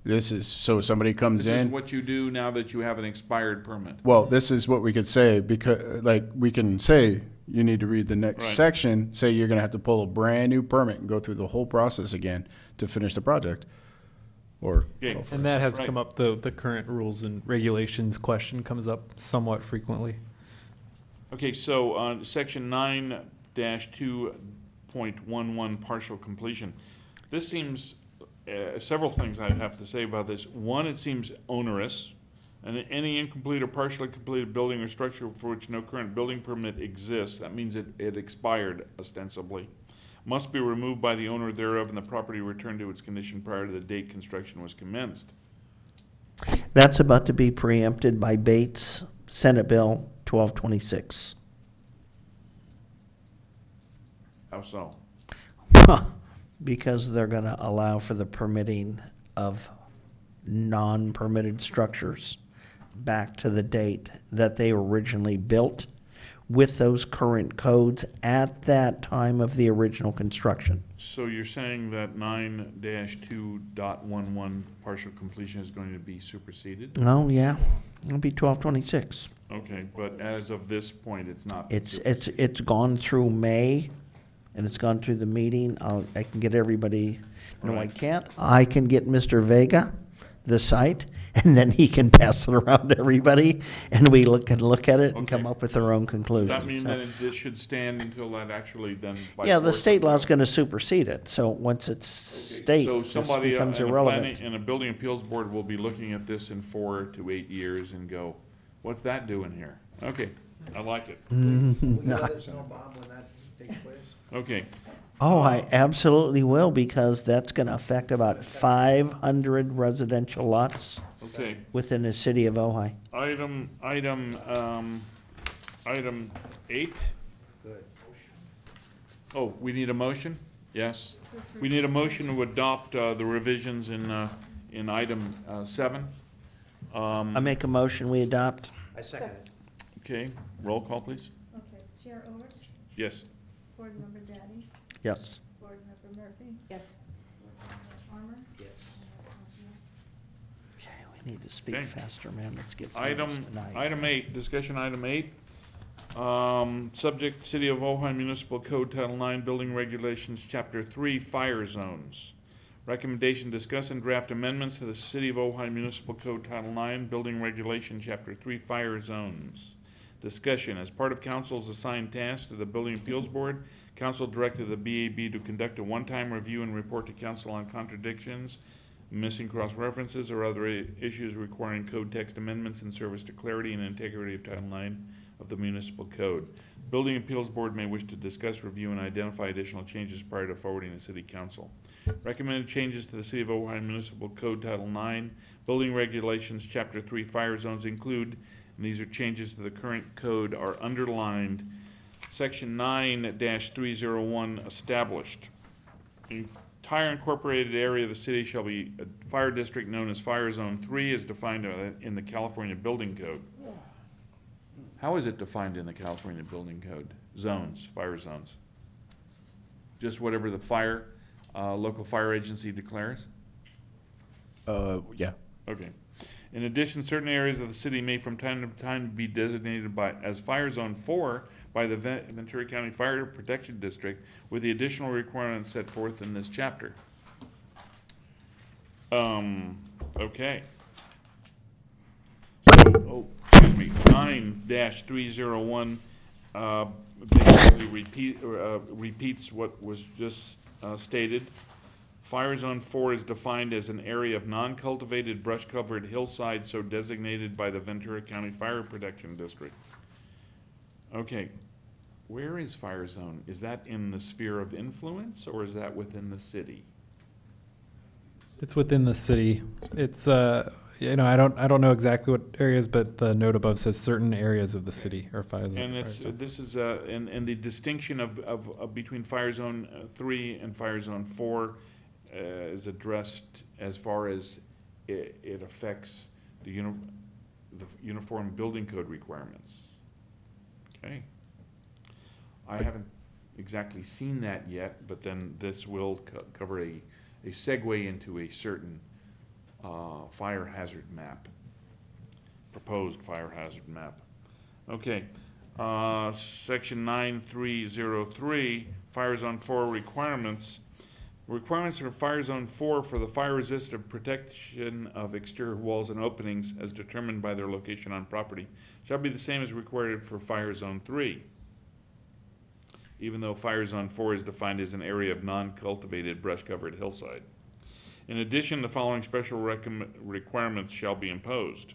This is, so somebody comes This is in. what you do now that you have an expired permit. Well, this is what we could say, because, like, we can say, you need to read the next Right. section, say you're gonna have to pull a brand-new permit and go through the whole process again to finish the project. Or, Okay. And that has Right. come up, the current rules and regulations question comes up somewhat frequently. Okay, so, section 9-2.11, partial completion. This seems, several things I'd have to say about this. One, it seems onerous, and any incomplete or partially completed building or structure for which no current building permit exists, that means it expired ostensibly, must be removed by the owner thereof and the property returned to its condition prior to the date construction was commenced. That's about to be preempted by Bates, Senate Bill 1226. How so? Because they're going to allow for the permitting of non-permitted structures back to the date that they were originally built with those current codes at that time of the original construction. So you're saying that 9-2.11 partial completion is going to be superseded? Oh, yeah, it'll be 1226. Okay, but as of this point, it's not. It's gone through May, and it's gone through the meeting. I can get everybody, no, I Right. can't. I can get Mr. Vega the site, and then he can pass it around to everybody, and we can look at it and come Okay. up with our own Does conclusions. that mean So- that this should stand until that actually then? by Yeah, the force state of- law's gonna supersede it, so once it's state, So this somebody becomes in a irrelevant. planning, in a building appeals board will be looking at this in 4 to 8 years and go, what's that doing here? Okay, I like it. Will you let us know, Bob, when that takes place? Okay, Oh, I absolutely will, because that's gonna affect about 500 residential lots okay. within the city of Ojai. Item 8. Good. Oh, we need a motion? Yes. We need a motion to adopt the revisions in item 7. I make a motion, we adopt. I second it. Okay, roll call, please. Okay, Chair Orich, Yes. Board Member Daddy, Yes. Board Member Murphy, Yes. Board Member Farmer. Yes. Okay, we need to speak Okay. faster, man, let's get through Item, this tonight. item 8, discussion item 8. Subject, City of Ojai Municipal Code Title 9, Building Regulations, Chapter 3, Fire Zones. Recommendation, discuss and draft amendments to the City of Ojai Municipal Code Title 9, Building Regulation, Chapter 3, Fire Zones. Discussion, as part of council's assigned task to the Building Appeals Board, council directed the BAB to conduct a one-time review and report to council on contradictions, missing cross-references, or other issues requiring code text amendments in service to clarity and integrity of Title 9 of the municipal code. Building Appeals Board may wish to discuss, review, and identify additional changes prior to forwarding to City Council. Recommended changes to the City of Ojai Municipal Code Title 9, Building Regulations, Chapter 3, Fire Zones include, and these are changes to the current code, are underlined. Section 9-301, established. The entire incorporated area of the city shall be a fire district known as Fire Zone 3 as defined in the California Building Code. How is it defined in the California Building Code? Zones, fire zones. Just whatever the local fire agency declares? Yeah. Okay. In addition, certain areas of the city may from time to time be designated as Fire Zone 4 by the Ventura County Fire Protection District with the additional requirements set forth in this chapter. Okay. So, excuse me, 9-301 basically repeats what was just stated. Fire Zone 4 is defined as an area of non-cultivated brush-covered hillside so designated by the Ventura County Fire Protection District. Okay, where is Fire Zone? Is that in the sphere of influence or is that within the city? It's within the city. It's you know, I don't know exactly what areas, but the note above says certain areas of the city are fire zone. And it's this is and the distinction of between Fire Zone 3 and Fire Zone 4 is addressed as far as it affects the uniform building code requirements. Okay. I haven't exactly seen that yet, but then this will cover a segue into a certain fire hazard map, proposed fire hazard map. Okay. Section 9303, Fire Zone 4 requirements. Requirements for Fire Zone 4 for the fire-resistant protection of exterior walls and openings as determined by their location on property shall be the same as required for Fire Zone 3, even though Fire Zone 4 is defined as an area of non-cultivated brush-covered hillside. In addition, the following special requirements shall be imposed.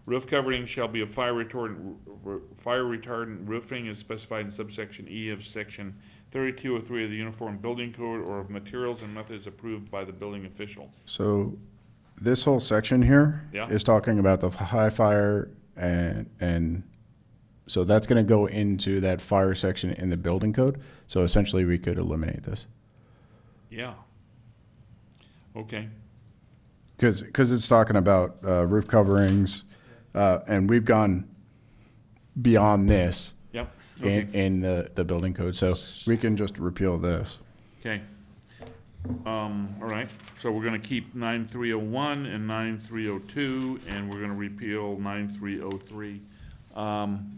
Roof covering shall be of fire retardant roofing as specified in subsection E of section 3203 of the Uniform Building Code or of materials and methods approved by the building official. So this whole section here is talking about the high fire and so that's going to go into that fire section in the building code. So essentially we could eliminate this. Yeah. Okay. Because it's talking about roof coverings, and we've gone beyond this Yep. Okay. in the building code, so we can just repeal this. Okay. All right. So we're going to keep 9301 and 9302, and we're going to repeal 9303.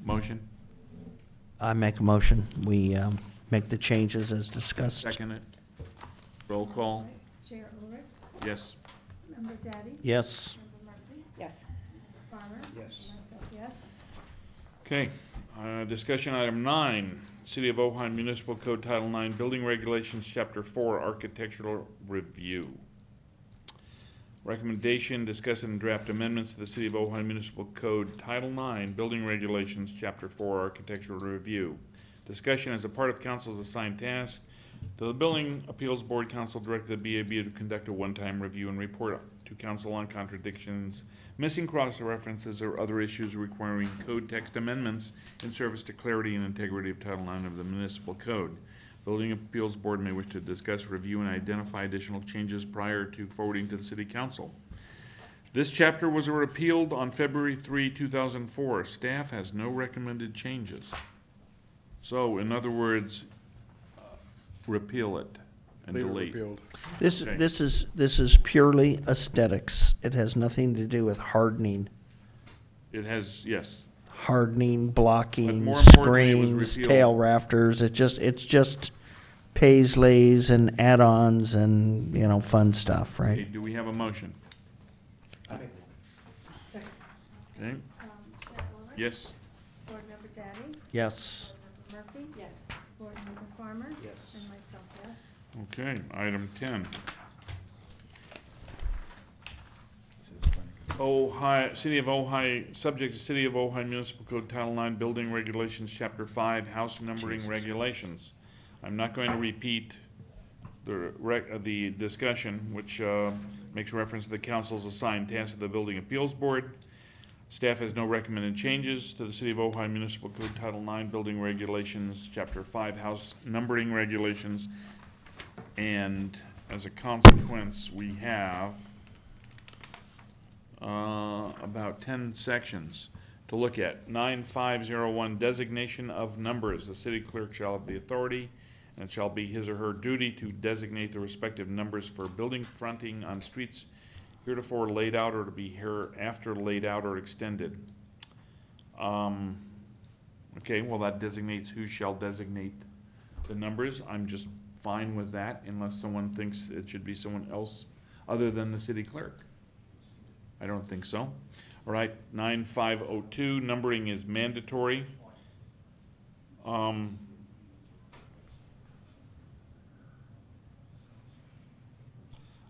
Motion. I make a motion. We make the changes as discussed. Second it. Roll call. Chair Ulrich, Yes. Member Daddy, Yes. Member Murphy, Yes. Farmer. Yes. And myself, yes. Okay. Discussion item 9. City of Ojai Municipal Code Title 9, Building Regulations, Chapter 4, Architectural Review. Recommendation, discuss and draft amendments to the City of Ojai Municipal Code Title 9, Building Regulations, Chapter 4, Architectural Review. Discussion as a part of council's assigned task. The Building Appeals Board Council directed the BAB to conduct a one-time review and report to council on contradictions, missing cross-references, or other issues requiring code text amendments in service to clarity and integrity of Title IX of the Municipal Code. Building Appeals Board may wish to discuss, review, and identify additional changes prior to forwarding to the City Council. This chapter was repealed on February 3, 2004. Staff has no recommended changes. So, in other words, repeal it and delete. This Okay. this is purely aesthetics. It has nothing to do with hardening. It has, yes. hardening, blocking, more importantly, it was screens, repealed. tail rafters. It's just paisleys and add-ons and, you know, fun stuff, Okay, right? do we have a motion? Okay. Chair Ulrich? Yes. Board Member Daddy? Yes. Board Member Murphy? Yes. Board Member Farmer? Yes. And myself, yes. Okay, item 10. Ojai, City of Ojai, subject to City of Ojai Municipal Code Title IX Building Regulations, Chapter 5, House Numbering Regulations. I'm not going to repeat the discussion, which makes reference to the council's assigned task of the Building Appeals Board. Staff has no recommended changes to the City of Ojai Municipal Code Title IX Building Regulations, Chapter 5, House Numbering Regulations. And as a consequence, we have about 10 sections to look at. 9501, designation of numbers. The city clerk shall have the authority, and it shall be his or her duty to designate the respective numbers for building fronting on streets heretofore laid out or to be hereafter laid out or extended. Okay, well, that designates who shall designate the numbers. I'm just fine with that unless someone thinks it should be someone else other than the city clerk. I don't think so. All right, 9502, numbering is mandatory.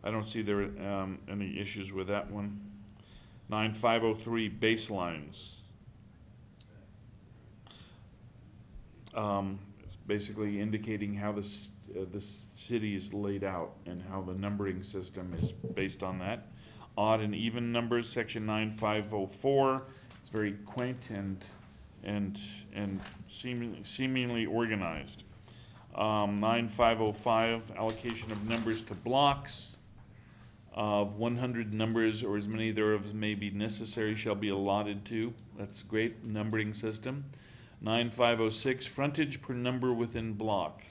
I don't see there any issues with that one. 9503, baselines. It's basically indicating how the city is laid out and how the numbering system is based on that. Odd and even numbers, section 9504. It's very quaint and seemingly organized. 9505, allocation of numbers to blocks. 100 numbers or as many thereof as may be necessary shall be allotted to. That's great numbering system. 9506, frontage per number within block.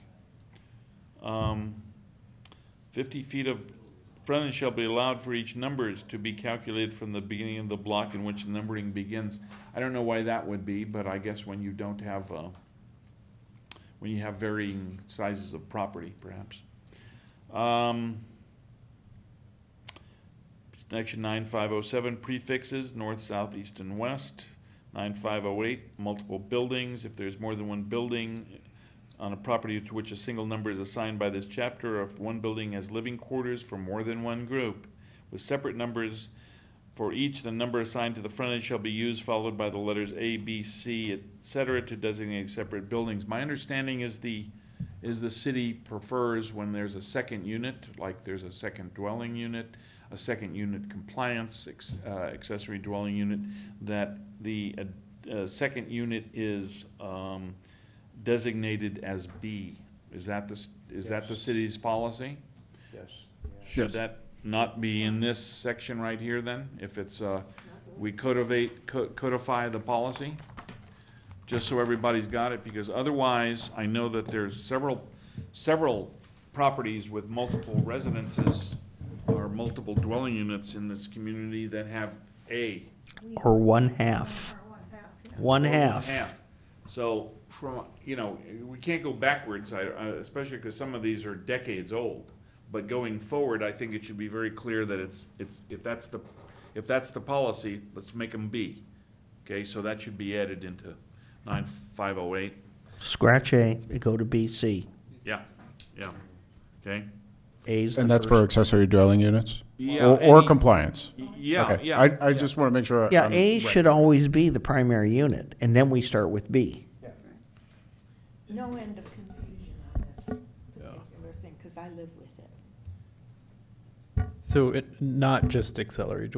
50 feet of frontage shall be allowed for each numbers to be calculated from the beginning of the block in which the numbering begins. I don't know why that would be, but I guess when you don't have, when you have varying sizes of property, perhaps. Section 9507, prefixes, north, south, east, and west. 9508, multiple buildings. If there's more than one building on a property to which a single number is assigned by this chapter, or if one building has living quarters for more than one group, with separate numbers for each, the number assigned to the frontage shall be used, followed by the letters A, B, C, etc., to designate separate buildings. My understanding is the city prefers when there's a second unit, like there's a second dwelling unit, a second unit compliance, accessory dwelling unit, that the second unit is designated as B. Is that the city's policy? Yes. Should Yes. that not be in this section right here then? If it's, we codify the policy? Just so everybody's got it, because otherwise, I know that there's several properties with multiple residences or multiple dwelling units in this community that have A. Or one half. One half. So, from, we can't go backwards, especially because some of these are decades old. But going forward, I think it should be very clear that if that's the policy, let's make them B. Okay, so that should be added into 9508. Scratch A, go to B, C. Yeah, okay. A's the And that's for first. accessory dwelling units? Yeah, Or any- compliance? Yeah, Okay. yeah. I just want to make sure. Yeah, I'm A right. should always be the primary unit, and then we start with B. No end of confusion on this particular thing, because I live with it. So not just accessory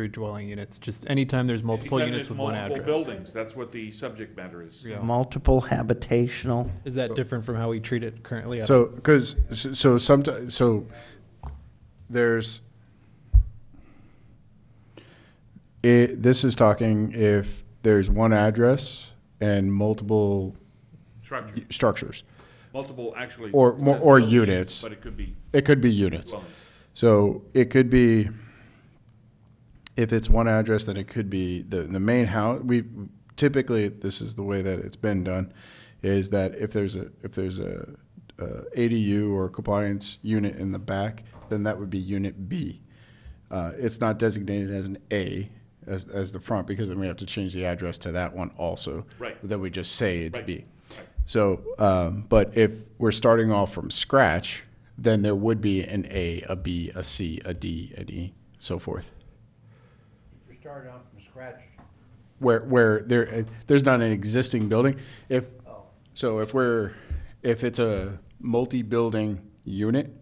dwelling units, just anytime there's multiple Anytime units there's with one multiple address. buildings, that's what the subject matter is. Yeah. Multiple habitational. Is that different from how we treat it currently? So, so there's, this is talking if there's one address and multiple Structure, structures. multiple, actually. Or it more- says or buildings, units. But it could be It could be units. dwellings. So it could be, if it's one address, then it could be the main house. typically, this is the way that it's been done, is that if there's a ADU or compliance unit in the back, then that would be Unit B. It's not designated as an A as the front, because then we have to change the address to that one also. Right. Then we just say it's Right. B. So, but if we're starting off from scratch, then there would be an A, a B, a C, a D, an E, so forth. If you're starting out from scratch. Where there's not an existing building. Oh. So if it's a multi-building unit,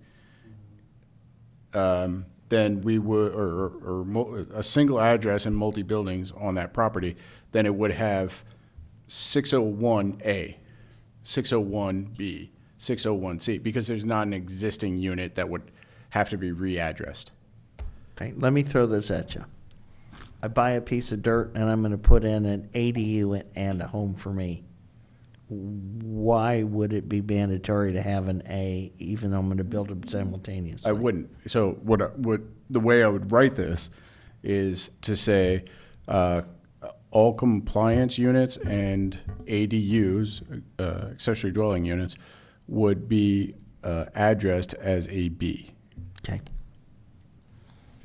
then we would, or a single address and multi-buildings on that property, then it would have 601A, 601B, 601C, because there's not an existing unit that would have to be readdressed. Okay, let me throw this at you. I buy a piece of dirt and I'm going to put in an ADU and a home for me. Why would it be mandatory to have an A, even though I'm going to build them simultaneously? I wouldn't. So the way I would write this is to say all compliance units and ADUs, accessory dwelling units, would be addressed as a B. Okay.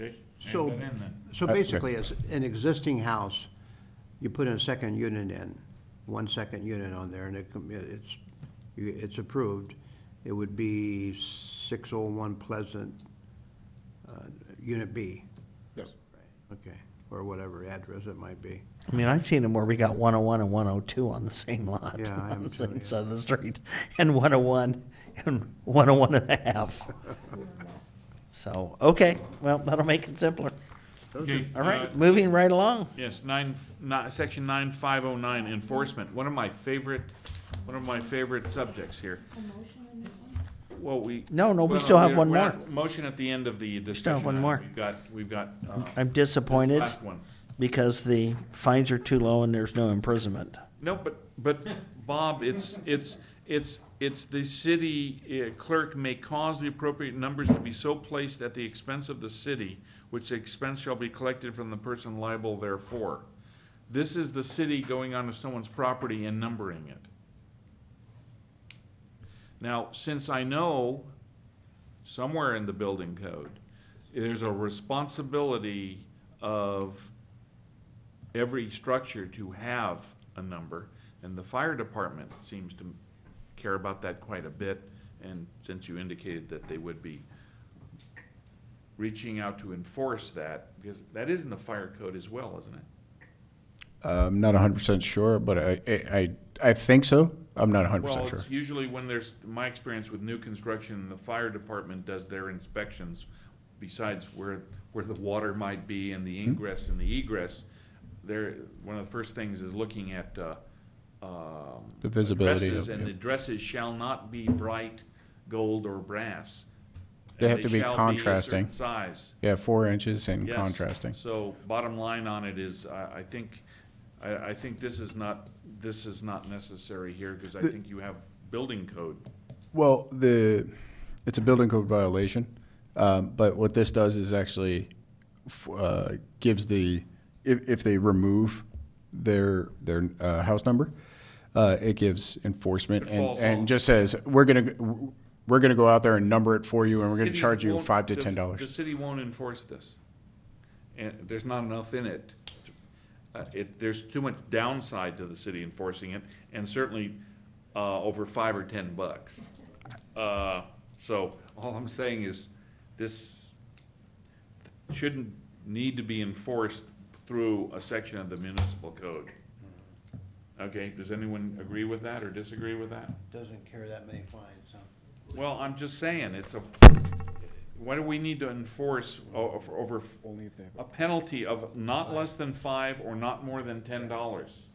Okay. So, Add that in then. so basically, as an existing house, you put in a second unit in, one second unit on there, and it's approved. It would be 601 Pleasant, Unit B. Yes. Okay, or whatever address it might be. I mean, I've seen them where we got 101 and 102 on the same lot, Yeah, I on the am same too, side of the street, and 101 and 101 and a half. So, okay, well, that'll make it simpler. Okay, All right, moving right along. Yes, section 9509, enforcement. One of my favorite subjects here. Well, we. No, we well, still have we're- one we're more. at Motion at the end of the discussion. still have one more. We've got. I'm disappointed Last one. because the fines are too low and there's no imprisonment. No, but Bob, it's the city clerk may cause the appropriate numbers to be so placed at the expense of the city, which the expense shall be collected from the person liable therefor. This is the city going onto someone's property and numbering it. Now, since I know somewhere in the building code, there's a responsibility of every structure to have a number, and the fire department seems to care about that quite a bit, and since you indicated that they would be reaching out to enforce that, because that is in the fire code as well, isn't it? I'm not 100% sure, but I think so. I'm not 100% Well, sure. it's usually when there's, my experience with new construction, the fire department does their inspections, besides where the water might be and the ingress and the egress, one of the first things is looking at The visibility dresses, of- and the dresses shall not be bright gold or brass. They And have to be shall a contrasting. certain size. Yeah, 4 inches and Yes. contrasting. So bottom line on it is, I think this is not necessary here, because I think you have building code. Well, it's a building code violation, but what this does is actually gives if they remove their house number, it gives enforcement It falls off. and just says we're gonna go out there and number it for you, and we're gonna City charge you won't- $5 to the- $10. The city won't enforce this, and there's not enough in it. There's too much downside to the city enforcing it, and certainly over $5 or $10. So all I'm saying is, this shouldn't need to be enforced through a section of the municipal code. Okay, does anyone agree with that or disagree with that? Doesn't carry that many fines, huh? Well, I'm just saying, why do we need to enforce over a penalty of not less than $5 or not more than $10?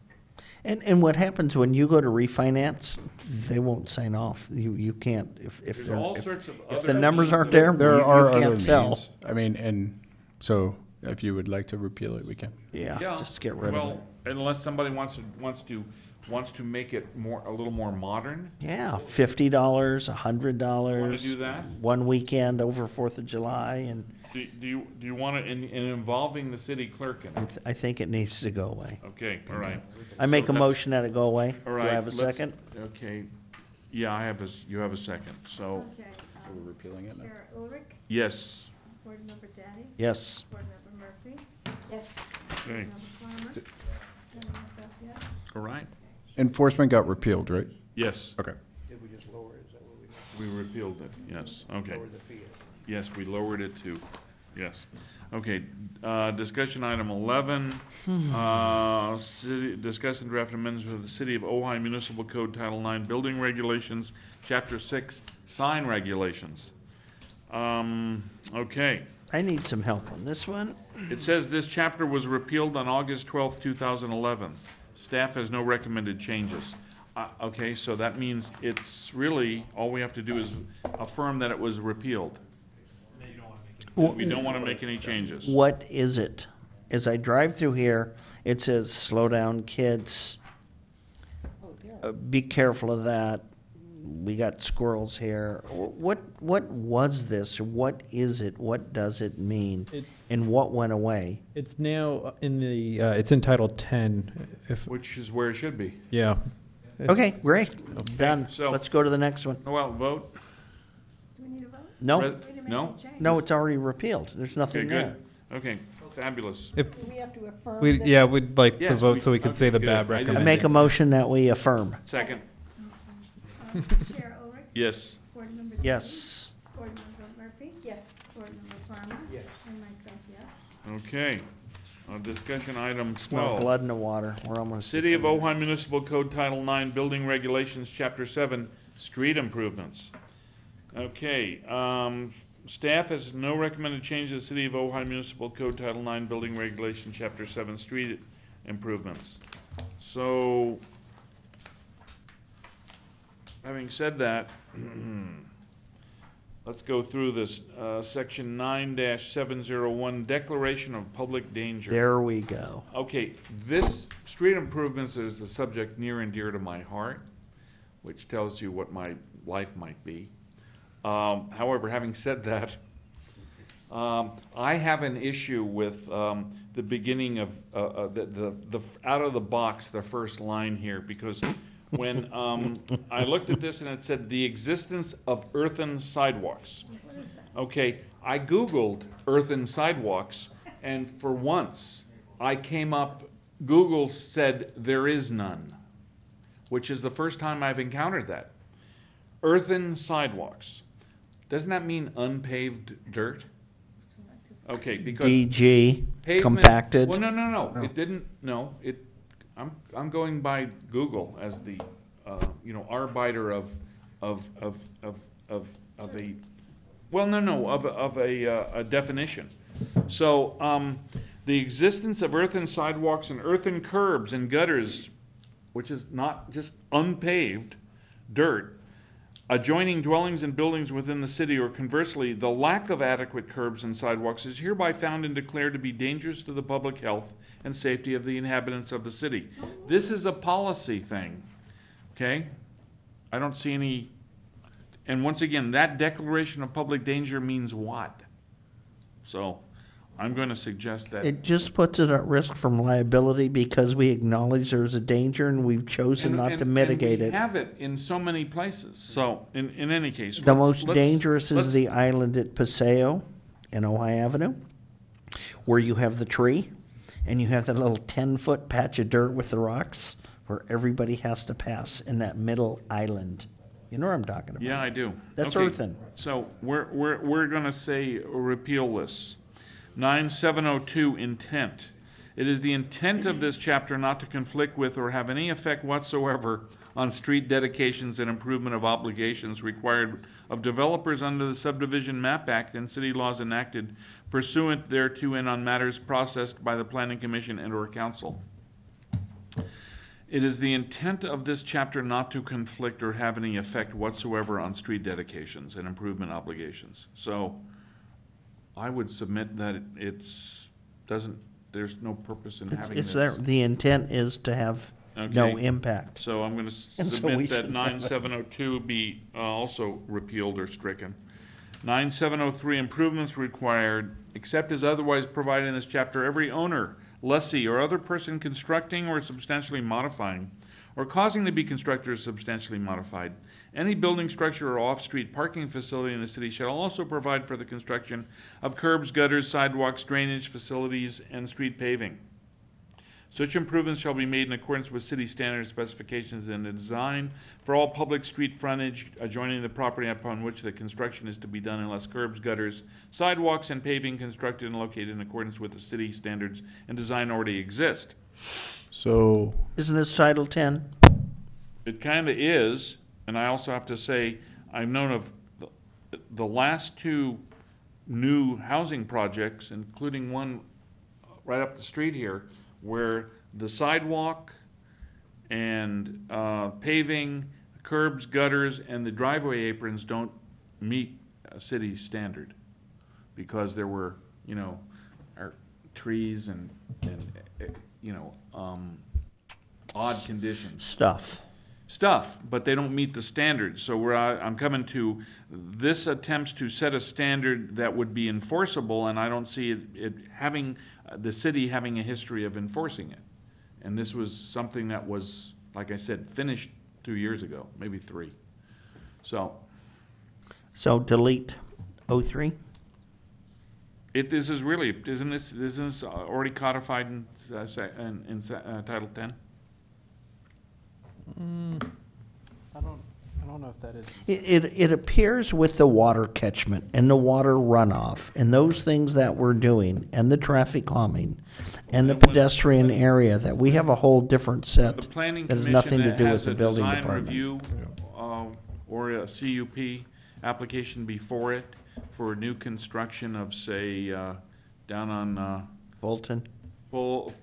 And what happens when you go to refinance, they won't sign off. You can't, if There's they're, all sorts of if other the numbers means aren't of- there, There you are other can't sell. means. I mean, and so if you would like to repeal it, we can. Yeah, Yeah, just get rid of it. well, unless somebody wants to make it a little more modern. Yeah, $50, $100. Wanna do that? One weekend over 4th of July, and Do you want it in involving the city clerk in it? I think it needs to go away. Okay, all right. I make So a that's- motion that it go away. All Do right. I have a let's- second? Okay. Yeah, you have a second. So, Okay. So we're repealing it now? Chair Ulrich, yes. Board Member Daddy, Yes. Board Member Murphy, Yes. Okay, Board Member Farmer, and myself, yes. all right. Enforcement got repealed, right? Yes, Okay. Did we just lower it? Is that what we did? we repealed it. Yes, okay. Lower the fee? Yes, we lowered it to, yes. Okay, discussion item 11, discuss and draft amendments for the City of Ojai Municipal Code Title IX Building Regulations, Chapter 6 Sign Regulations. Okay, I need some help on this one. it says this chapter was repealed on August 12th, 2011. Staff has no recommended changes. Okay, so that means it's really, all we have to do is affirm that it was repealed. We don't want to make any changes. What is it? As I drive through here, it says, slow down, kids. Be careful of that. We got squirrels here. What was this? What is it? What does it mean? It's And what went away? it's now in the it's in Title 10. If Which is where it should be. yeah. Okay, great. Done. so- Let's go to the next one. Well, vote? Do we need a vote? No, Re- We didn't make No? any change. no, it's already repealed. There's Okay, nothing there. good. Okay, fabulous. If Do we have to affirm we that? yeah, we'd like the Yes, vote we- so we could say okay, the good. bad I did- I recommendation. make a motion that we affirm. Second, Chair Ulrich, yes. Board Member Daddy, Yes. Board Member Murphy, Yes. Board Member Farmer, Yes. and myself, yes. Okay, discussion item Smell 12. blood in the water. We're almost. City of Ojai Municipal Code Title IX Building Regulations, Chapter 7, Street Improvements. Okay, staff has no recommended change to the City of Ojai Municipal Code Title IX Building Regulations, Chapter 7, Street Improvements. So, having said that, let's go through this. Section 9-701, Declaration of Public Danger. There we go. Okay, this street improvements is the subject near and dear to my heart, which tells you what my life might be. However, having said that, I have an issue with the beginning of the out of the box, the first line here, because when I looked at this and it said the existence of earthen sidewalks. What is that? Okay, I Googled earthen sidewalks, and for once, I came up, Google said there is none, which is the first time I've encountered that. Earthen sidewalks. Doesn't that mean unpaved dirt? Okay, because DG, pavement. compacted. Well, no, Oh. it didn't, no, it, I'm going by Google as the, arbiter of a, well, no, of a definition. So, the existence of earthen sidewalks and earthen curbs and gutters, which is not just unpaved dirt, adjoining dwellings and buildings within the city, or conversely, the lack of adequate curbs and sidewalks is hereby found and declared to be dangerous to the public health and safety of the inhabitants of the city. This is a policy thing, okay? I don't see any, and once again, that declaration of public danger means what? So, I'm going to suggest that. It just puts it at risk from liability because we acknowledge there's a danger and we've chosen not to mitigate and we it. have it in so many places. So, in any case. The let's- most let's- dangerous let's- is the island at Paseo and Ojai Avenue, where you have the tree and you have that little 10-foot patch of dirt with the rocks where everybody has to pass in that middle island. You know what I'm talking about? Yeah, I do. That's Okay, earthen. So we're gonna say repeal this. 9702, intent. It is the intent of this chapter not to conflict with or have any effect whatsoever on street dedications and improvement of obligations required of developers under the Subdivision Map Act and city laws enacted pursuant thereto and on matters processed by the Planning Commission and/or Council. It is the intent of this chapter not to conflict or have any effect whatsoever on street dedications and improvement obligations. So I would submit that there's no purpose in having It's this. there. The intent is to have no Okay. impact. So I'm gonna And so we submit that shouldn't have it. 9702 be also repealed or stricken. 9703, improvements required, except as otherwise provided in this chapter, every owner, lessee, or other person constructing or substantially modifying, or causing to be constructed or substantially modified, any building, structure, or off-street parking facility in the city shall also provide for the construction of curbs, gutters, sidewalks, drainage facilities, and street paving. Such improvements shall be made in accordance with city standards, specifications, and design for all public street frontage adjoining the property upon which the construction is to be done, unless curbs, gutters, sidewalks, and paving constructed and located in accordance with the city standards and design already exist. So, Isn't this Title 10? It kind of is, and I also have to say, I've known of the last two new housing projects, including one right up the street here, where the sidewalk and paving, curbs, gutters, and the driveway aprons don't meet a city standard because there were, trees and odd conditions. Stuff, but they don't meet the standards. So I'm coming to, this attempts to set a standard that would be enforceable, and I don't see it having, the city having a history of enforcing it. And this was something that was, like I said, finished 2 years ago, maybe 3. So delete 03? this is really, isn't this already codified in Title 10? I don't know if that is. It appears with the water catchment and the water runoff and those things that we're doing and the traffic calming and the pedestrian area that we have a whole different set The planning that has commission nothing to that do with has the a building design department. review or a CUP application before it for new construction of, say, down on Fulton? Fulton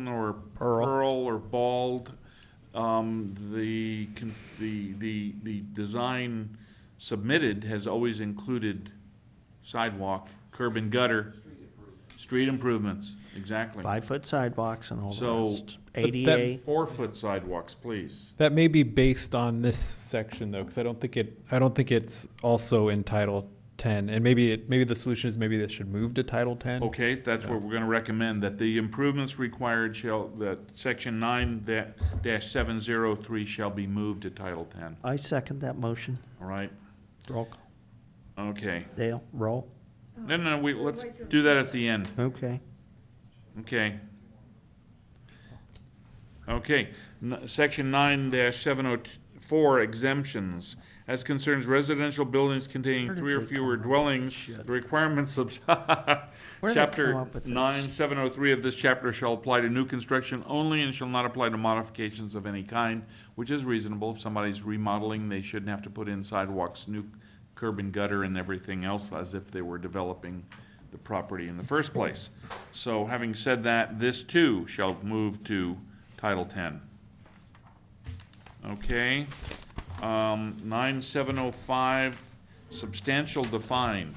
or Pearl or Bald. The design submitted has always included sidewalk, curb and gutter, street improvements, exactly. 5-foot sidewalks and all the So, rest. But ADA. 4-foot sidewalks, please. That may be based on this section though, because I don't think it's also in Title 10. And maybe the solution is maybe this should move to Title 10. Okay, that's what we're gonna recommend, that the improvements required that section 9-703 shall be moved to Title 10, I second that motion. all right? Roll call. Okay. Dale, roll. No, let's do that at the end. Okay. Okay. Okay, section 9-704 exemptions. As concerns residential buildings containing Where did 3 or they fewer come up dwellings, Shit. the requirements of Where did they chapter come up with this? 9-703 of this chapter shall apply to new construction only and shall not apply to modifications of any kind, which is reasonable. If somebody's remodeling, they shouldn't have to put in sidewalks, new curb and gutter and everything else as if they were developing the property in the first place. So having said that, this too shall move to Title 10. Okay. 9-705, substantial defined.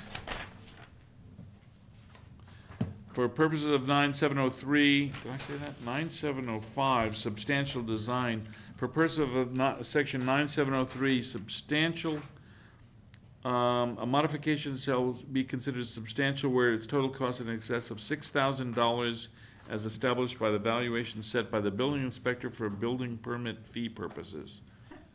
For purposes of 9-703, did I say that? 9-705, substantial design. For purposes of section 9-703, substantial, a modification shall be considered substantial where its total cost is in excess of $6,000 as established by the valuation set by the building inspector for building permit fee purposes.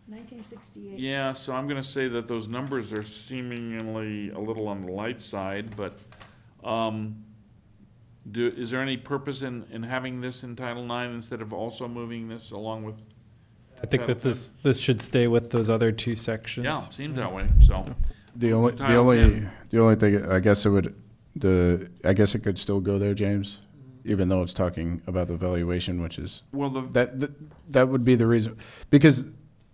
1968. Yeah, so I'm gonna say that those numbers are seemingly a little on the light side, but, is there any purpose in having this in Title IX instead of also moving this along with? I think that this should stay with those other two sections. Yeah, seems that way, so. the only thing, I guess it could still go there, James, even though it's talking about the valuation, which is, Well, that would be the reason, because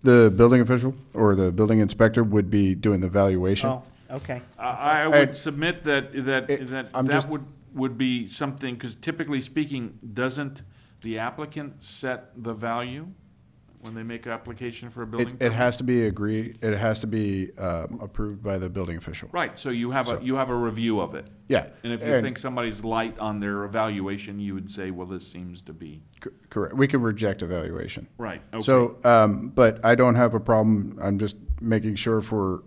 the building official or the building inspector would be doing the valuation. Oh, okay. I would submit that I'm just- would be something, because typically speaking, doesn't the applicant set the value when they make an application for a building It permit? has to be approved by the building official. Right, so you have a review of it. Yeah. And if you think somebody's light on their evaluation, you would say, well, this seems to be. Correct. We can reject evaluation. Right, okay. So, but I don't have a problem. I'm just making sure for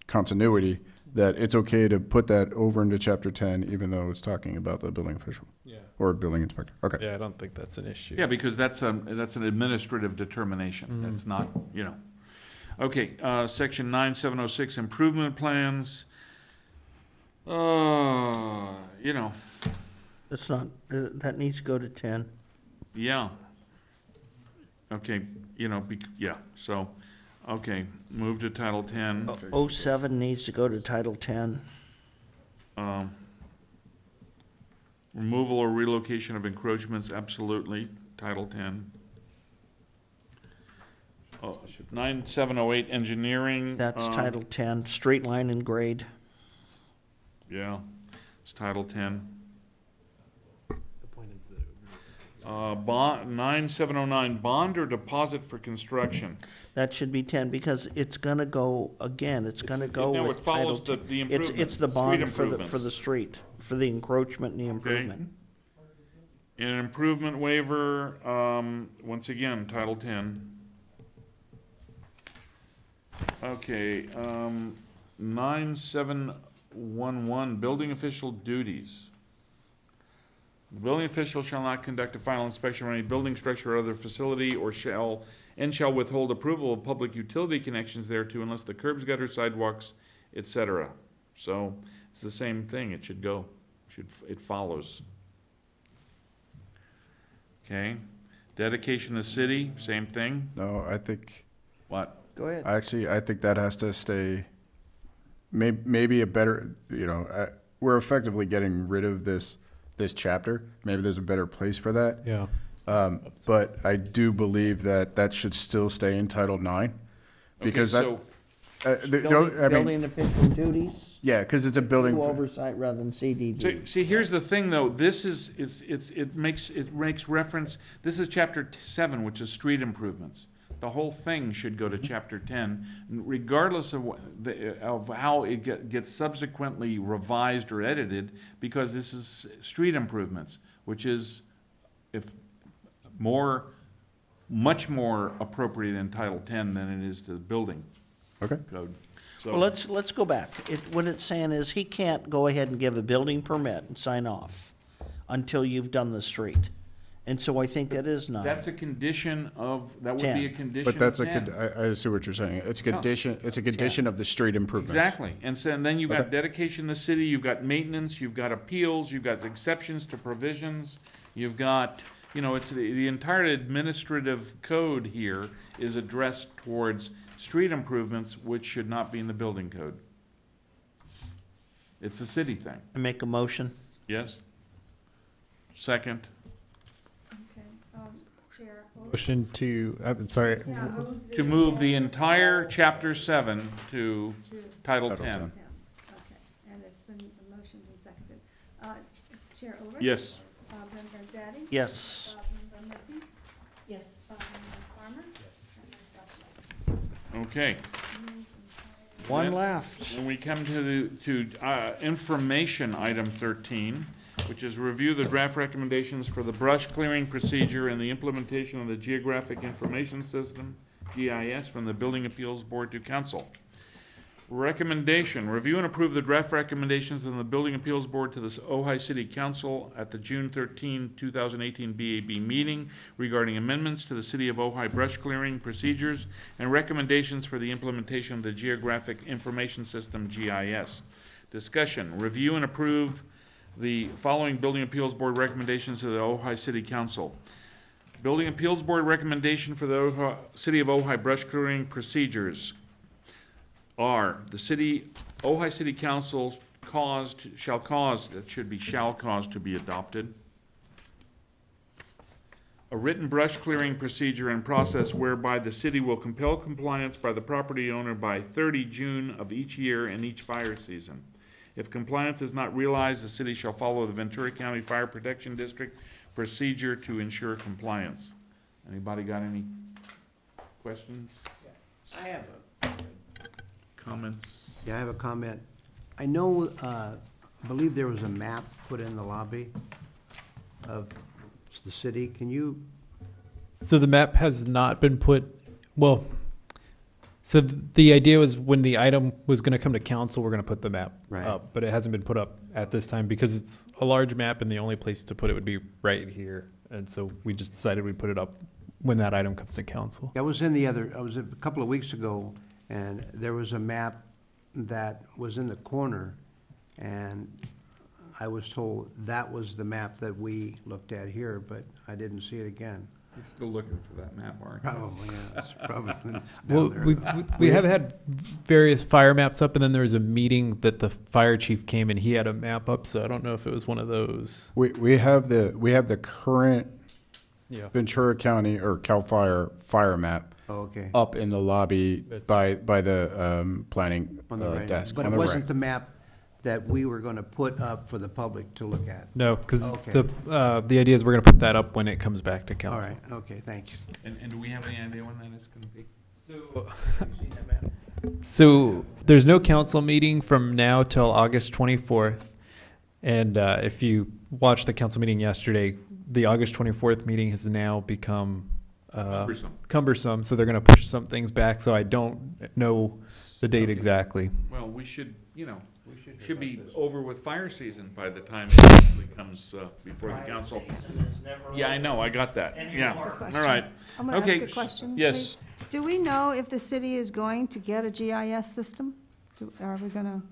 continuity, that it's okay to put that over into chapter 10, even though it's talking about the building official Yeah. or building inspector. Okay. Yeah, I don't think that's an issue. Yeah, because that's an administrative determination. That's not, you know. Okay, section 9706, improvement plans. You know, It's not, that needs to go to 10. yeah. Okay, you know, yeah, so, okay, move to Title 10. 07 needs to go to Title 10. Removal or relocation of encroachments, absolutely, Title 10. 9708, engineering. That's Title 10. Straight line and grade. Yeah, it's Title 10. The point is that Bond, 9709, bond or deposit for construction. That should be 10 because it's gonna go, again, it's gonna go No, with it follows Title 10. the It's improvements, the street bond for the improvements. street, for the encroachment and the improvement. An improvement waiver, once again, Title 10. Okay, 9711, building official duties. The building official shall not conduct a final inspection of any building, structure, or other facility, or shall withhold approval of public utility connections thereto unless the curbs, gutters, sidewalks, etc. So, it's the same thing, it should go, it follows. Okay, dedication to city, same thing. No, I think, What? Go ahead. actually, I think that has to stay, maybe a better, we're effectively getting rid of this chapter. Maybe there's a better place for that. yeah. But I do believe that should still stay in Title 9. Because Okay, Building official duties, yeah, because it's a building. do oversight rather than CDD. See, here's the thing, though. This it makes reference. This is chapter 7, which is street improvements. The whole thing should go to chapter 10, regardless of of how it gets subsequently revised or edited, because this is street improvements, which is much more appropriate in Title 10 than it is to the building Okay. code. So, Well, let's go back. What it's saying is he can't go ahead and give a building permit and sign off until you've done the street. And so I think that is 9. that's a condition of, that would be a 10. condition But that's of a, 10. I see what you're saying. It's a condition, of the street improvements. Exactly, and then you've got Okay. dedication to the city, you've got maintenance, you've got appeals, you've got exceptions to provisions, you've got, it's the entire administrative code here is addressed towards street improvements, which should not be in the building code. It's a city thing, I make a motion. yes? Second, Okay, Chair Ulrich? Motion to, I'm sorry, Yeah, to move the entire chapter 7 to Title 10. 10. Okay, and it's been motioned and seconded. Chair Ulrich? Yes. Member Daddy? Yes. Member Murphy? Yes. Member Farmer? And myself, yes. Okay. One Then- left. And we come to information item 13, which is review the draft recommendations for the brush clearing procedure and the implementation of the Geographic Information System, GIS, from the Building Appeals Board to Council. Recommendation, review and approve the draft recommendations from the Building Appeals Board to the Ojai City Council at the June 13, 2018 BAB meeting regarding amendments to the City of Ojai brush clearing procedures and recommendations for the implementation of the Geographic Information System, GIS. Discussion, review and approve the following Building Appeals Board recommendations to the Ojai City Council. Building Appeals Board recommendation for the City of Ojai brush clearing procedures are the Ojai City Council shall cause to be adopted. A written brush clearing procedure and process whereby the city will compel compliance by the property owner by 30 June of each year and each fire season. If compliance is not realized, the city shall follow the Ventura County Fire Protection District procedure to ensure compliance. Anybody got any questions, I have comments? Yeah, I have a comment. I know, I believe there was a map put in the lobby of the city. Can you, so the map has not been put, well, So the idea was when the item was going to come to council, we're going to put the map Right. up, but it hasn't been put up at this time because it's a large map and the only place to put it would be right here. And so we just decided we'd put it up when that item comes to council. I was a couple of weeks ago, and there was a map that was in the corner, and I was told that was the map that we looked at here, but I didn't see it again. You're still looking for that map, Mark. Probably, yeah, it's probably down Well, there. we have had various fire maps up, and then there was a meeting that the fire chief came and he had a map up. So I don't know if it was one of those. We have the current Yeah. Ventura County or CAL FIRE map Oh, okay. up in the lobby by the planning On the right. desk. But on it the wasn't right. the map that we were gonna put up for the public to look at. No, because Okay. the idea is we're going to put that up when it comes back to All council. right, okay, thank you. And do we have any idea when that is going to be? So there's no council meeting from now till August 24th. And if you watched the council meeting yesterday, the August 24th meeting has now become cumbersome. So they're going to push some things back. So I don't know the date Okay. exactly. Well, we should, should be over with fire season by the time it actually comes before the council. Yeah, I know, I got that. Yeah, all right. I'm going to Okay, ask a question. yes. please. Do we know if the city is going to get a GIS system? Are we going to?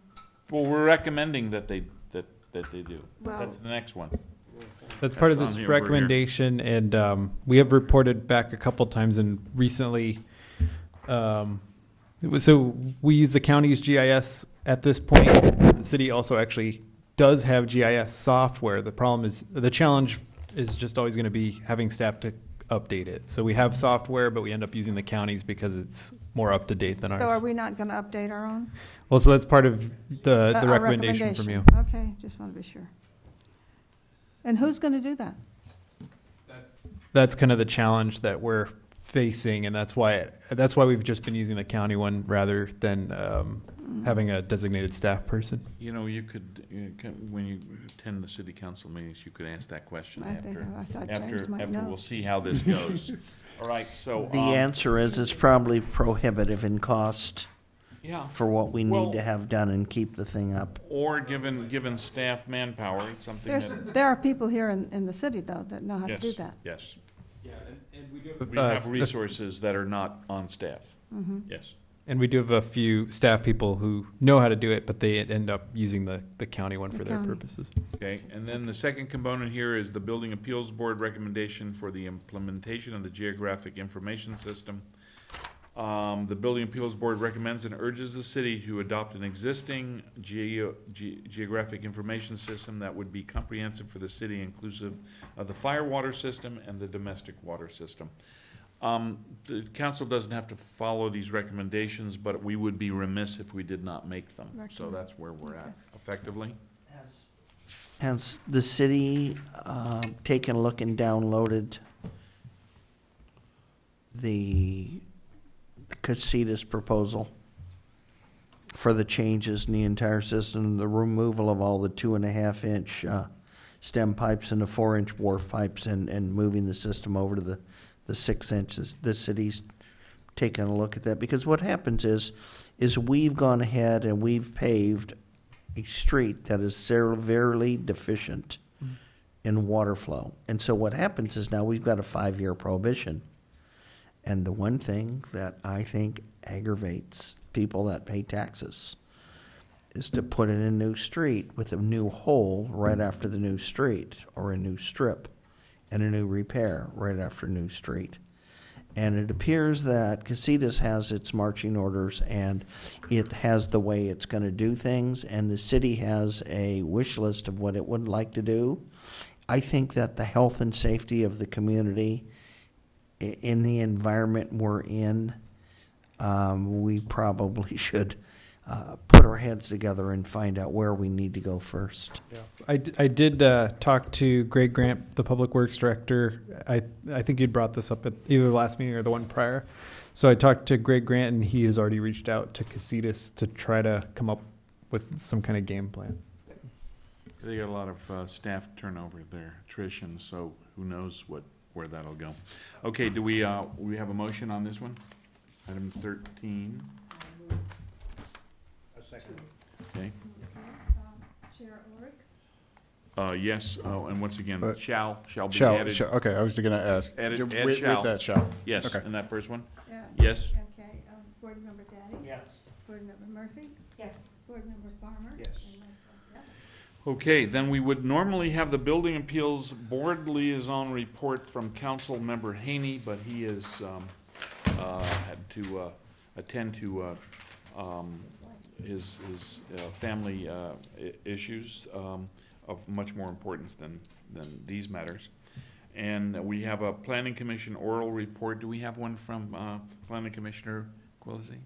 Well, we're recommending that they do. Well- That's the next one. That's part of That's this on here, over here. recommendation. And we have reported back a couple times and recently. So we use the county's GIS at this point. The city also actually does have GIS software. The challenge is just always going to be having staff to update it. So we have software, but we end up using the county's because it's more up to date than ours. So are we not going to update our own? Well, so that's part of the Our recommendation from you. Okay, just want to be sure. And who's going to do that? That's kind of the challenge that we're facing, and that's why we've just been using the county one rather than having a designated staff person. You could, when you attend the city council meetings, you could ask that question I thought James after might know. we'll see how this goes. All right, so. The answer is it's probably prohibitive in cost Yeah. for what we Well- need to have done and keep the thing up. Or given staff manpower, it's something that. There are people here in the city, though, that know how to do Yes, that. yes. Yeah, and We have resources that are not on staff. Mm-hmm. Yes. And we do have a few staff people who know how to do it, but they end up using the county one The for their county. purposes. Okay, and then the second component here is the Building Appeals Board recommendation for the implementation of the Geographic Information System. The Building Appeals Board recommends and urges the city to adopt an existing geographic information system that would be comprehensive for the city, inclusive of the fire water system and the domestic water system. The council doesn't have to follow these recommendations, but we would be remiss if we did not make them. So Recommend. that's where we're at effectively. Has the city taken a look and downloaded the Casitas proposal for the changes in the entire system, the removal of all the 2.5-inch stem pipes and the 4-inch wharf pipes and moving the system over to the 6 inches? The city's taken a look at that, because what happens is we've gone ahead and we've paved a street that is severely deficient in water flow. And so what happens is now we've got a 5-year prohibition. And the one thing that I think aggravates people that pay taxes is to put in a new street with a new hole right after the new street, or a new strip, and a new repair right after a new street. And it appears that Casitas has its marching orders, and it has the way it's going to do things, and the city has a wish list of what it would like to do. I think that the health and safety of the community in the environment we're in, we probably should put our heads together and find out where we need to go first. I did talk to Greg Grant, the Public Works Director. I think you'd brought this up at either the last meeting or the one prior. So I talked to Greg Grant, and he has already reached out to Casitas to try to come up with some kind of game plan. They got a lot of staff turnover there, attrition, so who knows where that'll go. Okay, do we have a motion on this one? Item 13, A second. okay. Chair Ulrich? Yes, oh, and once again, shall be Shall, added. okay, I was gonna ask. Add Ju- add with shall. that shall. Yes, Okay. in that first one? Yeah. Yes. Okay, Board Member Daddy? Yes. Board Member Murphy? Yes. Board Member Farmer? Yes. And myself, yes. Okay, then we would normally have the Building Appeals Board Liaison report from Council Member Haney, but he has had to attend to his family issues of much more importance than these matters. And we have a Planning Commission oral report. Do we have one from Planning Commissioner Quillisi?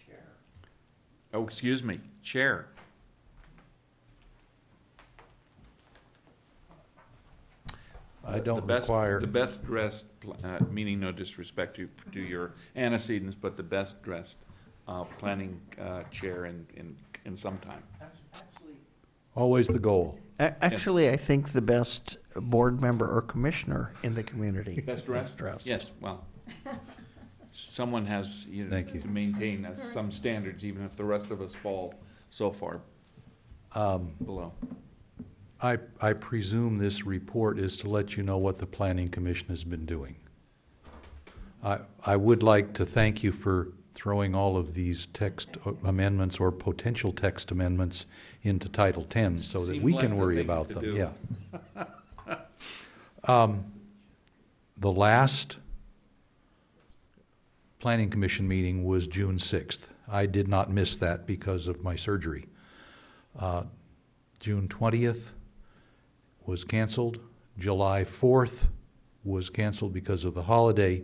Chair. Oh, excuse me, Chair. I don't The best- require. The best dressed, meaning no disrespect to your antecedents, but the best dressed planning chair in some time. Actually, Always the goal. Actually, I think the best board member or commissioner in the community. Best dressed? dressed. Yes, well, someone has, Thank you. to maintain some standards, even if the rest of us fall so far below. I presume this report is to let you know what the Planning Commission has been doing. I would like to thank you for throwing all of these text amendments or potential text amendments into Title 10 so that Seemed we like can the worry thing about to them, do. yeah. The last Planning Commission meeting was June 6th. I did not miss that because of my surgery. June 20th was canceled. July 4th was canceled because of the holiday.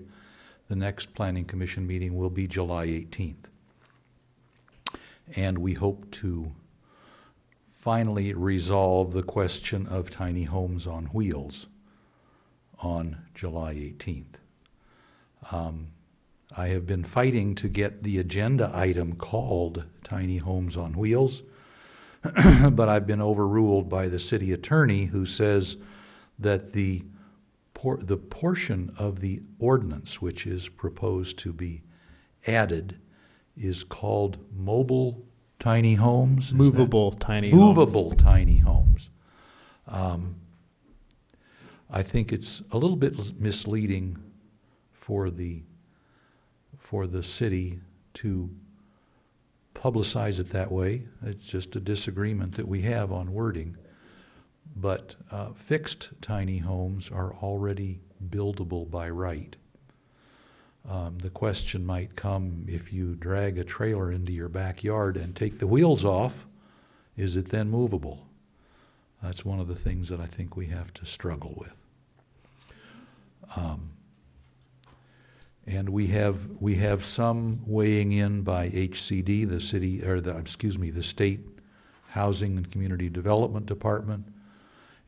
The next Planning Commission meeting will be July 18th. And we hope to finally resolve the question of tiny homes on wheels on July 18th. I have been fighting to get the agenda item called Tiny Homes on Wheels, but I've been overruled by the city attorney who says that the portion of the ordinance which is proposed to be added is called mobile tiny homes. Is that- Movable tiny homes. Movable tiny homes. I think it's a little bit misleading for the city to publicize it that way. It's just a disagreement that we have on wording. But fixed tiny homes are already buildable by right. The question might come if you drag a trailer into your backyard and take the wheels off, is it then movable? That's one of the things that I think we have to struggle with. And we have some weighing in by HCD, the city, or the State Housing and Community Development Department.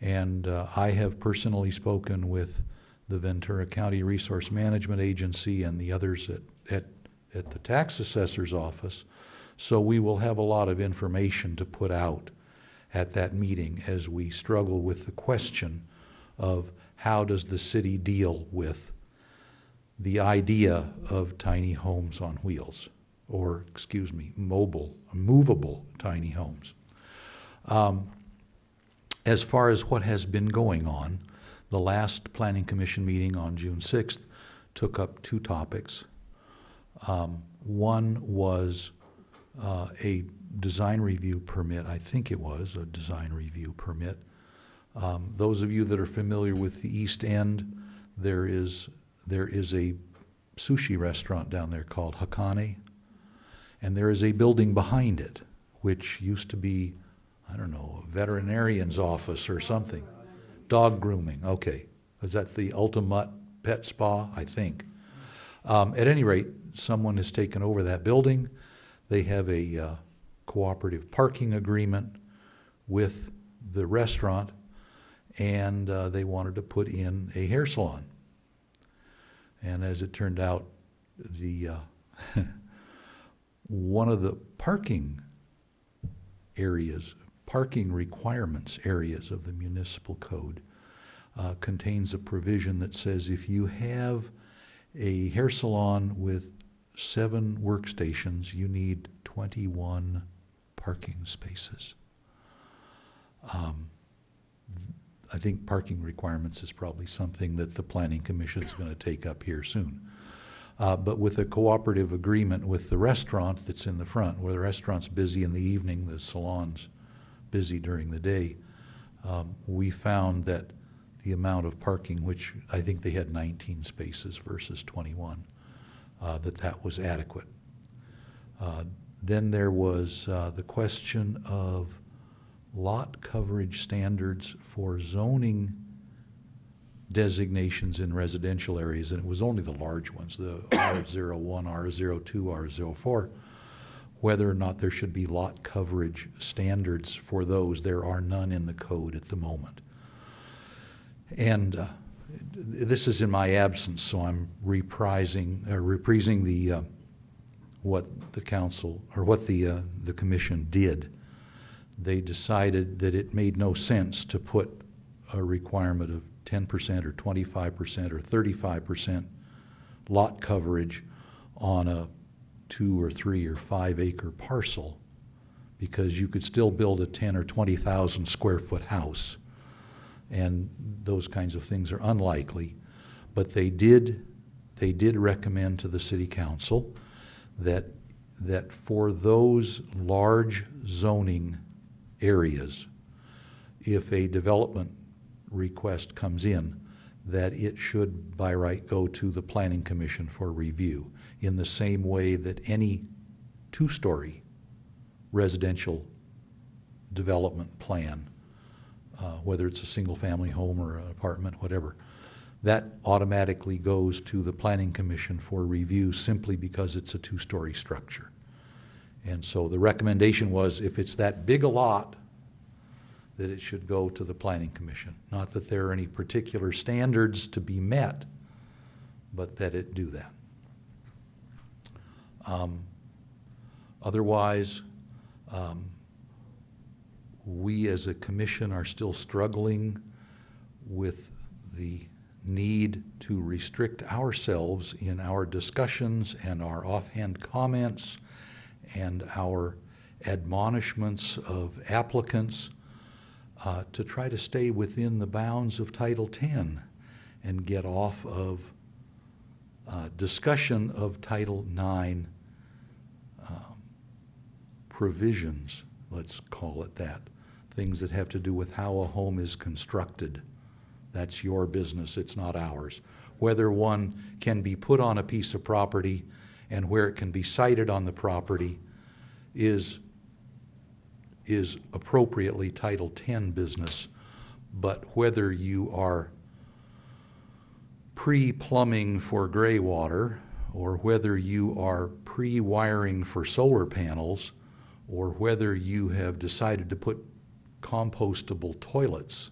And I have personally spoken with the Ventura County Resource Management Agency and the others at the tax assessor's office. So we will have a lot of information to put out at that meeting as we struggle with the question of how does the city deal with the idea of tiny homes on wheels, or, movable tiny homes. As far as what has been going on, the last Planning Commission meeting on June 6th took up two topics. One was a design review permit. I think it was a design review permit. Those of you that are familiar with the East End, there is a sushi restaurant down there called Hakane, and there is a building behind it, which used to be, I don't know, a veterinarian's office or something. Dog grooming, okay. Is that the Ultimate Pet Spa? I think. At any rate, someone has taken over that building. They have a cooperative parking agreement with the restaurant, and they wanted to put in a hair salon. And as it turned out, the one of the parking requirements areas of the municipal code contains a provision that says if you have A hair salon with 7 workstations, you need 21 parking spaces. I think parking requirements is probably something that the Planning Commission is going to take up here soon. But with a cooperative agreement with the restaurant that's in the front, where the restaurant's busy in the evening, the salon's busy during the day, we found that the amount of parking, which I think they had 19 spaces versus 21, that was adequate. Then there was the question of lot coverage standards for zoning designations in residential areas, and it was only the large ones, the R01, R02, R04, whether or not there should be lot coverage standards for those. There are none in the code at the moment. And this is in my absence, so I'm reprising the what the council, or what the commission did. They decided that it made no sense to put a requirement of 10% or 25% or 35% lot coverage on a 2 or 3 or 5 acre parcel, because you could still build a 10 or 20,000 square foot house, and those kinds of things are unlikely. But they did recommend to the city council that for those large zoning areas, if a development request comes in, that it should by right go to the Planning Commission for review, in the same way that any 2-story residential development plan, whether it's a single-family home or an apartment, whatever, that automatically goes to the Planning Commission for review simply because it's a 2-story structure. And so the recommendation was, if it's that big a lot, that it should go to the Planning Commission. Not that there are any particular standards to be met, but that it do that. Otherwise, we as a commission are still struggling with the need to restrict ourselves in our discussions and our offhand comments and our admonishments of applicants to try to stay within the bounds of Title 10 and get off of discussion of Title 9 provisions, let's call it that, things that have to do with how a home is constructed. That's your business, it's not ours. Whether one can be put on a piece of property and where it can be sited on the property is appropriately Title 10 business, but whether you are pre-plumbing for gray water, or whether you are pre-wiring for solar panels, or whether you have decided to put compostable toilets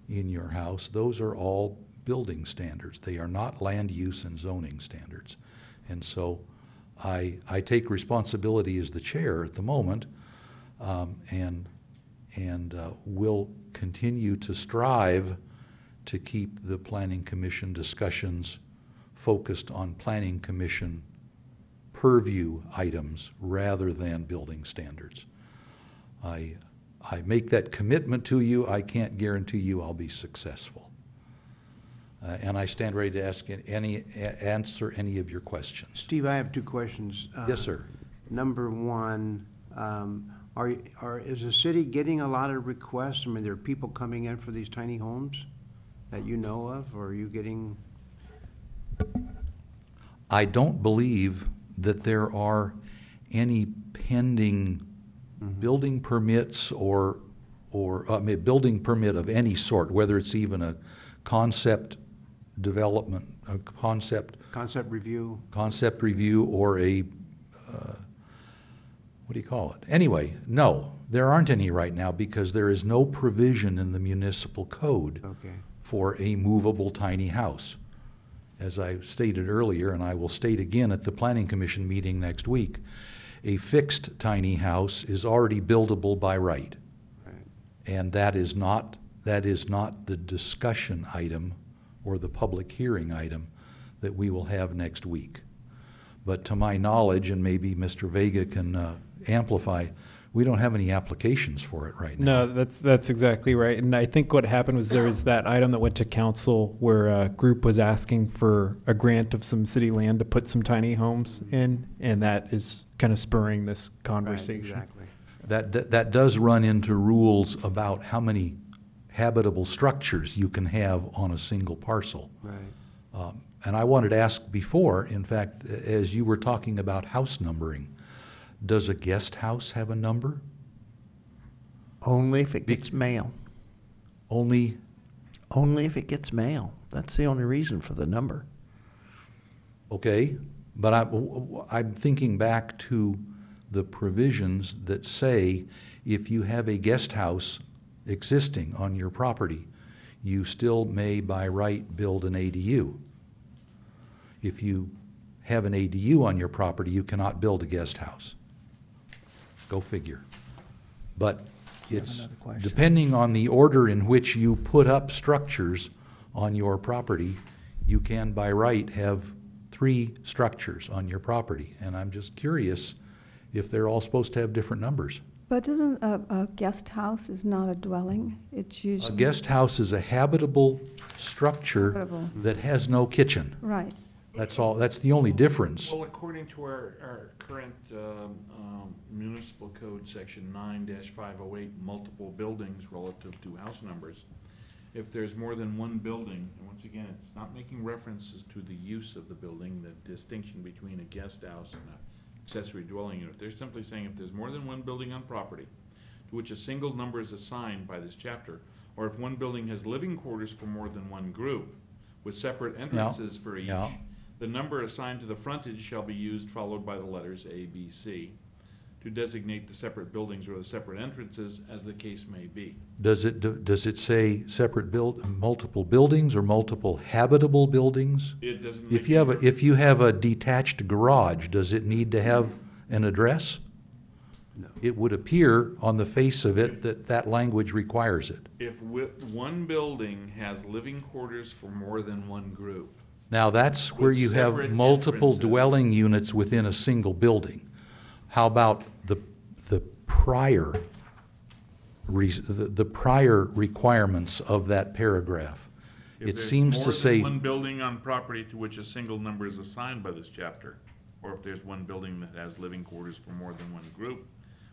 in your house, those are all building standards. They are not land use and zoning standards. And so I take responsibility as the chair at the moment, and will continue to strive to keep the Planning Commission discussions focused on Planning Commission purview items rather than building standards. I make that commitment to you. I can't guarantee you I'll be successful. And I stand ready to answer any of your questions. Steve, I have 2 questions. Yes, sir. Number one, is the city getting a lot of requests? I mean, there are people coming in for these tiny homes that you know of, or are you getting? I don't believe that there are any pending building permits or building permit of any sort, whether it's even a concept development, a concept review, or a what do you call it? Anyway, no, there aren't any right now because there is no provision in the municipal code for a movable tiny house. As I stated earlier, and I will state again at the Planning Commission meeting next week, a fixed tiny house is already buildable by right. And that is not the discussion item or the public hearing item that we will have next week. But to my knowledge, and maybe Mr. Vega can amplify, we don't have any applications for it right now. No, that's exactly right. And I think what happened was there was that item that went to council where a group was asking for a grant of some city land to put some tiny homes in, and that is kind of spurring this conversation. Exactly. That does run into rules about how many habitable structures you can have on a single parcel. Right. And I wanted to ask before, in fact, as you were talking about house numbering, does a guest house have a number? Only if it gets mail. Only, Only if it gets mail. That's the only reason for the number. okay, but I'm thinking back to the provisions that say if you have a guest house existing on your property, you still may by right build an ADU. If you have an ADU on your property, you cannot build a guest house. Go figure. But it's another question. depending on the order in which you put up structures on your property, you can by right have 3 structures on your property. And I'm just curious if they're all supposed to have different numbers. But isn't a guest house is not a dwelling? It's A usually. guest house is a habitable structure Habitable. that has no kitchen. Right. That's all, that's the only difference. Well, according to our current municipal code, section 9-508, multiple buildings relative to house numbers, if there's more than one building, and once again, it's not making references to the use of the building, the distinction between a guest house and an accessory dwelling unit. They're simply saying if there's more than one building on property to which a single number is assigned by this chapter, or if one building has living quarters for more than one group with separate entrances for each, Yeah. the number assigned to the frontage shall be used, followed by the letters A, B, C, to designate the separate buildings or the separate entrances as the case may be. Does it say multiple buildings or multiple habitable buildings? It doesn't. If you have a detached garage, does it need to have an address? No. It would appear on the face of it that language requires it. If one building has living quarters for more than one group, Now, that's where With you have separate multiple entrances. dwelling units within a single building. How about the prior, the prior requirements of that paragraph? if It there's seems more to than say, one building on property to which a single number is assigned by this chapter, or if there's one building that has living quarters for more than one group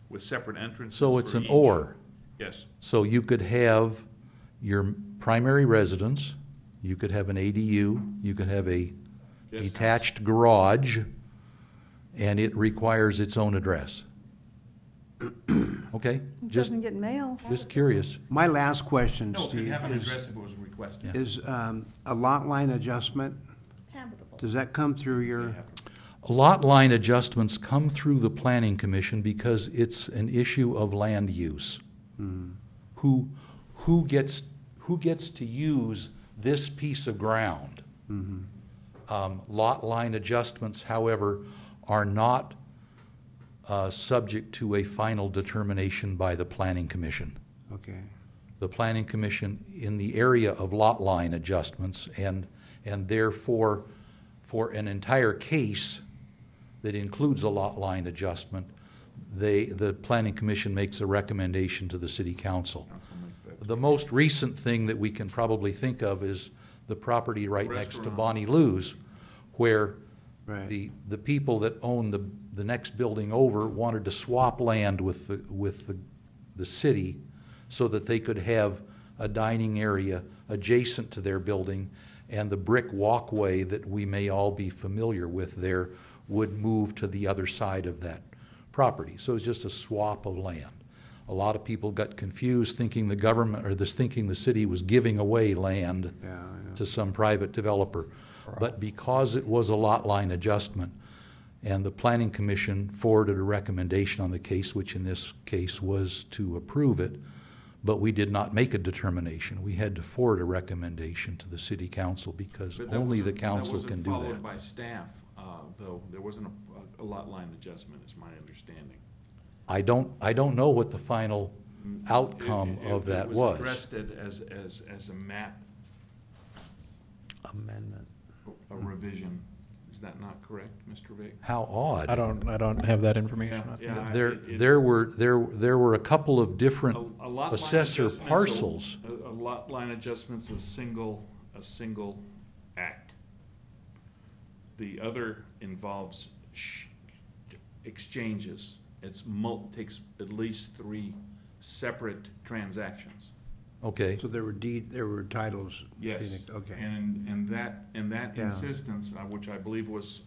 with separate entrances so it's for an each. or. Yes. So you could have your primary residence, you could have an ADU, you could have a Yes. detached garage, and it requires its own address. Okay, It just doesn't get mail. curious. My last question, No, it could Steve, have an is, address if it was requested. is a lot line adjustment, Habitable. does that come through your, Lot line adjustments come through the planning commission because it's an issue of land use. Who gets to use this piece of ground? Lot line adjustments, however, are not subject to a final determination by the planning commission. okay, The planning commission in the area of lot line adjustments and therefore for an entire case that includes a lot line adjustment, the planning commission makes a recommendation to the city council. Council makes that. The most recent thing that we can probably think of is the property right next to Restaurant. Bonnie Lou's, where right. the people that own the next building over wanted to swap land with the city so that they could have a dining area adjacent to their building, and the brick walkway that we may all be familiar with there would move to the other side of that property. So it's just a swap of land. A lot of people got confused thinking the government, or thinking the city was giving away land Yeah, I know. to some private developer. But because it was a lot line adjustment, and the planning commission forwarded a recommendation on the case, which in this case was to approve it, but we did not make a determination. We had to forward a recommendation to the city council because But that only the wasn't- council that can wasn't do followed that. by staff, though. There wasn't a lot line adjustment, is my understanding. I don't know what the final outcome of that It was. was addressed as a map. Amendment. a revision. Is that not correct, Mr. Vick? How odd. I don't have that information. Yeah, There were a couple of different a lot line assessor adjustments, parcels. A lot line adjustment's a single act. The other involves exchanges. Takes at least 3 separate transactions. Okay, So there were titles? Yes. Okay. And that Yeah. insistence, which I believe was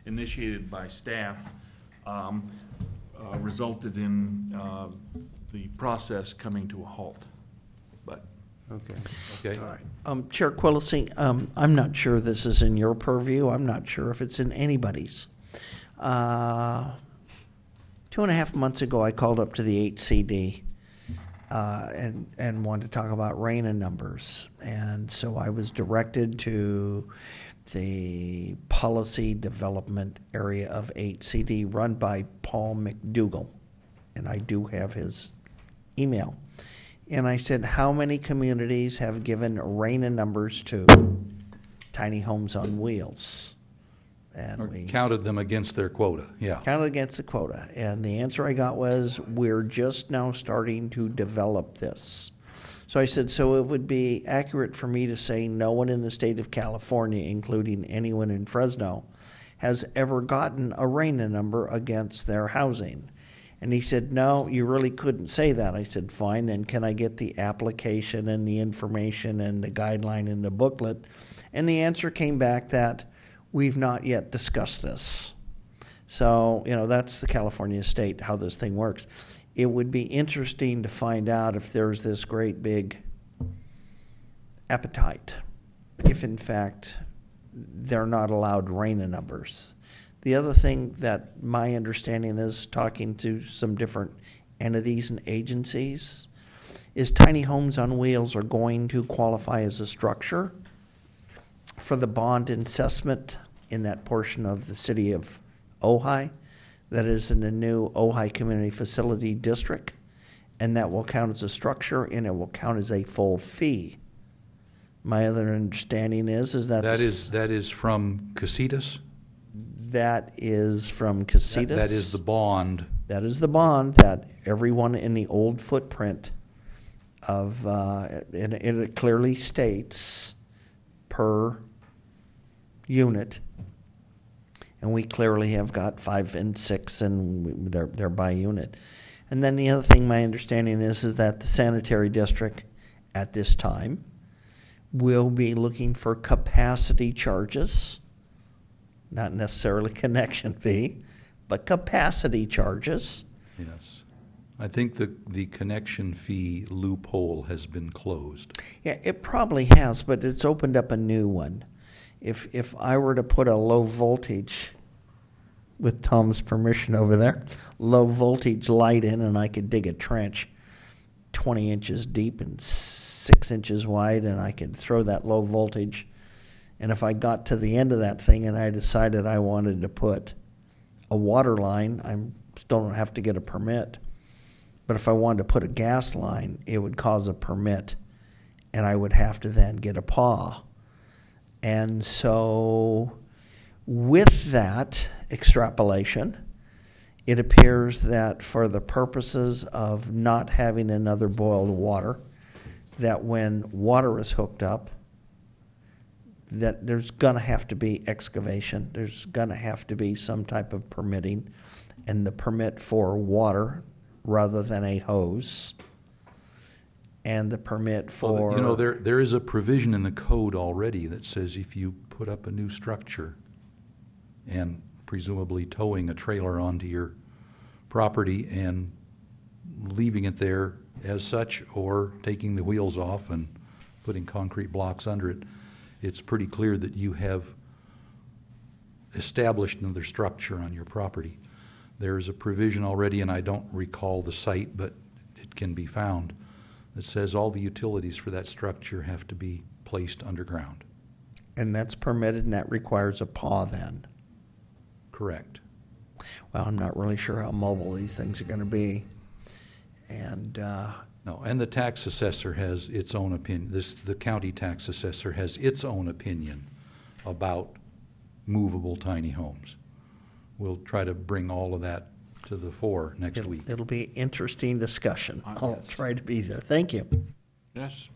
initiated by staff, resulted in the process coming to a halt. But Okay. okay. All right. Chair Quillisi, I'm not sure this is in your purview. I'm not sure if it's in anybody's. 2.5 months ago, I called up to the HCD and wanted to talk about RANA numbers. And so I was directed to the policy development area of HCD run by Paul McDougall. And I do have his email. And I said, how many communities have given RANA numbers to tiny homes on wheels? And Or we counted them against their quota, yeah. counted against the quota. And the answer I got was, we're just now starting to develop this. So I said, so it would be accurate for me to say no one in the state of California, including anyone in Fresno, has ever gotten a RANA number against their housing. And he said, no, you really couldn't say that. I said, fine, then can I get the application and the information and the guideline and the booklet? And the answer came back that we've not yet discussed this. So, that's the California state, how this thing works. It would be interesting to find out if there's this great big appetite, if in fact they're not allowed RANA numbers. The other thing that my understanding is, talking to some different entities and agencies, is tiny homes on wheels are going to qualify as a structure for the bond assessment in that portion of the city of Ojai that is in the new Ojai Community Facility District, and that will count as a structure and it will count as a full fee. My other understanding is that That is from Casitas? that is from Casitas. That is the bond. That is the bond that everyone in the old footprint of, and it clearly states per unit. And we clearly have got 5 and 6, and they're by unit. And then the other thing my understanding is that the sanitary district at this time will be looking for capacity charges, not necessarily connection fee, but capacity charges. Yes. I think the connection fee loophole has been closed. Yeah, it probably has, but it's opened up a new one. If I were to put a low voltage, with Tom's permission over there, low voltage light in, and I could dig a trench 20 inches deep and 6 inches wide, and I could throw that low voltage. And if I got to the end of that thing and I decided I wanted to put a water line, I still don't have to get a permit. But if I wanted to put a gas line, it would cause a permit, and I would have to then get a PAW. And so with that extrapolation, it appears that for the purposes of not having another boiled water, that when water is hooked up, that there's going to have to be excavation. There's going to have to be some type of permitting, and the permit for water rather than a hose, and the permit for... Well, there is a provision in the code already that says if you put up a new structure and presumably towing a trailer onto your property and leaving it there as such, or taking the wheels off and putting concrete blocks under it, it's pretty clear that you have established another structure on your property. There's a provision already, and I don't recall the site, but it can be found, that says all the utilities for that structure have to be placed underground. And that's permitted, and that requires a PAW then? Correct. Well, I'm not really sure how mobile these things are going to be. And No, and the tax assessor has its own opinion. The county tax assessor has its own opinion about movable tiny homes. We'll try to bring all of that to the fore next week. It'll be interesting discussion. I'll Yes. try to be there. Thank you. Yes,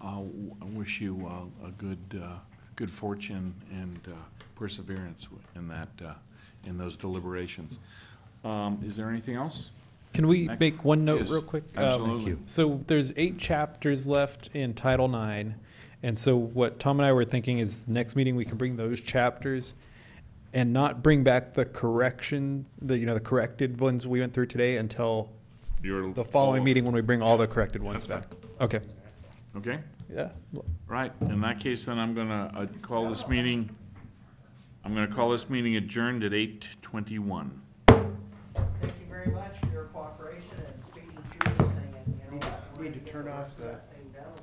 I wish you a good fortune and perseverance in that, in those deliberations. Is there anything else? Can we Next. make one note Yes, real quick? absolutely. Thank you. So there's 8 chapters left in Title IX, and so what Tom and I were thinking is next meeting we can bring those chapters and not bring back the corrections, the corrected ones we went through today until the following meeting when we bring all the corrected ones That's back. Okay. Okay, Yeah. right. In that case, then I'm gonna call this meeting, adjourned at 8:21. Thank you very much for your cooperation and speaking through this thing, and, you know. Need to turn off the-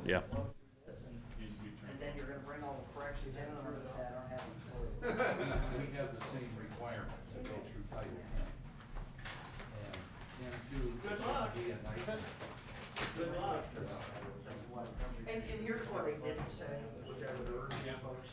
Yeah. And then you're gonna bring all the corrections in, or is that, or have them for We have the same requirement to go through Title X. Good luck. Good luck. And here's what I didn't say, which I would urge you folks